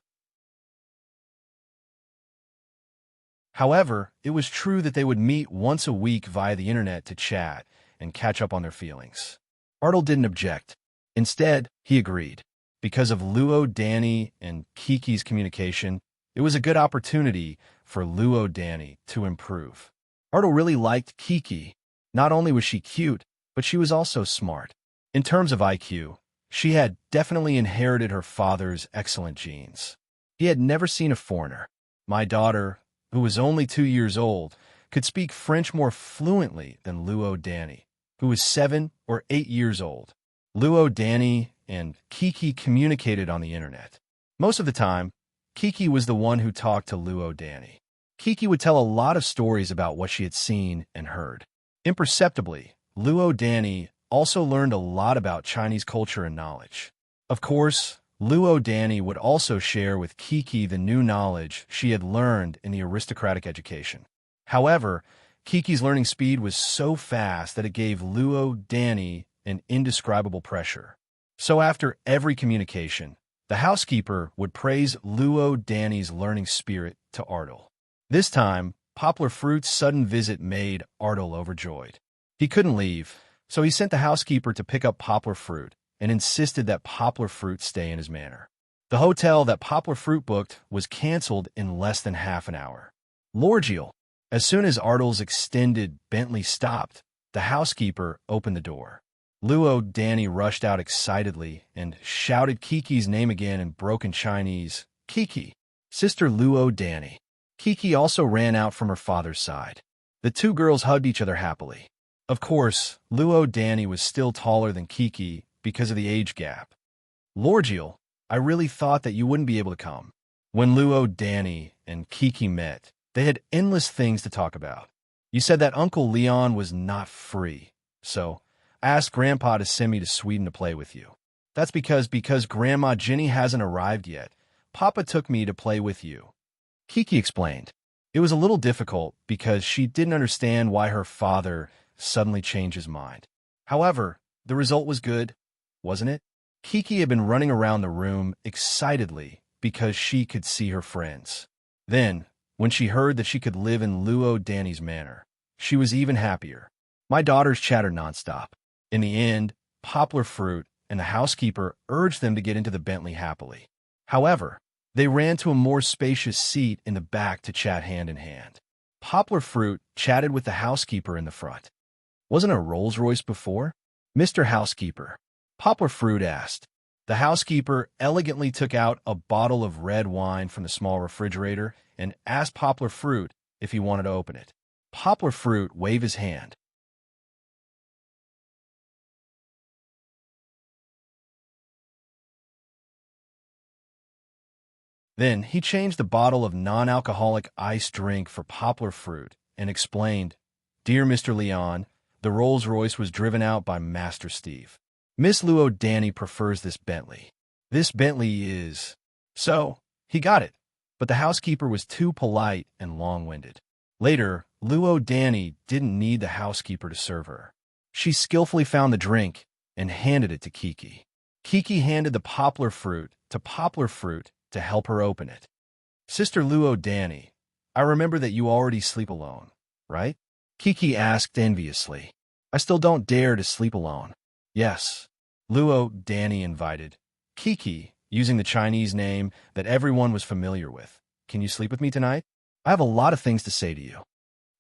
However, it was true that they would meet once a week via the internet to chat and catch up on their feelings. Ardal didn't object. Instead, he agreed. Because of Luo Danny and Kiki's communication, it was a good opportunity for Luo Danny to improve. Ardal really liked Kiki. Not only was she cute, but she was also smart. In terms of IQ, she had definitely inherited her father's excellent genes. He had never seen a foreigner. My daughter, who was only 2 years old, could speak French more fluently than Luo Danny, who was 7 or 8 years old. Luo Danny and Kiki communicated on the internet. Most of the time, Kiki was the one who talked to Luo Danny. Kiki would tell a lot of stories about what she had seen and heard. Imperceptibly, Luo Danny also learned a lot about Chinese culture and knowledge. Of course, Luo Danny would also share with Kiki the new knowledge she had learned in the aristocratic education. However, Kiki's learning speed was so fast that it gave Luo Danny an indescribable pressure. So after every communication, the housekeeper would praise Luo Danny's learning spirit to Ardal. This time, Poplar Fruit's sudden visit made Ardal overjoyed. He couldn't leave, so he sent the housekeeper to pick up Poplar Fruit and insisted that Poplar Fruit stay in his manor. The hotel that Poplar Fruit booked was canceled in less than half an hour. Lorgial. As soon as Ardal's extended Bentley stopped, the housekeeper opened the door. Luo Danny rushed out excitedly and shouted Kiki's name again in broken Chinese. Kiki, sister Luo Danny. Kiki also ran out from her father's side. The two girls hugged each other happily. Of course, Luo Danny was still taller than Kiki because of the age gap. Lorgial, I really thought that you wouldn't be able to come. When Luo Danny and Kiki met, they had endless things to talk about. You said that Uncle Leon was not free, so I asked Grandpa to send me to Sweden to play with you. That's because Grandma Jenny hasn't arrived yet. Papa took me to play with you. Kiki explained. It was a little difficult because she didn't understand why her father suddenly changed his mind. However, the result was good, wasn't it? Kiki had been running around the room excitedly because she could see her friends. Then, when she heard that she could live in Luo Danny's manor, she was even happier. My daughters chattered nonstop. In the end, Poplar Fruit and the housekeeper urged them to get into the Bentley happily. However, they ran to a more spacious seat in the back to chat hand in hand. Poplar Fruit chatted with the housekeeper in the front. "Wasn't a Rolls-Royce before?" "Mr. Housekeeper," Poplar Fruit asked. The housekeeper elegantly took out a bottle of red wine from the small refrigerator and asked Poplar Fruit if he wanted to open it. Poplar Fruit waved his hand. Then he changed the bottle of non-alcoholic iced drink for Poplar Fruit and explained, "Dear Mr. Leon, the Rolls-Royce was driven out by Master Steve. Miss Luo Danny prefers this Bentley. This Bentley is..." So, he got it, but the housekeeper was too polite and long-winded. Later, Luo Danny didn't need the housekeeper to serve her. She skillfully found the drink and handed it to Kiki. Kiki handed the Poplar Fruit to Poplar Fruit to help her open it. "Sister Luo Danny, I remember that you already sleep alone, right?" Kiki asked enviously. "I still don't dare to sleep alone." "Yes," Luo Danny invited. "Kiki," using the Chinese name that everyone was familiar with. "Can you sleep with me tonight? I have a lot of things to say to you."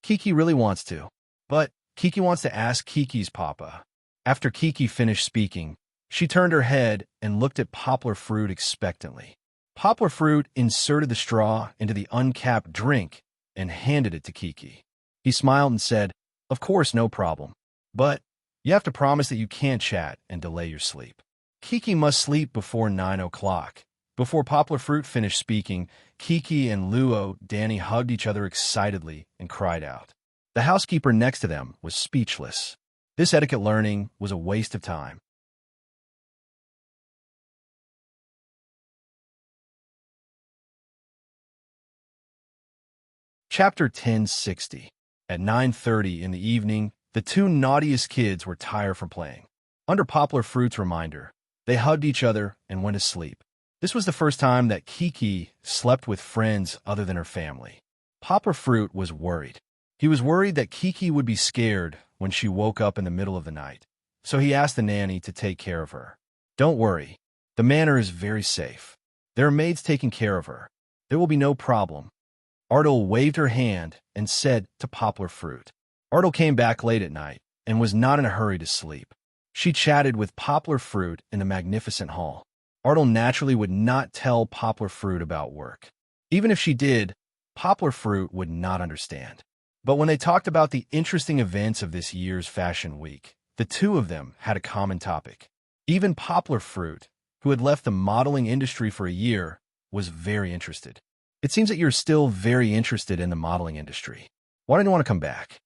Kiki really wants to, but Kiki wants to ask Kiki's papa. After Kiki finished speaking, she turned her head and looked at Poplar Fruit expectantly. Poplar Fruit inserted the straw into the uncapped drink and handed it to Kiki. He smiled and said, "Of course, no problem. But you have to promise that you can't chat and delay your sleep." Kiki must sleep before 9 o'clock. Before Poplar Fruit finished speaking, Kiki and Luo Danny hugged each other excitedly and cried out. The housekeeper next to them was speechless. This etiquette learning was a waste of time. Chapter 1060. At 9:30 in the evening, the two naughtiest kids were tired from playing. Under Poplar Fruit's reminder, they hugged each other and went to sleep. This was the first time that Kiki slept with friends other than her family. Poplar Fruit was worried. He was worried that Kiki would be scared when she woke up in the middle of the night, so he asked the nanny to take care of her. "Don't worry. The manor is very safe. There are maids taking care of her. There will be no problem." Ardell waved her hand and said to Poplar Fruit. Ardell came back late at night and was not in a hurry to sleep. She chatted with Poplar Fruit in the magnificent hall. Ardell naturally would not tell Poplar Fruit about work. Even if she did, Poplar Fruit would not understand. But when they talked about the interesting events of this year's Fashion Week, the two of them had a common topic. Even Poplar Fruit, who had left the modeling industry for a year, was very interested. "It seems that you're still very interested in the modeling industry. Why don't you want to come back?"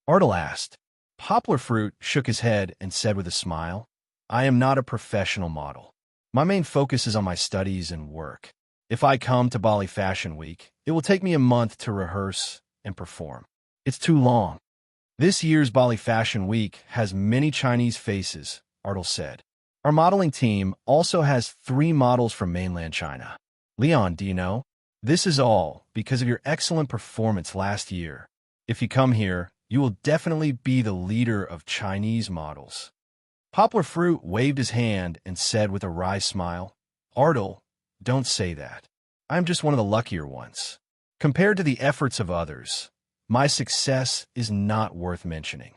Ardell asked. Poplar Fruit shook his head and said with a smile, "I am not a professional model. My main focus is on my studies and work. If I come to Bali Fashion Week, it will take me a month to rehearse and perform. It's too long." "This year's Bali Fashion Week has many Chinese faces," Ardell said. "Our modeling team also has 3 models from mainland China. Leon, do you know? This is all because of your excellent performance last year. If you come here, you will definitely be the leader of Chinese models." Poplar Fruit waved his hand and said with a wry smile, "Ardell, don't say that. I'm just one of the luckier ones. Compared to the efforts of others, my success is not worth mentioning.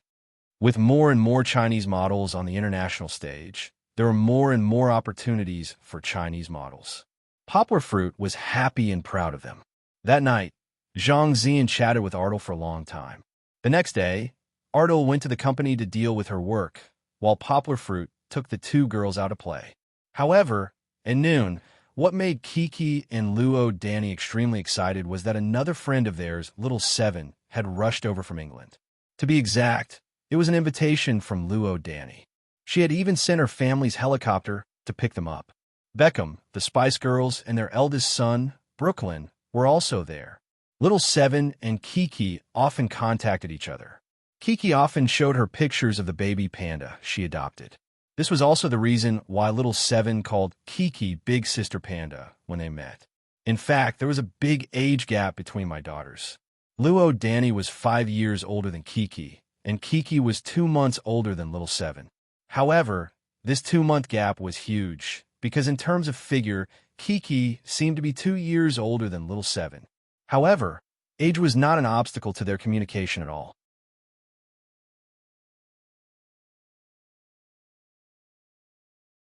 With more and more Chinese models on the international stage, there are more and more opportunities for Chinese models." Poplar Fruit was happy and proud of them. That night, Zhang Zian chatted with Ardell for a long time. The next day, Ardell went to the company to deal with her work, while Poplar Fruit took the 2 girls out to play. However, at noon, what made Kiki and Luo Danny extremely excited was that another friend of theirs, Little Seven, had rushed over from England. To be exact, it was an invitation from Luo Danny. She had even sent her family's helicopter to pick them up. Beckham, the Spice Girls, and their eldest son, Brooklyn, were also there. Little Seven and Kiki often contacted each other. Kiki often showed her pictures of the baby panda she adopted. This was also the reason why Little Seven called Kiki Big Sister Panda when they met. In fact, there was a big age gap between my daughters. Luo Danny was 5 years older than Kiki, and Kiki was 2 months older than Little Seven. However, this 2-month gap was huge, because in terms of figure, Kiki seemed to be 2 years older than Little Seven. However, age was not an obstacle to their communication at all.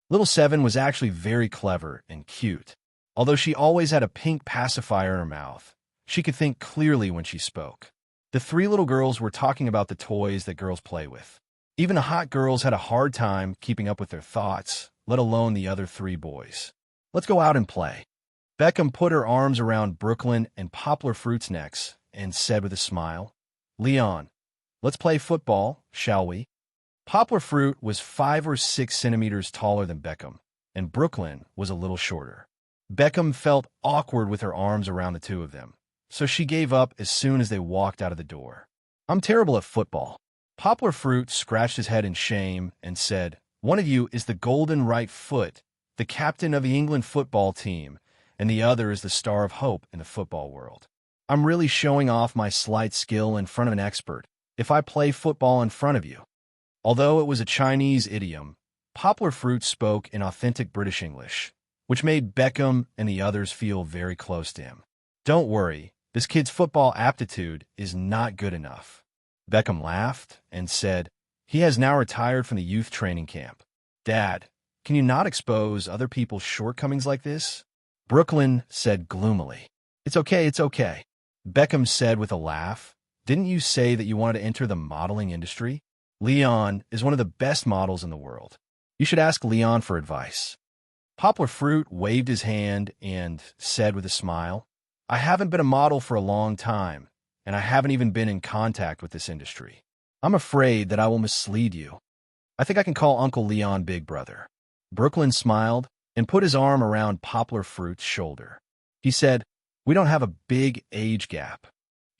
Little Seven was actually very clever and cute. Although she always had a pink pacifier in her mouth, she could think clearly when she spoke. The 3 little girls were talking about the toys that girls play with. Even the hot girls had a hard time keeping up with their thoughts, let alone the other 3 boys. Let's go out and play. Beckham put her arms around Brooklyn and Poplar Fruit's necks and said with a smile, "Leon, let's play football, shall we?" Poplar Fruit was 5 or 6 centimeters taller than Beckham, and Brooklyn was a little shorter. Beckham felt awkward with her arms around the 2 of them, so she gave up as soon as they walked out of the door. "I'm terrible at football." Poplar Fruit scratched his head in shame and said, "One of you is the golden right foot, the captain of the England football team, and the other is the star of hope in the football world. I'm really showing off my slight skill in front of an expert if I play football in front of you." Although it was a Chinese idiom, Poplar Fruit spoke in authentic British English, which made Beckham and the others feel very close to him. "Don't worry, this kid's football aptitude is not good enough." Beckham laughed and said, "He has now retired from the youth training camp. Dad, can you not expose other people's shortcomings like this?" Brooklyn said gloomily, it's okay. Beckham said with a laugh, "Didn't you say that you wanted to enter the modeling industry? Leon is one of the best models in the world. You should ask Leon for advice." Poplar Fruit waved his hand and said with a smile, "I haven't been a model for a long time, and I haven't even been in contact with this industry. I'm afraid that I will mislead you. I think I can call Uncle Leon Big Brother." Brooklyn smiled and put his arm around Poplar Fruit's shoulder. He said, "We don't have a big age gap."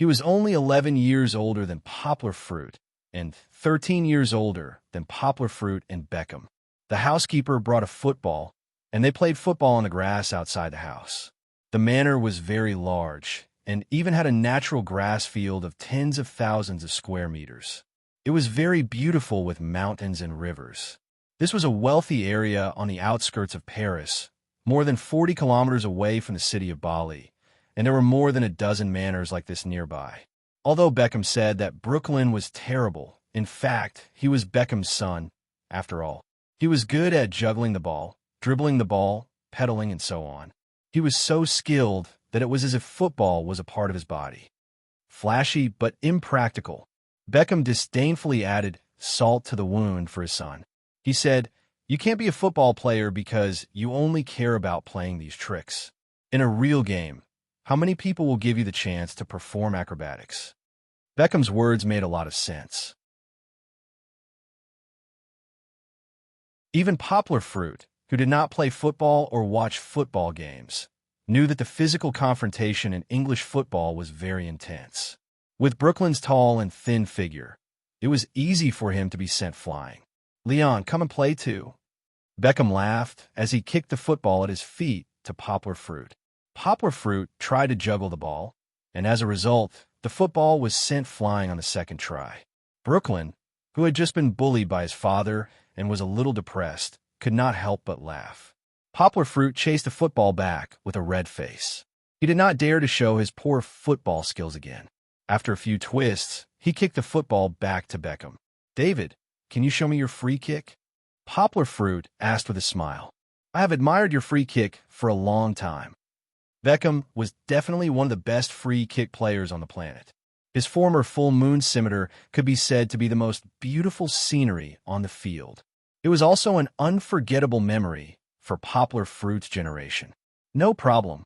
He was only 11 years older than Poplar Fruit and 13 years older than Poplar Fruit and Beckham. The housekeeper brought a football, and they played football on the grass outside the house. The manor was very large, and even had a natural grass field of tens of thousands of square meters. It was very beautiful with mountains and rivers. This was a wealthy area on the outskirts of Paris, more than 40 kilometers away from the city of Bali, and there were more than a dozen manors like this nearby. Although Beckham said that Brooklyn was terrible, in fact, he was Beckham's son, after all. He was good at juggling the ball, dribbling the ball, pedaling, and so on. He was so skilled that it was as if football was a part of his body. Flashy but impractical, Beckham disdainfully added salt to the wound for his son. He said, "You can't be a football player because you only care about playing these tricks. In a real game, how many people will give you the chance to perform acrobatics?" Beckham's words made a lot of sense. Even Poplar Fruit, who did not play football or watch football games, knew that the physical confrontation in English football was very intense. With Brooklyn's tall and thin figure, it was easy for him to be sent flying. "Leon, come and play too." Beckham laughed as he kicked the football at his feet to Poplar Fruit. Poplar Fruit tried to juggle the ball, and as a result, the football was sent flying on the second try. Brooklyn, who had just been bullied by his father and was a little depressed, could not help but laugh. Poplar Fruit chased the football back with a red face. He did not dare to show his poor football skills again. After a few twists, he kicked the football back to Beckham. "David, can you show me your free kick?" Poplar Fruit asked with a smile. "I have admired your free kick for a long time." Beckham was definitely one of the best free kick players on the planet. His former full moon scimitar could be said to be the most beautiful scenery on the field. It was also an unforgettable memory for Poplar Fruit's generation. "No problem."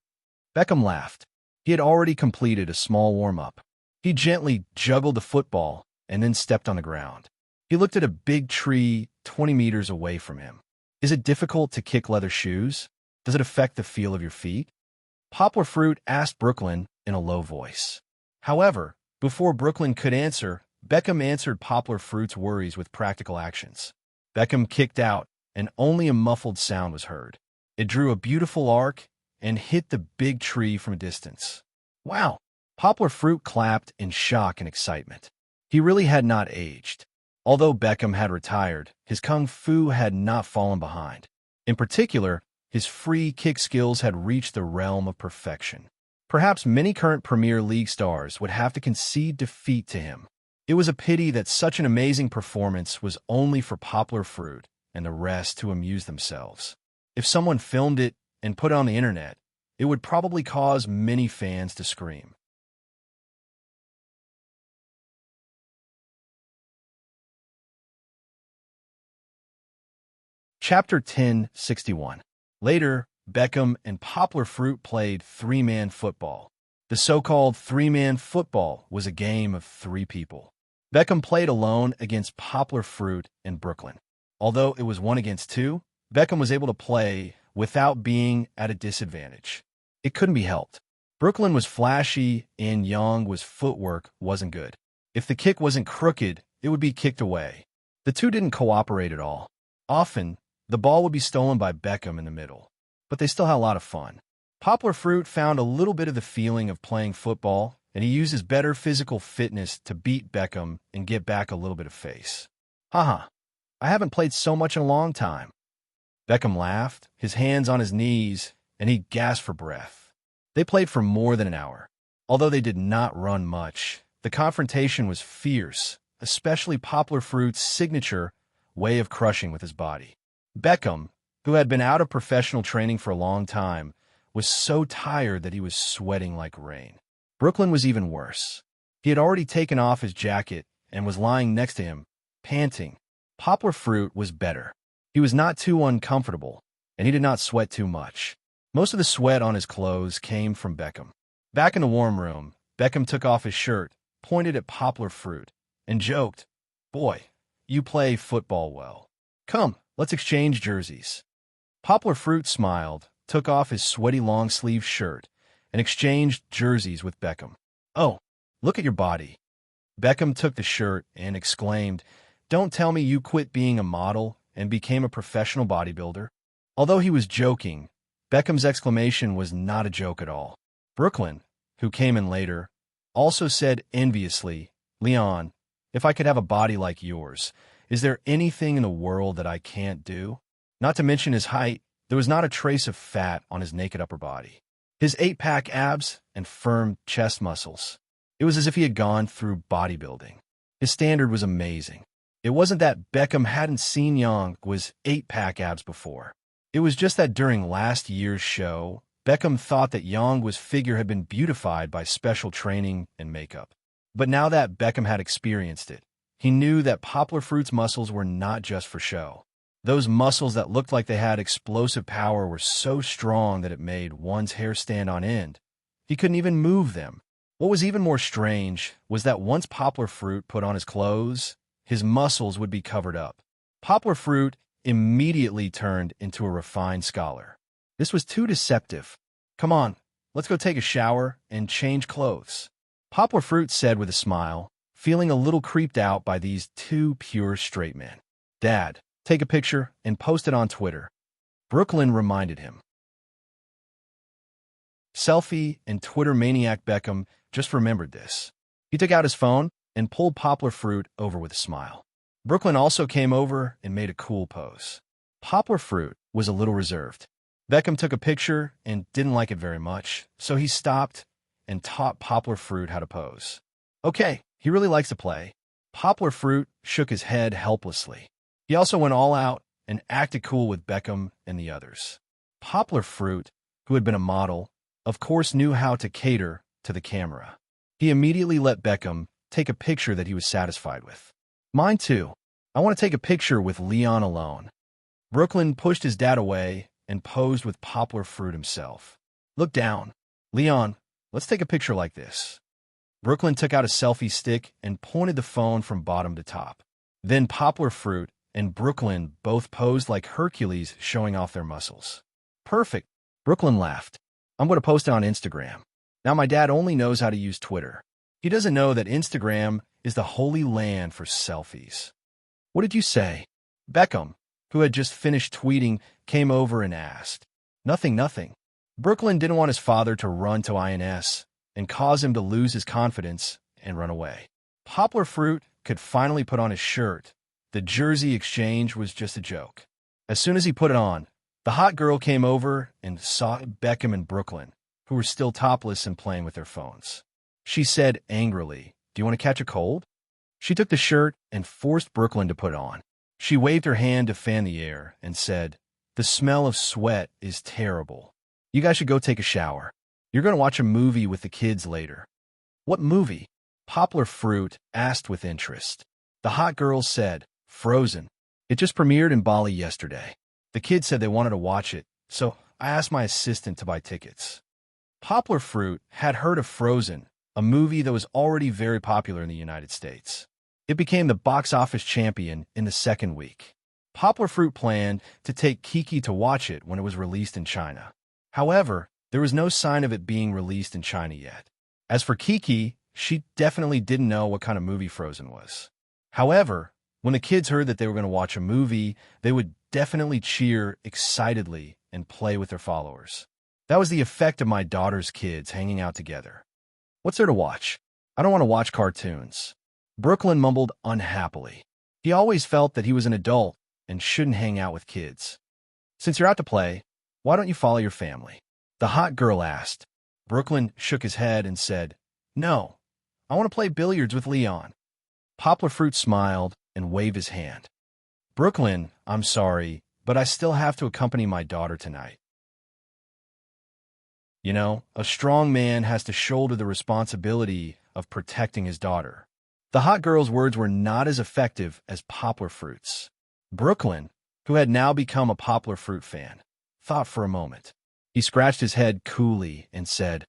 Beckham laughed. He had already completed a small warm-up. He gently juggled the football and then stepped on the ground. He looked at a big tree 20 meters away from him. "Is it difficult to kick leather shoes? Does it affect the feel of your feet?" Poplar Fruit asked Brooklyn in a low voice. However, before Brooklyn could answer, Beckham answered Poplar Fruit's worries with practical actions. Beckham kicked out, and only a muffled sound was heard. It drew a beautiful arc and hit the big tree from a distance. Wow! Poplar Fruit clapped in shock and excitement. He really had not aged. Although Beckham had retired, his kung fu had not fallen behind. In particular, his free kick skills had reached the realm of perfection. Perhaps many current Premier League stars would have to concede defeat to him. It was a pity that such an amazing performance was only for Poplar Fruit and the rest to amuse themselves. If someone filmed it and put it on the internet, it would probably cause many fans to scream. Chapter 1061. Later, Beckham and Poplar Fruit played three-man football. The so-called three-man football was a game of three people. Beckham played alone against Poplar Fruit and Brooklyn. Although it was 1-against-2, Beckham was able to play without being at a disadvantage. It couldn't be helped. Brooklyn was flashy and Young's footwork wasn't good. If the kick wasn't crooked, it would be kicked away. The two didn't cooperate at all. Often, the ball would be stolen by Beckham in the middle, but they still had a lot of fun. Poplar Fruit found a little bit of the feeling of playing football, and he used his better physical fitness to beat Beckham and get back a little bit of face. Haha, I haven't played so much in a long time. Beckham laughed, his hands on his knees, and he gasped for breath. They played for more than an hour. Although they did not run much, the confrontation was fierce, especially Poplar Fruit's signature way of crushing with his body. Beckham, who had been out of professional training for a long time, was so tired that he was sweating like rain. Brooklyn was even worse. He had already taken off his jacket and was lying next to him, panting. Poplar Fruit was better. He was not too uncomfortable, and he did not sweat too much. Most of the sweat on his clothes came from Beckham. Back in the warm room, Beckham took off his shirt, pointed at Poplar Fruit, and joked, "Boy, you play football well. Come, let's exchange jerseys." Poplar Fruit smiled, took off his sweaty long-sleeve shirt, and exchanged jerseys with Beckham. "Oh, look at your body." Beckham took the shirt and exclaimed, "Don't tell me you quit being a model and became a professional bodybuilder." Although he was joking, Beckham's exclamation was not a joke at all. Brooklyn, who came in later, also said enviously, "Leon, if I could have a body like yours, is there anything in the world that I can't do?" Not to mention his height, there was not a trace of fat on his naked upper body. His 8-pack abs and firm chest muscles. It was as if he had gone through bodybuilding. His standard was amazing. It wasn't that Beckham hadn't seen Young's 8-pack abs before. It was just that during last year's show, Beckham thought that Young's figure had been beautified by special training and makeup. But now that Beckham had experienced it, he knew that Poplar Fruit's muscles were not just for show. Those muscles that looked like they had explosive power were so strong that it made one's hair stand on end. He couldn't even move them. What was even more strange was that once Poplar Fruit put on his clothes, his muscles would be covered up. Poplar Fruit immediately turned into a refined scholar. This was too deceptive. "Come on, let's go take a shower and change clothes," Poplar Fruit said with a smile, feeling a little creeped out by these two pure straight men. "Dad, take a picture and post it on Twitter," Brooklyn reminded him. Selfie and Twitter maniac Beckham just remembered this. He took out his phone and pulled Poplar Fruit over with a smile. Brooklyn also came over and made a cool pose. Poplar Fruit was a little reserved. Beckham took a picture and didn't like it very much, so he stopped and taught Poplar Fruit how to pose. Okay, he really likes to play. Poplar Fruit shook his head helplessly. He also went all out and acted cool with Beckham and the others. Poplar Fruit, who had been a model, of course knew how to cater to the camera. He immediately let Beckham take a picture that he was satisfied with. "Mine too. I want to take a picture with Leon alone." Brooklyn pushed his dad away and posed with Poplar Fruit himself. "Look down. Leon, let's take a picture like this." Brooklyn took out a selfie stick and pointed the phone from bottom to top. Then Poplar Fruit and Brooklyn both posed like Hercules, showing off their muscles. "Perfect," Brooklyn laughed. I'm going to post it on Instagram. Now my dad only knows how to use Twitter. He doesn't know that Instagram is the holy land for selfies. What did you say? Beckham, who had just finished tweeting, came over and asked. Nothing, nothing. Brooklyn didn't want his father to run to INS and cause him to lose his confidence and run away. Poplar Fruit could finally put on his shirt. The jersey exchange was just a joke. As soon as he put it on, the hot girl came over and saw Beckham and Brooklyn, who were still topless and playing with their phones. She said angrily, "Do you want to catch a cold?" She took the shirt and forced Brooklyn to put it on. She waved her hand to fan the air and said, "The smell of sweat is terrible. You guys should go take a shower. You're going to watch a movie with the kids later." "What movie?" Poplar Fruit asked with interest. The hot girl said, "Frozen. It just premiered in Bali yesterday. The kids said they wanted to watch it, so I asked my assistant to buy tickets." Poplar Fruit had heard of Frozen, a movie that was already very popular in the United States. It became the box office champion in the second week. Poplar Fruit planned to take Kiki to watch it when it was released in China. However, there was no sign of it being released in China yet. As for Kiki, she definitely didn't know what kind of movie Frozen was. However, when the kids heard that they were going to watch a movie, they would definitely cheer excitedly and play with their followers. That was the effect of my daughter's kids hanging out together. "What's there to watch? I don't want to watch cartoons." Brooklyn mumbled unhappily. He always felt that he was an adult and shouldn't hang out with kids. "Since you're out to play, why don't you follow your family?" the hot girl asked. Brooklyn shook his head and said, "No, I want to play billiards with Leon." Poplar Fruit smiled and waved his hand. "Brooklyn, I'm sorry, but I still have to accompany my daughter tonight. You know, a strong man has to shoulder the responsibility of protecting his daughter." The hot girl's words were not as effective as Poplar Fruit's. Brooklyn, who had now become a Poplar Fruit fan, thought for a moment. He scratched his head coolly and said,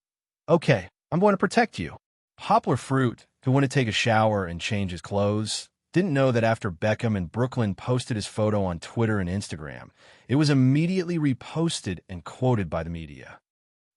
"Okay, I'm going to protect you." Poplar Fruit, who went to take a shower and change his clothes, didn't know that after Beckham and Brooklyn posted his photo on Twitter and Instagram, it was immediately reposted and quoted by the media.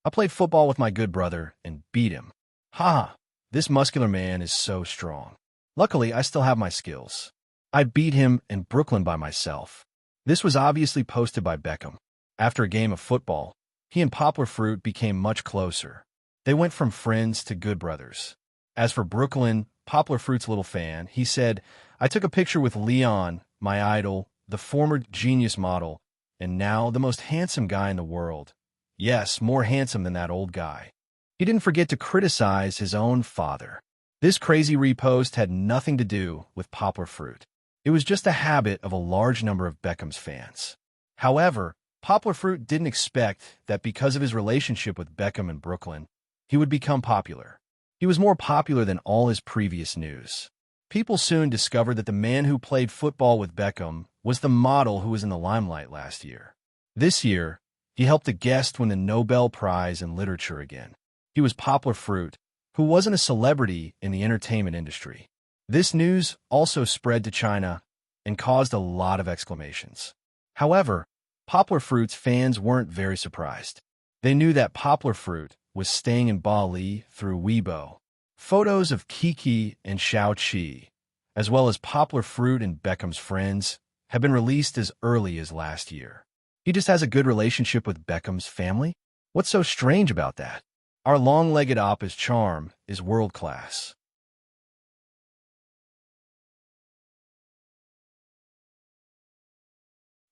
"I played football with my good brother and beat him. Ha! This muscular man is so strong. Luckily, I still have my skills. I beat him and Brooklyn by myself." This was obviously posted by Beckham. After a game of football, he and Poplar Fruit became much closer. They went from friends to good brothers. As for Brooklyn, Poplar Fruit's little fan, he said, "I took a picture with Leon, my idol, the former genius model, and now the most handsome guy in the world. Yes, more handsome than that old guy." He didn't forget to criticize his own father. This crazy repost had nothing to do with Poplar Fruit. It was just a habit of a large number of Beckham's fans. However, Poplar Fruit didn't expect that because of his relationship with Beckham and Brooklyn, he would become popular. He was more popular than all his previous news. People soon discovered that the man who played football with Beckham was the model who was in the limelight last year. This year, he helped a guest win the Nobel Prize in Literature again. He was Poplar Fruit, who wasn't a celebrity in the entertainment industry. This news also spread to China and caused a lot of exclamations. However, Poplar Fruit's fans weren't very surprised. They knew that Poplar Fruit was staying in Bali through Weibo. Photos of Kiki and Xiao Qi, as well as Poplar Fruit and Beckham's friends, have been released as early as last year. He just has a good relationship with Beckham's family? What's so strange about that? Our long-legged oppa's charm is world-class.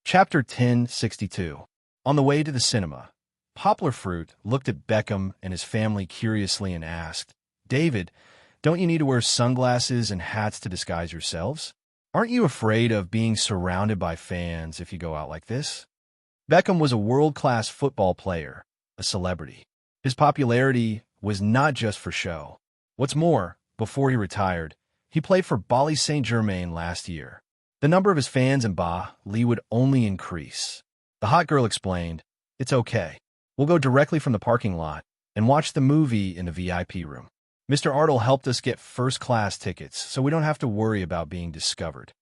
Chapter 1062. On the way to the cinema, Poplar Fruit looked at Beckham and his family curiously and asked, "David, don't you need to wear sunglasses and hats to disguise yourselves? Aren't you afraid of being surrounded by fans if you go out like this?" Beckham was a world-class football player, a celebrity. His popularity was not just for show. What's more, before he retired, he played for Bali Saint-Germain last year. The number of his fans in Bali would only increase. The hot girl explained, "It's okay. We'll go directly from the parking lot and watch the movie in the VIP room. Mr. Artle helped us get first-class tickets, so we don't have to worry about being discovered."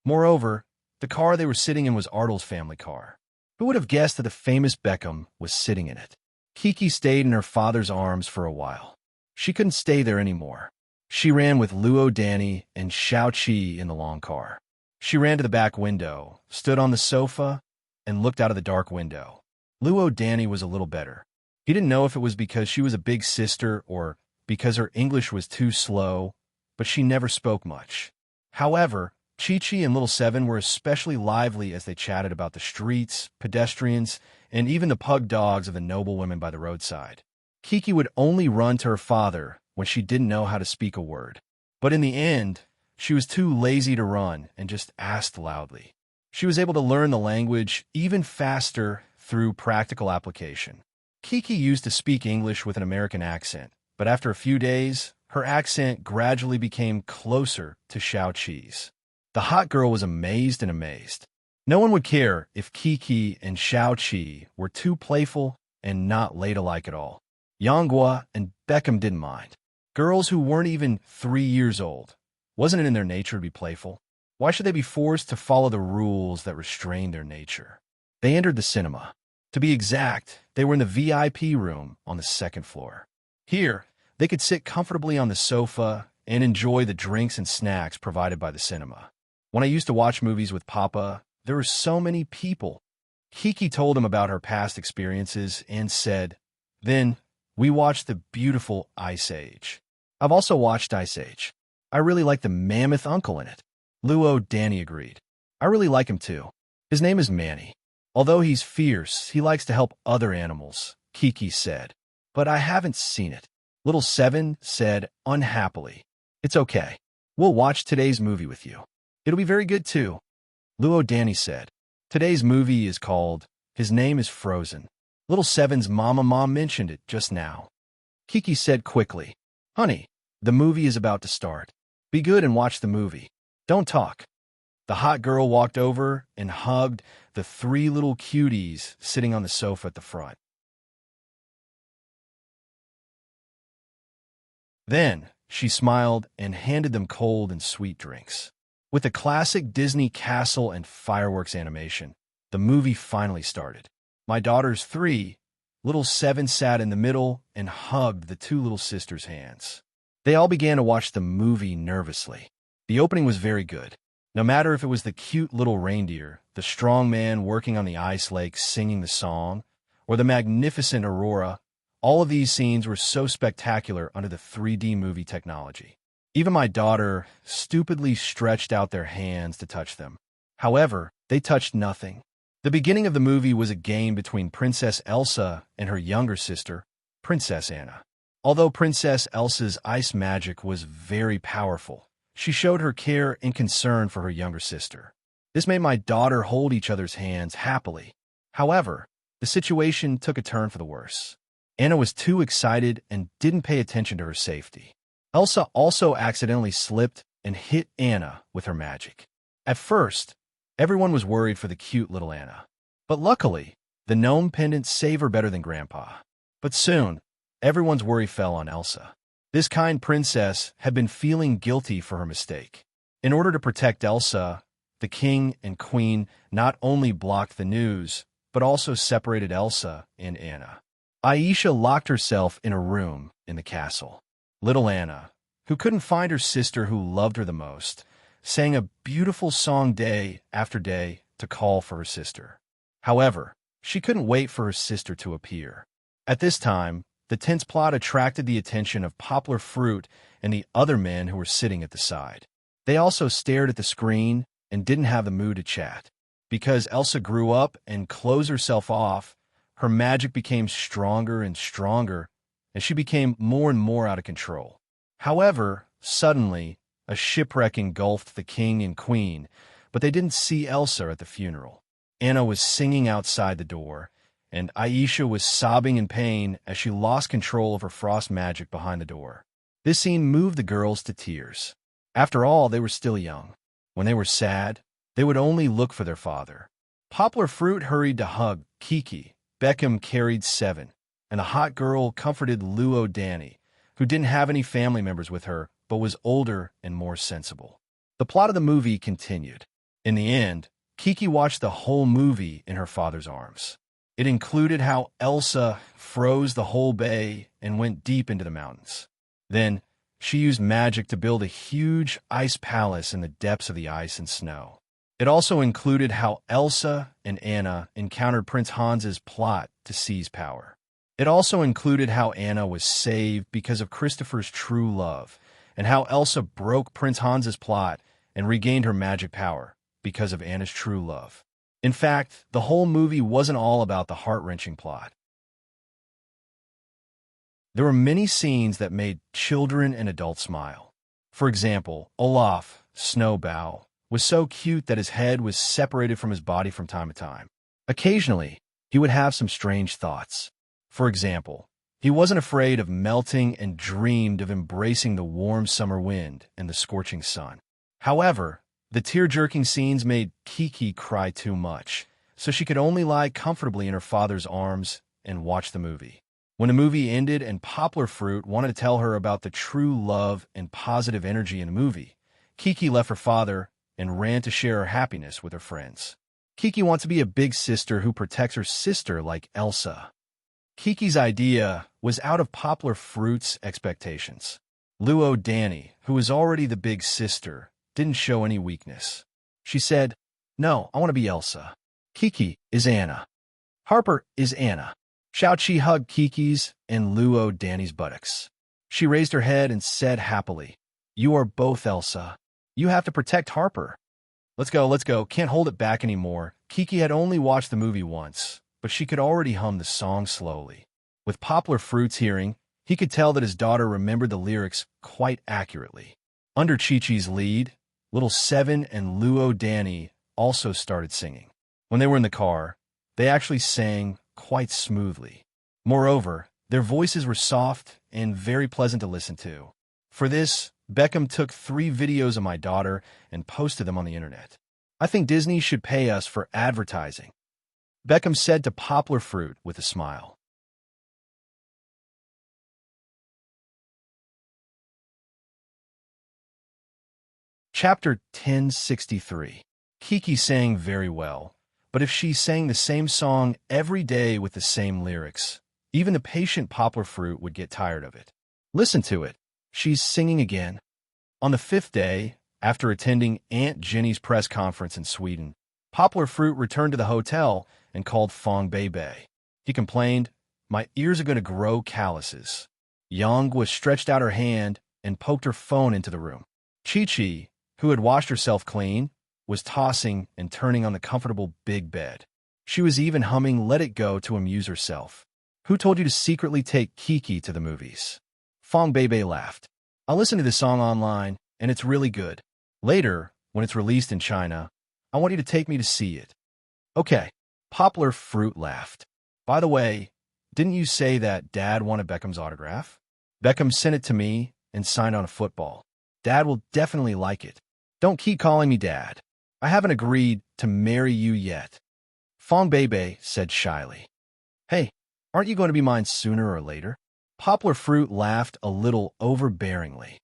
Moreover, the car they were sitting in was Artle's family car. Who would have guessed that the famous Beckham was sitting in it? Kiki stayed in her father's arms for a while. She couldn't stay there anymore. She ran with Luo Danny and Xiao Qi in the long car. She ran to the back window, stood on the sofa, and looked out of the dark window. Luo Danny was a little better. He didn't know if it was because she was a big sister or because her English was too slow, but she never spoke much. However, Chi-Chi and Little Seven were especially lively as they chatted about the streets, pedestrians, and even the pug dogs of the noble women by the roadside. Kiki would only run to her father when she didn't know how to speak a word. But in the end, she was too lazy to run and just asked loudly. She was able to learn the language even faster through practical application. Kiki used to speak English with an American accent, but after a few days, her accent gradually became closer to Xiao Qi's. The hot girl was amazed and amazed. No one would care if Kiki and Xiao Qi were too playful and not ladylike at all. Yanghua and Beckham didn't mind. Girls who weren't even 3 years old. Wasn't it in their nature to be playful? Why should they be forced to follow the rules that restrain their nature? They entered the cinema. To be exact, they were in the VIP room on the second floor. Here, they could sit comfortably on the sofa and enjoy the drinks and snacks provided by the cinema. When I used to watch movies with Papa, there were so many people. Kiki told him about her past experiences and said, "Then we watched the beautiful Ice Age. I've also watched Ice Age. I really like the mammoth uncle in it." Luo Danny agreed. "I really like him too. His name is Manny. Although he's fierce, he likes to help other animals," Kiki said. "But I haven't seen it." Little Seven said unhappily, "It's okay. We'll watch today's movie with you. It'll be very good too." Luo Danny said, "Today's movie is called His Name is Frozen. Little Seven's mom mentioned it just now." Kiki said quickly, "Honey, the movie is about to start. Be good and watch the movie. Don't talk." The hot girl walked over and hugged the 3 little cuties sitting on the sofa at the front. Then she smiled and handed them cold and sweet drinks. With a classic Disney castle and fireworks animation, the movie finally started. My daughter's 3, Little Seven sat in the middle and hugged the 2 little sisters' hands. They all began to watch the movie nervously. The opening was very good. No matter if it was the cute little reindeer, the strong man working on the ice lake singing the song, or the magnificent Aurora, all of these scenes were so spectacular under the 3D movie technology. Even my daughter stupidly stretched out their hands to touch them. However, they touched nothing. The beginning of the movie was a game between Princess Elsa and her younger sister, Princess Anna. Although Princess Elsa's ice magic was very powerful, she showed her care and concern for her younger sister. This made my daughter hold each other's hands happily. However, the situation took a turn for the worse. Anna was too excited and didn't pay attention to her safety. Elsa also accidentally slipped and hit Anna with her magic. At first, everyone was worried for the cute little Anna. But luckily, the gnome pendant saved her better than Grandpa. But soon, everyone's worry fell on Elsa. This kind princess had been feeling guilty for her mistake. In order to protect Elsa, the king and queen not only blocked the news, but also separated Elsa and Anna. Aisha locked herself in a room in the castle. Little Anna, who couldn't find her sister who loved her the most, sang a beautiful song day after day to call for her sister. However, she couldn't wait for her sister to appear. At this time, the tense plot attracted the attention of Poplar Fruit and the other men who were sitting at the side. They also stared at the screen and didn't have the mood to chat. Because Elsa grew up and closed herself off, her magic became stronger and stronger, and she became more and more out of control. However, suddenly, a shipwreck engulfed the king and queen, but they didn't see Elsa at the funeral. Anna was singing outside the door, and Aisha was sobbing in pain as she lost control of her frost magic behind the door. This scene moved the girls to tears. After all, they were still young. When they were sad, they would only look for their father. Poplar Fruit hurried to hug Kiki. Beckham carried Seven, and the hot girl comforted Luo Danny, who didn't have any family members with her, but was older and more sensible. The plot of the movie continued. In the end, Kiki watched the whole movie in her father's arms. It included how Elsa froze the whole bay and went deep into the mountains. Then, she used magic to build a huge ice palace in the depths of the ice and snow. It also included how Elsa and Anna encountered Prince Hans's plot to seize power. It also included how Anna was saved because of Christopher's true love, and how Elsa broke Prince Hans's plot and regained her magic power because of Anna's true love. In fact, the whole movie wasn't all about the heart-wrenching plot. There were many scenes that made children and adults smile. For example, Olaf, Snowbow, was so cute that his head was separated from his body from time to time. Occasionally, he would have some strange thoughts. For example, he wasn't afraid of melting and dreamed of embracing the warm summer wind and the scorching sun. However, the tear-jerking scenes made Kiki cry too much, so she could only lie comfortably in her father's arms and watch the movie. When the movie ended and Poplar Fruit wanted to tell her about the true love and positive energy in the movie, Kiki left her father and ran to share her happiness with her friends. Kiki wants to be a big sister who protects her sister like Elsa. Kiki's idea was out of Poplar Fruit's expectations. Luo Danny, who was already the big sister, didn't show any weakness. She said, "No, I want to be Elsa. Kiki is Anna. Harper is Anna." Xiaoqi hugged Kiki's and Luo Danny's buttocks. She raised her head and said happily, "You are both Elsa. You have to protect Harper." Let's go. Can't hold it back anymore. Kiki had only watched the movie once, but she could already hum the song slowly. With Poplar Fruit's hearing, he could tell that his daughter remembered the lyrics quite accurately. Under Chi-Chi's lead, Little Seven and Luo Danny also started singing. When they were in the car, they actually sang quite smoothly. Moreover, their voices were soft and very pleasant to listen to. For this, Beckham took 3 videos of my daughter and posted them on the internet. "I think Disney should pay us for advertising," Beckham said to Poplar Fruit with a smile. Chapter 1063. Kiki sang very well, but if she sang the same song every day with the same lyrics, even the patient Poplar Fruit would get tired of it. Listen to it. She's singing again. On the 5th day, after attending Aunt Jenny's press conference in Sweden, Poplar Fruit returned to the hotel and called Fong Bei. He complained, "My ears are going to grow calluses." Yang stretched out her hand and poked her phone into the room. Chi-Chi, who had washed herself clean, was tossing and turning on the comfortable big bed. She was even humming Let It Go to amuse herself. "Who told you to secretly take Kiki to the movies?" Fong Bei laughed. "I listened to the song online, and it's really good. Later, when it's released in China, I want you to take me to see it." "Okay." Poplar Fruit laughed. "By the way, didn't you say that Dad wanted Beckham's autograph?" "Beckham sent it to me and signed on a football. Dad will definitely like it." "Don't keep calling me Dad. I haven't agreed to marry you yet," Fong Bei said shyly. "Hey, aren't you going to be mine sooner or later?" Poplar Fruit laughed a little overbearingly.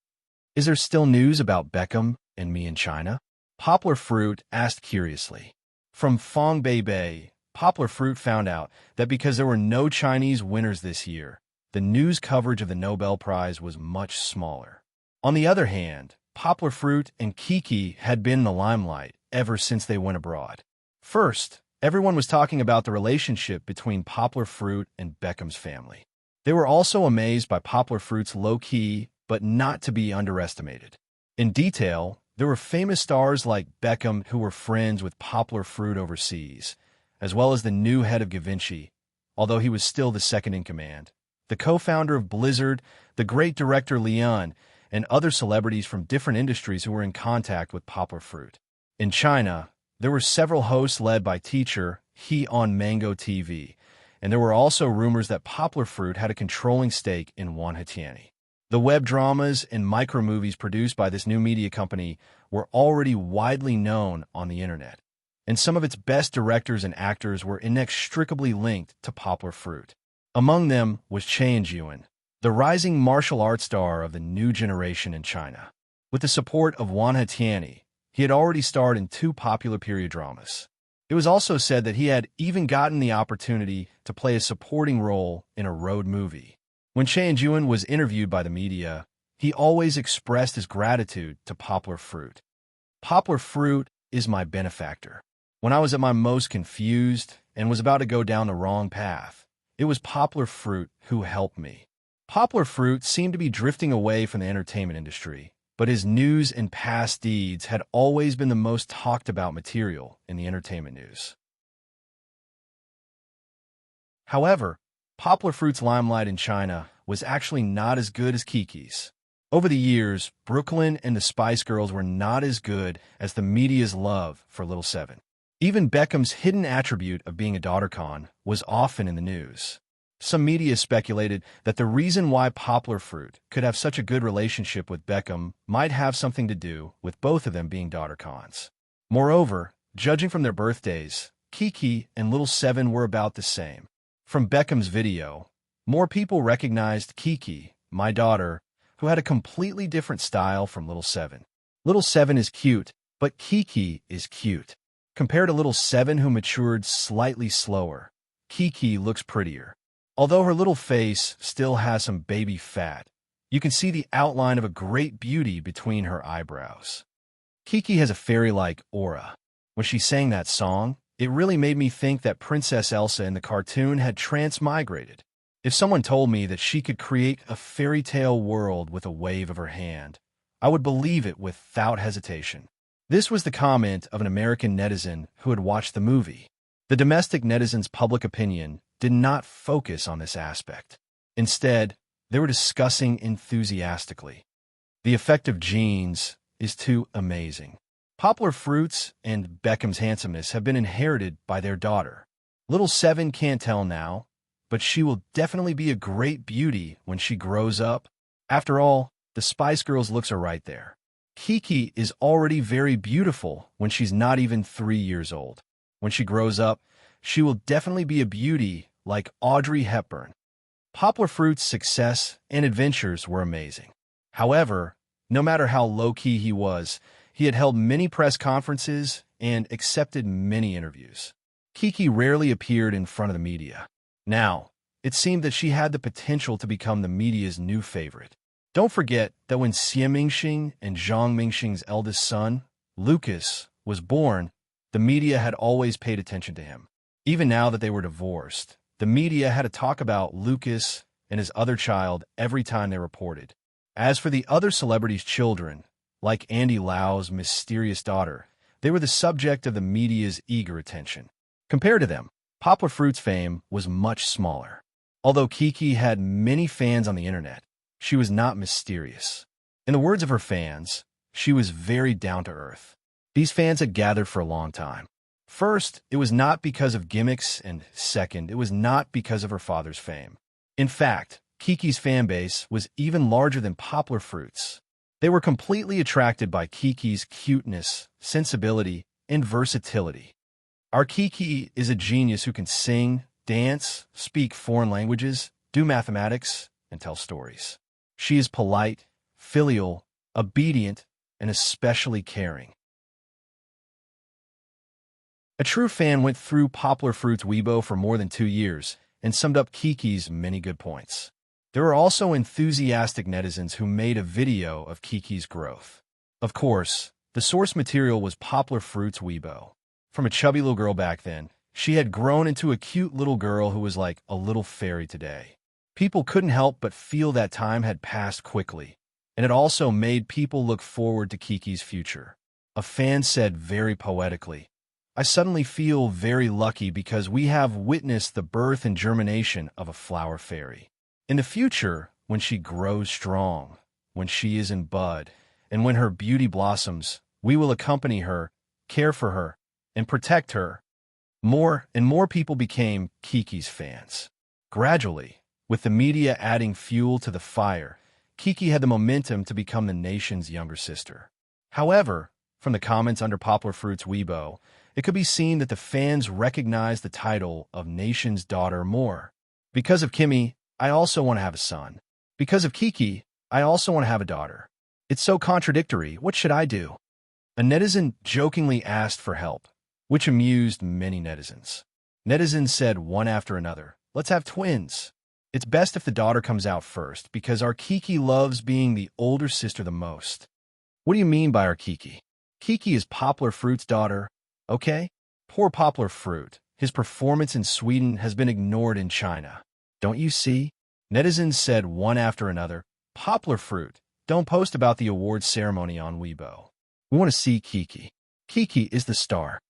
"Is there still news about Beckham and me in China?" Poplar Fruit asked curiously. From Fong Bei, Poplar Fruit found out that because there were no Chinese winners this year, the news coverage of the Nobel Prize was much smaller. On the other hand, Poplar Fruit and Kiki had been in the limelight ever since they went abroad. First, everyone was talking about the relationship between Poplar Fruit and Beckham's family. They were also amazed by Poplar Fruit's low-key, but not to be underestimated. In detail, there were famous stars like Beckham who were friends with Poplar Fruit overseas, as well as the new head of Givenchy, although he was still the second in command, the co-founder of Blizzard, the great director Leon, and other celebrities from different industries who were in contact with Poplar Fruit. In China, there were several hosts led by teacher He on Mango TV, and there were also rumors that Poplar Fruit had a controlling stake in Wanhetiani. The web dramas and micro-movies produced by this new media company were already widely known on the internet, and some of its best directors and actors were inextricably linked to Poplar Fruit. Among them was Chen Yuan, the rising martial arts star of the new generation in China. With the support of Wanhetiani, he had already starred in 2 popular period dramas. It was also said that he had even gotten the opportunity to play a supporting role in a road movie. When Chang-Juan was interviewed by the media, he always expressed his gratitude to Poplar Fruit. Poplar Fruit is my benefactor. When I was at my most confused and was about to go down the wrong path, it was Poplar Fruit who helped me. Poplar Fruit seemed to be drifting away from the entertainment industry, but his news and past deeds had always been the most talked about material in the entertainment news. However, Poplar Fruit's limelight in China was actually not as good as Kiki's. Over the years, Brooklyn and the Spice Girls were not as good as the media's love for Little Seven. Even Beckham's hidden attribute of being a daughter-con was often in the news. Some media speculated that the reason why Poplar Fruit could have such a good relationship with Beckham might have something to do with both of them being daughter-cons. Moreover, judging from their birthdays, Kiki and Little Seven were about the same. From Beckham's video, more people recognized Kiki, my daughter, who had a completely different style from Little Seven. Little Seven is cute, but Kiki is cute. Compared to Little Seven, who matured slightly slower, Kiki looks prettier. Although her little face still has some baby fat, you can see the outline of a great beauty between her eyebrows. Kiki has a fairy-like aura. When she sang that song, it really made me think that Princess Elsa in the cartoon had transmigrated. If someone told me that she could create a fairy tale world with a wave of her hand, I would believe it without hesitation. This was the comment of an American netizen who had watched the movie. The domestic netizen's public opinion did not focus on this aspect. Instead, they were discussing enthusiastically. The effect of genes is too amazing. Poplar Fruits and Beckham's handsomeness have been inherited by their daughter. Little Seven can't tell now, but she will definitely be a great beauty when she grows up. After all, the Spice Girls looks are right there. Kiki is already very beautiful when she's not even 3 years old. When she grows up, she will definitely be a beauty like Audrey Hepburn. Poplar Fruit's success and adventures were amazing. However, no matter how low-key he was, he had held many press conferences and accepted many interviews. Kiki rarely appeared in front of the media. Now, it seemed that she had the potential to become the media's new favorite. Don't forget that when Xie Mingxing and Zhang Mingxing's eldest son, Lucas, was born, the media had always paid attention to him. Even now that they were divorced, the media had to talk about Lucas and his other child every time they reported. As for the other celebrities' children, like Andy Lau's mysterious daughter, they were the subject of the media's eager attention. Compared to them, Poplar Fruit's fame was much smaller. Although Kiki had many fans on the internet, she was not mysterious. In the words of her fans, she was very down-to-earth. These fans had gathered for a long time. First, it was not because of gimmicks, and second, it was not because of her father's fame. In fact, Kiki's fan base was even larger than Poplar Fruit's. They were completely attracted by Kiki's cuteness, sensibility, and versatility. Our Kiki is a genius who can sing, dance, speak foreign languages, do mathematics, and tell stories. She is polite, filial, obedient, and especially caring. A true fan went through Poplar Fruit's Weibo for more than 2 years and summed up Kiki's many good points. There were also enthusiastic netizens who made a video of Kiki's growth. Of course, the source material was Poplar Fruit's Weibo. From a chubby little girl back then, she had grown into a cute little girl who was like a little fairy today. People couldn't help but feel that time had passed quickly, and it also made people look forward to Kiki's future. A fan said very poetically, "I suddenly feel very lucky because we have witnessed the birth and germination of a flower fairy. In the future, when she grows strong, when she is in bud, and when her beauty blossoms, we will accompany her, care for her, and protect her." More and more people became Kiki's fans. Gradually, with the media adding fuel to the fire, Kiki had the momentum to become the nation's younger sister. However, from the comments under Poplar Fruit's Weibo, it could be seen that the fans recognized the title of nation's daughter more. Because of Kimi, I also want to have a son. Because of Kiki, I also want to have a daughter. It's so contradictory. What should I do? A netizen jokingly asked for help. which amused many netizens. Netizens said one after another, "Let's have twins. It's best if the daughter comes out first because our Kiki loves being the older sister the most." What do you mean by our Kiki? Kiki is Poplar Fruit's daughter, okay? Poor Poplar Fruit. His performance in Sweden has been ignored in China. Don't you see? Netizens said one after another, "Poplar Fruit, don't post about the awards ceremony on Weibo. We want to see Kiki. Kiki is the star."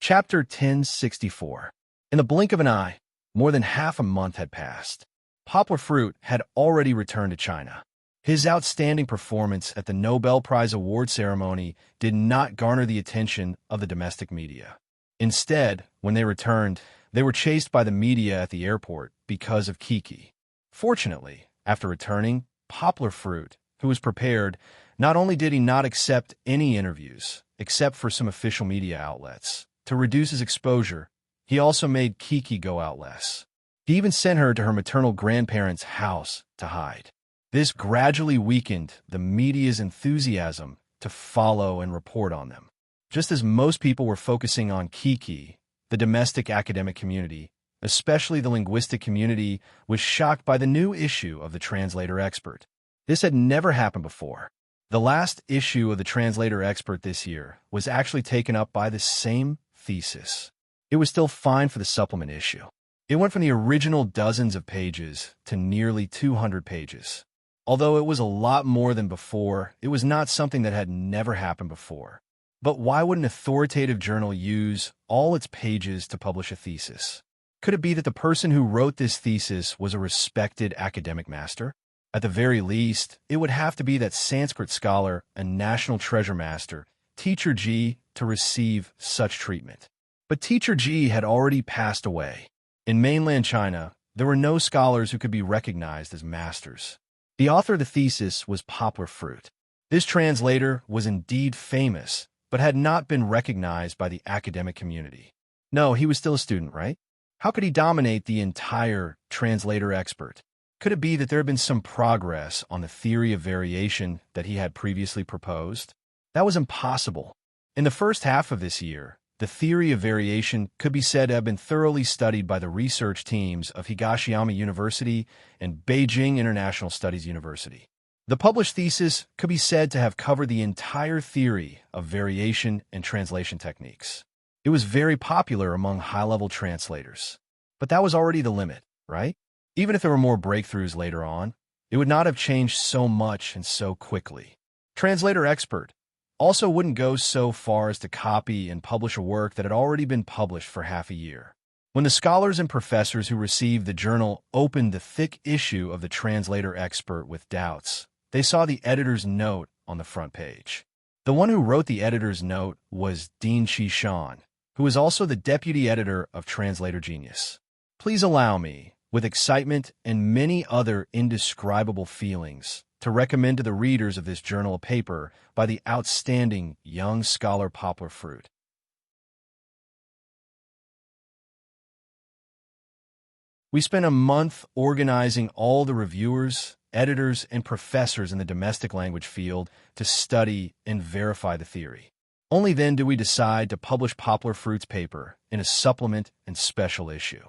Chapter 1064. In the blink of an eye, more than half a month had passed. Poplar Fruit had already returned to China. His outstanding performance at the Nobel Prize award ceremony did not garner the attention of the domestic media. Instead, when they returned, they were chased by the media at the airport because of Kiki. Fortunately, after returning, Poplar Fruit, who was prepared, not only did he not accept any interviews, except for some official media outlets, to reduce his exposure, he also made Kiki go out less. He even sent her to her maternal grandparents' house to hide. This gradually weakened the media's enthusiasm to follow and report on them. Just as most people were focusing on Kiki, the domestic academic community, especially the linguistic community, was shocked by the new issue of the Translator Expert. This had never happened before. The last issue of the Translator Expert this year was actually taken up by the same thesis. It was still fine for the supplement issue. It went from the original dozens of pages to nearly 200 pages. Although it was a lot more than before, it was not something that had never happened before. But why would an authoritative journal use all its pages to publish a thesis? Could it be that the person who wrote this thesis was a respected academic master? At the very least, it would have to be that Sanskrit scholar and national treasure master, Teacher G, to receive such treatment. But Teacher G had already passed away. In mainland China, there were no scholars who could be recognized as masters. The author of the thesis was Poplar Fruit. This translator was indeed famous, but had not been recognized by the academic community. No, he was still a student, right? How could he dominate the entire Translator Expert? Could it be that there had been some progress on the theory of variation that he had previously proposed? That was impossible. In the first half of this year, the theory of variation could be said to have been thoroughly studied by the research teams of Higashiyama University and Beijing International Studies University. The published thesis could be said to have covered the entire theory of variation and translation techniques. It was very popular among high-level translators. But that was already the limit, right? Even if there were more breakthroughs later on, it would not have changed so much and so quickly. Translator Expert also wouldn't go so far as to copy and publish a work that had already been published for half a year. When the scholars and professors who received the journal opened the thick issue of the Translator Expert with doubts, they saw the editor's note on the front page. The one who wrote the editor's note was Dean Shan, who is also the deputy editor of Translator Genius. Please allow me, with excitement and many other indescribable feelings, to recommend to the readers of this journal a paper by the outstanding young scholar Poplar Fruit. We spent a month organizing all the reviewers, editors, and professors in the domestic language field to study and verify the theory. Only then do we decide to publish Poplar Fruit's paper in a supplement and special issue.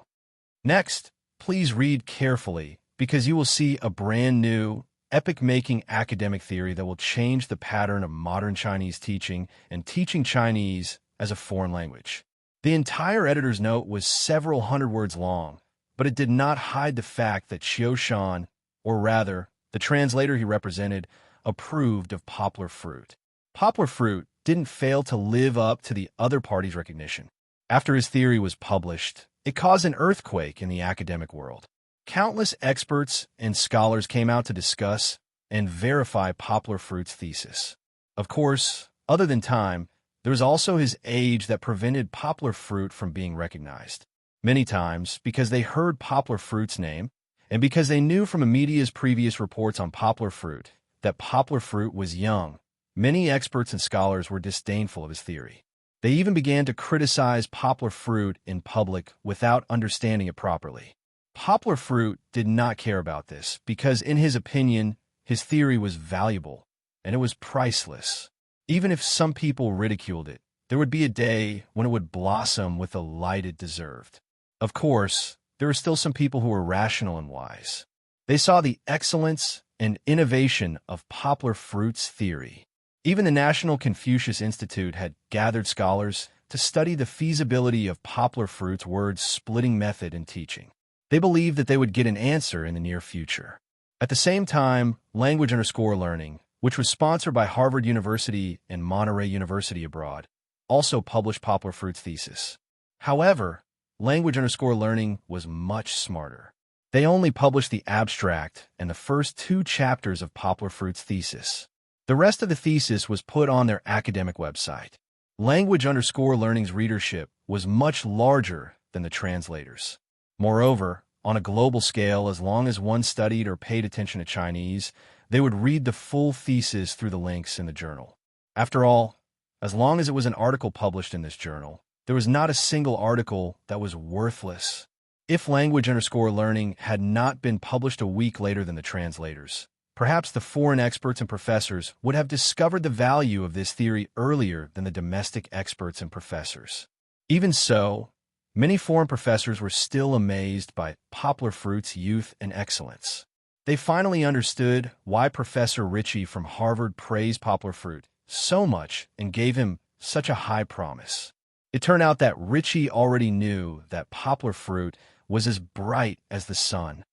Next, please read carefully because you will see a brand new, epic-making academic theory that will change the pattern of modern Chinese teaching and teaching Chinese as a foreign language. The entire editor's note was several hundred words long, but it did not hide the fact that Shan, or rather, the translator he represented, approved of Poplar Fruit. Poplar Fruit didn't fail to live up to the other party's recognition. After his theory was published, it caused an earthquake in the academic world. Countless experts and scholars came out to discuss and verify Poplar Fruit's thesis. Of course, other than time, there was also his age that prevented Poplar Fruit from being recognized. Many times, because they heard Poplar Fruit's name, and because they knew from the media's previous reports on Poplar Fruit that Poplar Fruit was young, many experts and scholars were disdainful of his theory. They even began to criticize Poplar Fruit in public without understanding it properly. Poplar Fruit did not care about this because, in his opinion, His theory was valuable, and it was priceless. Even if some people ridiculed it, there would be a day when it would blossom with the light it deserved. Of course, there were still some people who were rational and wise. They saw the excellence and innovation of Poplar Fruit's theory. Even the National Confucius Institute had gathered scholars to study the feasibility of Poplar Fruit's word-splitting method in teaching. They believed that they would get an answer in the near future. At the same time, Language_Learning, which was sponsored by Harvard University and Monterey University abroad, also published Poplar Fruit's thesis. However, Language_Learning was much smarter. They only published the abstract and the first 2 chapters of Poplar Fruit's thesis. The rest of the thesis was put on their academic website. Language_Learning's readership was much larger than the translators. Moreover, on a global scale, as long as one studied or paid attention to Chinese, they would read the full thesis through the links in the journal. After all, as long as it was an article published in this journal, there was not a single article that was worthless. If Language_Learning had not been published a week later than the translators, perhaps the foreign experts and professors would have discovered the value of this theory earlier than the domestic experts and professors. Even so, many foreign professors were still amazed by Poplar Fruit's youth and excellence. They finally understood why Professor Ritchie from Harvard praised Poplar Fruit so much and gave him such a high promise. It turned out that Ritchie already knew that Poplar Fruit was as bright as the sun.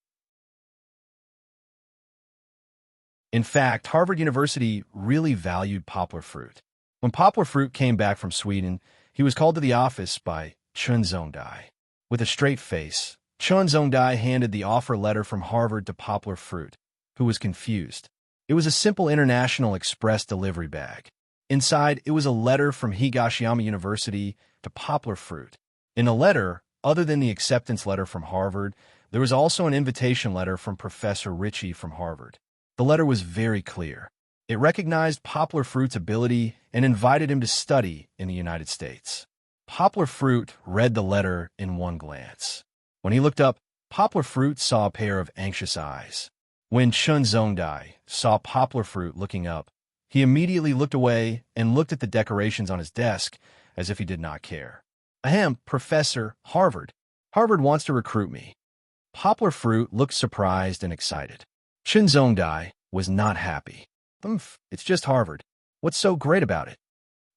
In fact, Harvard University really valued Poplar Fruit. When Poplar Fruit came back from Sweden, he was called to the office by Chun Zongdai. With a straight face, Chun Zongdai handed the offer letter from Harvard to Poplar Fruit, who was confused. It was a simple International Express delivery bag. Inside, it was a letter from Higashiyama University to Poplar Fruit. In the letter, other than the acceptance letter from Harvard, there was also an invitation letter from Professor Ritchie from Harvard. The letter was very clear. It recognized Poplar Fruit's ability and invited him to study in the United States. Poplar Fruit read the letter in one glance. When he looked up, Poplar Fruit saw a pair of anxious eyes. When Chun Zongdai saw Poplar Fruit looking up, he immediately looked away and looked at the decorations on his desk as if he did not care. Ahem, Professor, Harvard. Harvard wants to recruit me. Poplar Fruit looked surprised and excited. Chun Zongdai was not happy. It's just Harvard. What's so great about it?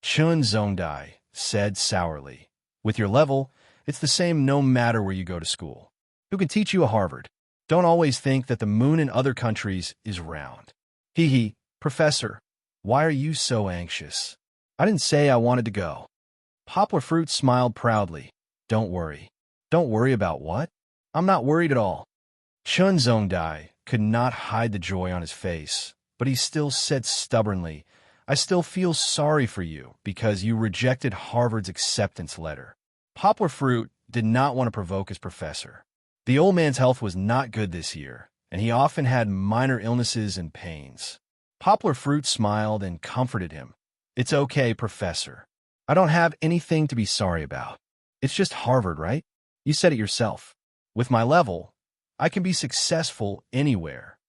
Chun Zongdai said sourly. With your level, it's the same no matter where you go to school. Who can teach you a Harvard? Don't always think that the moon in other countries is round. Hee, Professor, why are you so anxious? I didn't say I wanted to go. Poplar Fruit smiled proudly. Don't worry. Don't worry about what? I'm not worried at all. Chun Zongdai could not hide the joy on his face, but he still said stubbornly, I still feel sorry for you because you rejected Harvard's acceptance letter. Poplar Fruit did not want to provoke his professor. The old man's health was not good this year, and he often had minor illnesses and pains. Poplar Fruit smiled and comforted him. It's okay, Professor. I don't have anything to be sorry about. It's just Harvard, right? You said it yourself. With my level, I can be successful anywhere.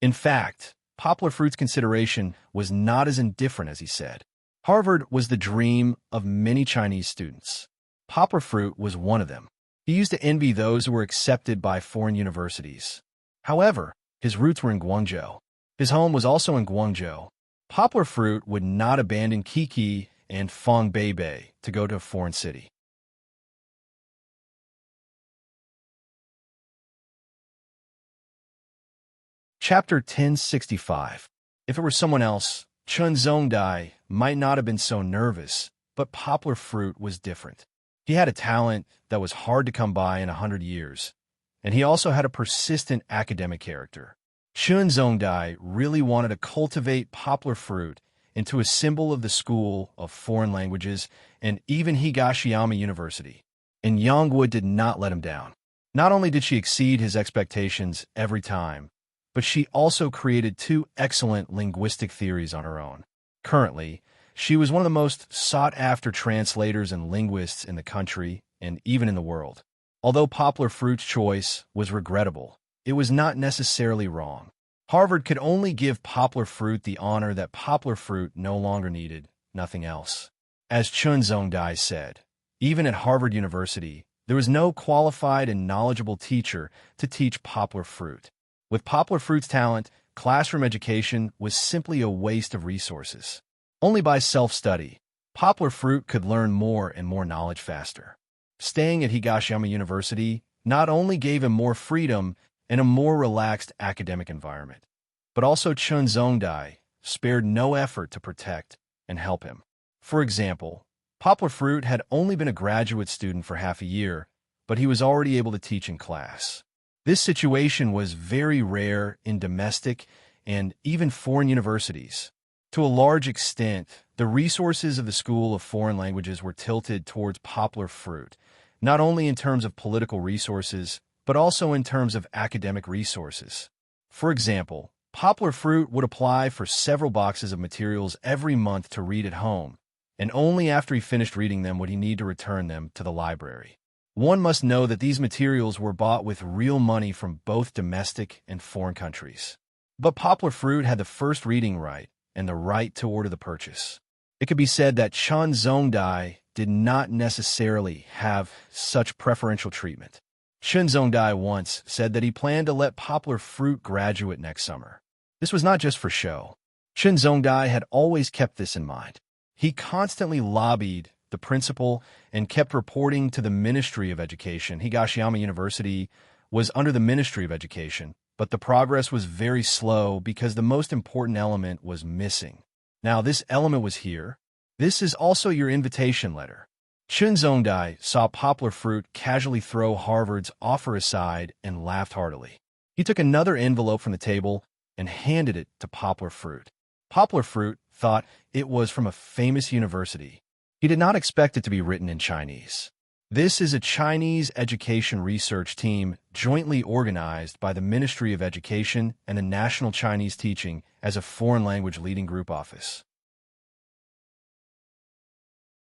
In fact, Poplar Fruit's consideration was not as indifferent as he said. Harvard was the dream of many Chinese students. Poplar Fruit was one of them. He used to envy those who were accepted by foreign universities. However, his roots were in Guangzhou. His home was also in Guangzhou. Poplar Fruit would not abandon Kiki and Fongbei to go to a foreign city. Chapter 1065. If it were someone else, Chun Zongdai might not have been so nervous, but Poplar Fruit was different. He had a talent that was hard to come by in 100 years, and he also had a persistent academic character. Chun Zongdai really wanted to cultivate Poplar Fruit into a symbol of the School of Foreign Languages and even Higashiyama University. And Yangwood did not let him down. Not only did she exceed his expectations every time, but she also created 2 excellent linguistic theories on her own. Currently, she was one of the most sought-after translators and linguists in the country and even in the world. Although Poplar Fruit's choice was regrettable, it was not necessarily wrong. Harvard could only give poplar fruit the honor that poplar fruit no longer needed, nothing else. As Chun Zongdai said, even at Harvard University, there was no qualified and knowledgeable teacher to teach poplar fruit. With poplar fruit's talent, classroom education was simply a waste of resources. Only by self-study, poplar fruit could learn more and more knowledge faster. Staying at Higashiyama University not only gave him more freedom and a more relaxed academic environment, but also Chun Zongdai spared no effort to protect and help him. For example, poplar fruit had only been a graduate student for half a year, but he was already able to teach in class. This situation was very rare in domestic and even foreign universities. To a large extent, the resources of the School of Foreign Languages were tilted towards poplar fruit, not only in terms of political resources, but also in terms of academic resources. For example, poplar fruit would apply for several boxes of materials every month to read at home, and only after he finished reading them would he need to return them to the library. One must know that these materials were bought with real money from both domestic and foreign countries. But poplar fruit had the first reading right and the right to order the purchase. It could be said that Chun Zongdai did not necessarily have such preferential treatment. Chun Zongdai once said that he planned to let poplar fruit graduate next summer. This was not just for show. Chun Zongdai had always kept this in mind. He constantly lobbied the principal and kept reporting to the Ministry of Education. Higashiyama University was under the Ministry of Education, but the progress was very slow because the most important element was missing. Now, this element was here. This is also your invitation letter. Chun Zongdai saw poplar fruit casually throw Harvard's offer aside and laughed heartily. He took another envelope from the table and handed it to poplar fruit. Poplar fruit thought it was from a famous university. He did not expect it to be written in Chinese. This is a Chinese education research team jointly organized by the Ministry of Education and the National Chinese Teaching as a foreign language leading group office.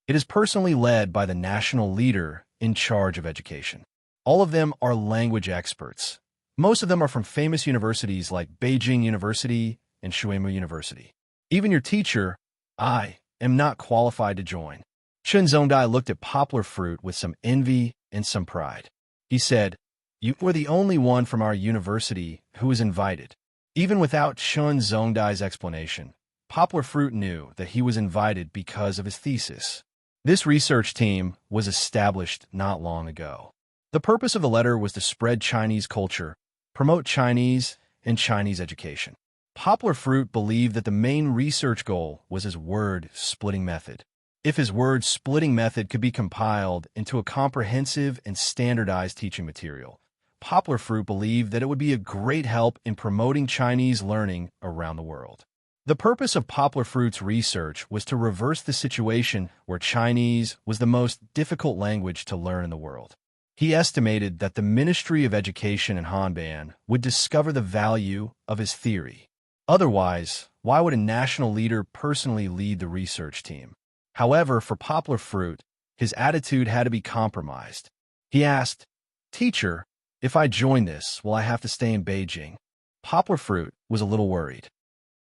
It is personally led by the national leader in charge of education. All of them are language experts. Most of them are from famous universities like Beijing University and Shuimu University. Even your teacher, I am not qualified to join. Chun Zongdai looked at poplar fruit with some envy and some pride. He said, "You were the only one from our university who was invited." Even without Chun Zongdai's explanation, poplar fruit knew that he was invited because of his thesis. This research team was established not long ago. The purpose of the letter was to spread Chinese culture, promote Chinese and Chinese education. Poplar fruit believed that the main research goal was his word-splitting method. If his word-splitting method could be compiled into a comprehensive and standardized teaching material, poplar fruit believed that it would be a great help in promoting Chinese learning around the world. The purpose of poplar fruit's research was to reverse the situation where Chinese was the most difficult language to learn in the world. He estimated that the Ministry of Education in Hanban would discover the value of his theory. Otherwise, why would a national leader personally lead the research team? However, for poplar fruit, his attitude had to be compromised. He asked, "Teacher, if I join this, will I have to stay in Beijing?" Poplar fruit was a little worried.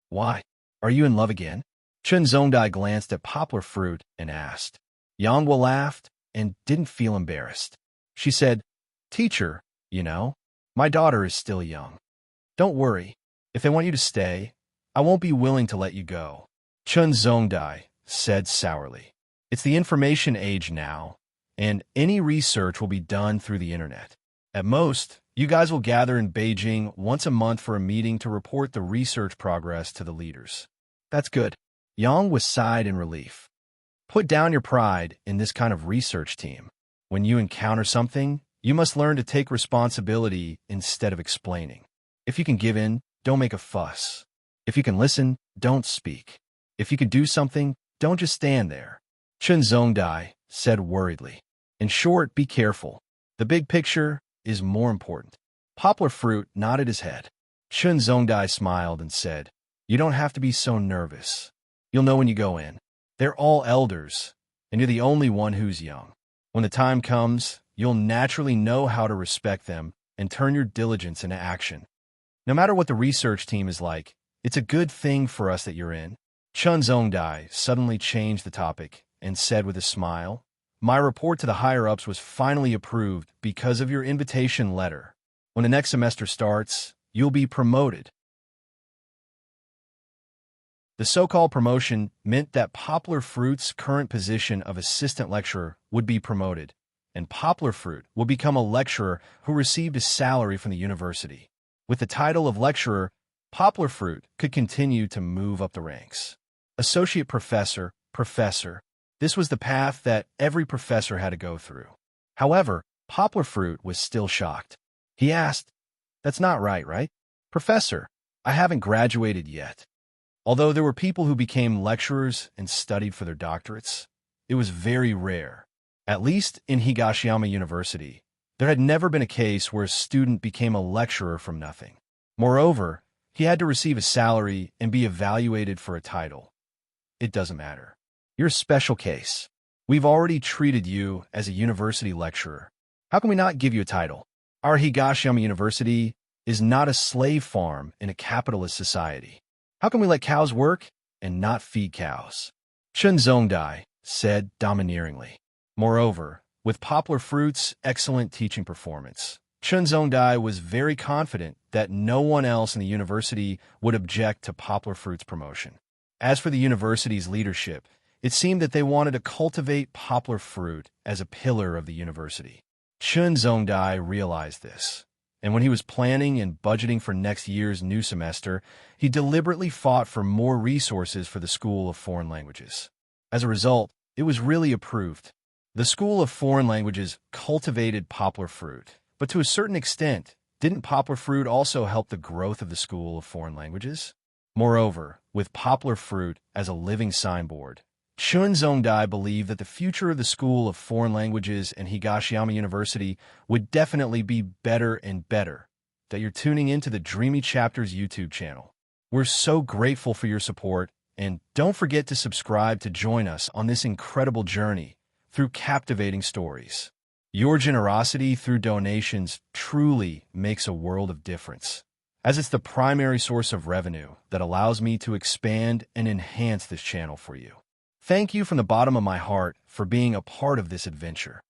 "Why? Are you in love again?" Chun Zongdai glanced at poplar fruit and asked. Yanghua laughed and didn't feel embarrassed. She said, "Teacher, my daughter is still young. Don't worry. If they want you to stay, I won't be willing to let you go." Chun Zongdai said sourly, "It's the information age now, and any research will be done through the internet. At most, you guys will gather in Beijing once a month for a meeting to report the research progress to the leaders." "That's good." Yanghua sighed in relief. "Put down your pride in this kind of research team. When you encounter something, you must learn to take responsibility instead of explaining. If you can give in, don't make a fuss. If you can listen, don't speak. If you can do something, don't just stand there." Chun Zongdai said worriedly. "In short, be careful. The big picture is more important." Poplar fruit nodded his head. Chun Zongdai smiled and said, "You don't have to be so nervous. You'll know when you go in. They're all elders, and you're the only one who's young. When the time comes, you'll naturally know how to respect them and turn your diligence into action." No matter what the research team is like, it's a good thing for us that you're in. Chun Zongdai suddenly changed the topic and said with a smile, "My report to the higher-ups was finally approved because of your invitation letter. When the next semester starts, you'll be promoted." The so-called promotion meant that Poplar Fruit's current position of assistant lecturer would be promoted, and Poplar Fruit will become a lecturer who received a salary from the university. With the title of lecturer, Poplar Fruit could continue to move up the ranks. Associate professor, professor. This was the path that every professor had to go through. However, Poplar Fruit was still shocked. He asked, "That's not right? Professor, I haven't graduated yet." Although there were people who became lecturers and studied for their doctorates, it was very rare. At least in Higashiyama University, there had never been a case where a student became a lecturer from nothing. Moreover, he had to receive a salary and be evaluated for a title. It doesn't matter. You're a special case. We've already treated you as a university lecturer. How can we not give you a title? Our Higashiyama University is not a slave farm in a capitalist society. How can we let cows work and not feed cows? Chun Zongdai said domineeringly. Moreover, with Poplar Fruit's excellent teaching performance, Chun Zongdai was very confident that no one else in the university would object to Poplar Fruit's promotion. As for the university's leadership, it seemed that they wanted to cultivate Poplar Fruit as a pillar of the university. Chun Zongdai realized this, and when he was planning and budgeting for next year's new semester, he deliberately fought for more resources for the School of Foreign Languages. As a result, it was really approved. The School of Foreign Languages cultivated Poplar Fruit, but to a certain extent, didn't Poplar Fruit also help the growth of the School of Foreign Languages? Moreover, with Poplar Fruit as a living signboard, Chun Zongdai believed that the future of the School of Foreign Languages and Higashiyama University would definitely be better and better. That you're tuning into the Dreamy Chapters YouTube channel. We're so grateful for your support, and don't forget to subscribe to join us on this incredible journey through captivating stories. Your generosity through donations truly makes a world of difference, as it's the primary source of revenue that allows me to expand and enhance this channel for you. Thank you from the bottom of my heart for being a part of this adventure.